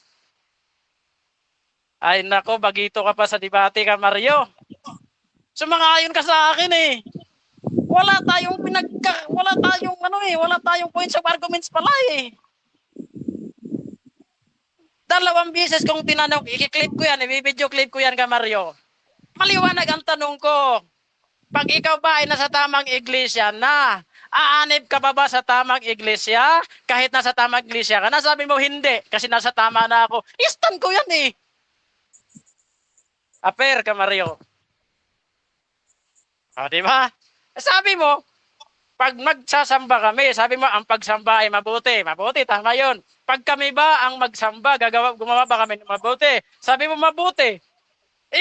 Ay nako, bagito ka pa sa debate, Mario. Sumang-ayon ka sa akin Wala tayong points of arguments pala 2 beses kong tinanong, i-clip ko yan, i-video clip ko yan, Mario. Maliwanag ang tanong ko. Pag ikaw ba ay nasa tamang iglesia na, aanib ka ba sa tamang iglesia? Kahit nasa tamang iglesia ka, nasabi mo hindi, kasi nasa tama na ako. Stand ko yan Aper, Mario. Di ba? Sabi mo, pag magsasamba kami, sabi mo, ang pagsamba ay mabuti. Mabuti, tama yun. Pag kami ba ang magsamba, gumawa ba kami mabuti? Sabi mo, mabuti.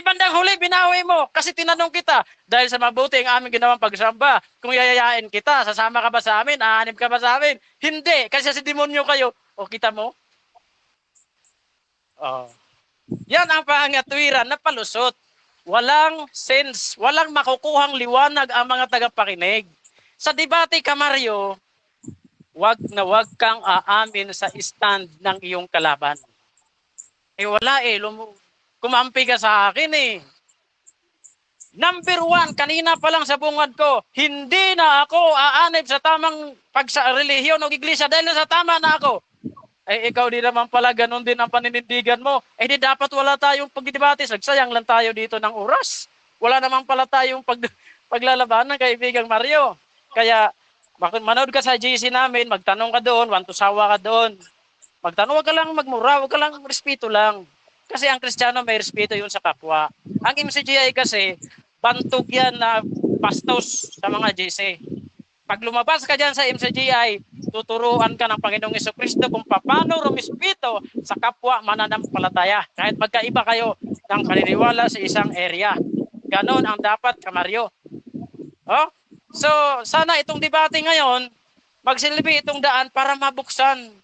Bandang huli, binawi mo. Kasi tinanong kita, dahil sa mabuti ang aming ginawang pagsamba, kung yayayain kita, sasama ka ba sa amin? Aanib ka ba sa amin? Hindi, kasi sa demonyo kayo. Kita mo? Yan ang pangatwiran na palusot. Walang sense, walang makukuhang liwanag ang mga tagapakinig. Sa debate, Mario, wag kang aamin sa stand ng iyong kalaban. Wala kumampi ka sa akin Number 1, kanina pa lang sa bungad ko, hindi na ako aanib sa tamang relihiyon o iglesia dahil nasa tama na ako. Eh ikaw di naman pala ganun din ang paninindigan mo. Eh di dapat wala tayong pagdidebate. Nagsayang lang tayo dito ng oras. Wala naman pala tayong paglalabanan, kaibigang Mario. Kaya manood ka sa GC namin, magtanong ka doon, wantusawa ka doon. Magtanong, wag ka lang magmura, wag ka lang respeto lang. Kasi ang Kristiyano may respeto yun sa kapwa. Ang MCGI kasi, bantog yan na bastos sa mga GC. Pag lumabas ka dyan sa MCGI, tuturuan ka ng Panginoong Jesucristo kung paano rumispeto sa kapwa mananampalataya. Kahit magkaiba kayo ng paniniwala sa isang area. Ganon ang dapat, Kamaryo. Oh? So, sana itong debate ngayon, magsilbi itong daan para mabuksan.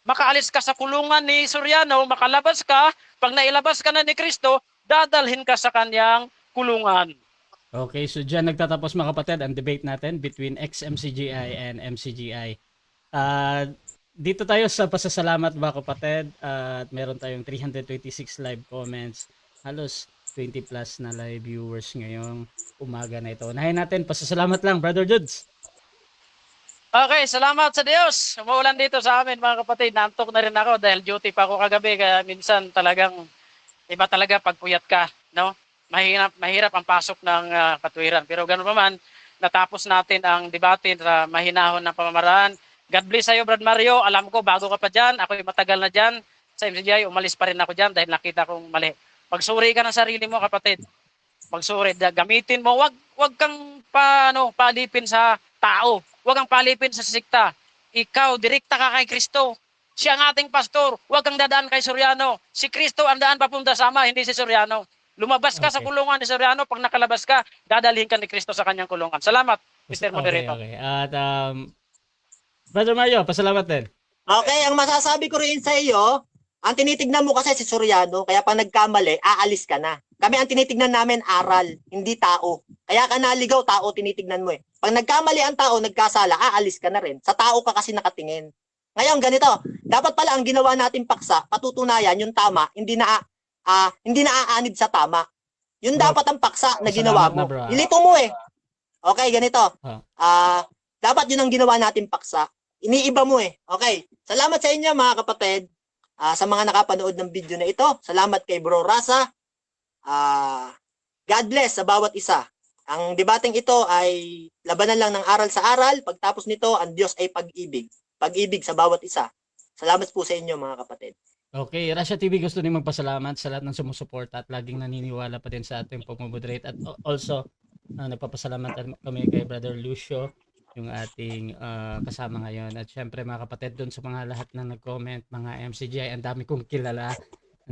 Makaalis ka sa kulungan ni Soriano, makalabas ka, pag nailabas ka na ni Kristo, dadalhin ka sa kanyang kulungan. Okay, so dyan nagtatapos mga kapatid ang debate natin between ex-MCGI and MCGI. Dito tayo sa pasasalamat mga kapatid at meron tayong 326 live comments. Halos 20 plus na live viewers ngayong umaga na ito. Unahin natin, pasasalamat lang, Brother Judes. Okay, salamat sa Diyos. Umuulan dito sa amin mga kapatid. Naantok na rin ako dahil duty pa ako kagabi. Kaya minsan talagang iba talaga pag puyat ka. No? Mahirap ang pasok ng katwiran. Pero ganoon pa man, natapos natin ang debate sa mahinahon ng pamamaraan. God bless sa'yo, Brad Mario. Alam ko, bago ka pa dyan. Ako'y matagal na dyan. Sa MCGI, umalis pa rin ako dyan dahil nakita kong mali. Pagsuri ka ng sarili mo, kapatid. Pagsuri, gamitin mo. Wag kang palipin sa tao. Wag kang palipin sa sikta. Ikaw, direkta ka kay Kristo. Siya ang ating pastor. Wag kang dadaan kay Soriano. Si Kristo ang daan papunta sa Ama, hindi si Soriano. Lumabas ka sa kulungan ni Soriano. Pag nakalabas ka, dadalhin ka ni Kristo sa kanyang kulungan. Salamat, Mr. Moderator. Okay. At Brother Mario, pasalamat din. Okay, ang masasabi ko rin sa iyo, ang tinitignan mo kasi si Soriano, kaya pag nagkamali, aalis ka na. Kami ang tinitignan namin aral, hindi tao. Kaya ka naligaw, tao tinitignan mo eh. Pag nagkamali ang tao, nagkasala, aalis ka na rin. Sa tao ka kasi nakatingin. Ngayon, ganito, dapat pala ang ginawa natin paksa, patutunayan yung tama, hindi naaanid sa tama. Yun dapat ang paksa na ginawa mo. Ilito mo eh. Okay, ganito. Dapat yun ang ginawa natin paksa. Iniiba mo eh. Okay. Salamat sa inyo mga kapatid. Sa mga nakapanood ng video na ito. Salamat kay Bro Rasa. God bless sa bawat isa. Ang debating ito ay labanan lang ng aral sa aral. Pagtapos nito, ang Diyos ay pag-ibig. Pag-ibig sa bawat isa. Salamat po sa inyo mga kapatid. Okay, Russia TV gusto din magpasalamat sa lahat ng sumusuporta at laging naniniwala pa din sa ating pagmoderate. At also, nagpapasalamat kami kay Brother Lucio, yung ating kasama ngayon. At syempre mga kapatid, doon sa mga lahat na nag-comment, mga MCGI, ang dami kong kilala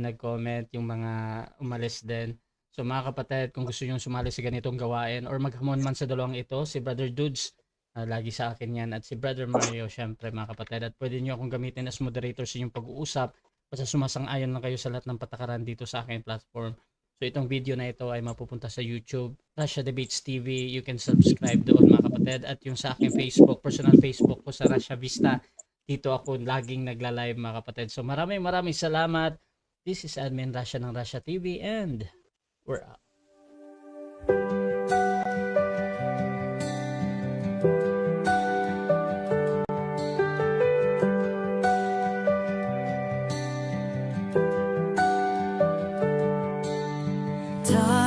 na nag-comment, yung mga umalis din. So mga kapatid, kung gusto nyo sumali sa ganitong gawain or maghamon man sa dalawang ito, si Brother Dudes, lagi sa akin yan, at si Brother Mario, syempre mga kapatid. At pwede nyo akong gamitin as moderator sa inyong pag-uusap, basta sumasang-ayon lang kayo sa lahat ng patakaran dito sa aking platform. So itong video na ito ay mapupunta sa YouTube, Russia Debates TV. You can subscribe doon mga kapatid. At yung sa aking Facebook, personal Facebook ko sa Russia Vista, dito ako laging nagla-live mga kapatid. So maraming salamat. This is Admin Russia ng Russia TV and we're out. Dark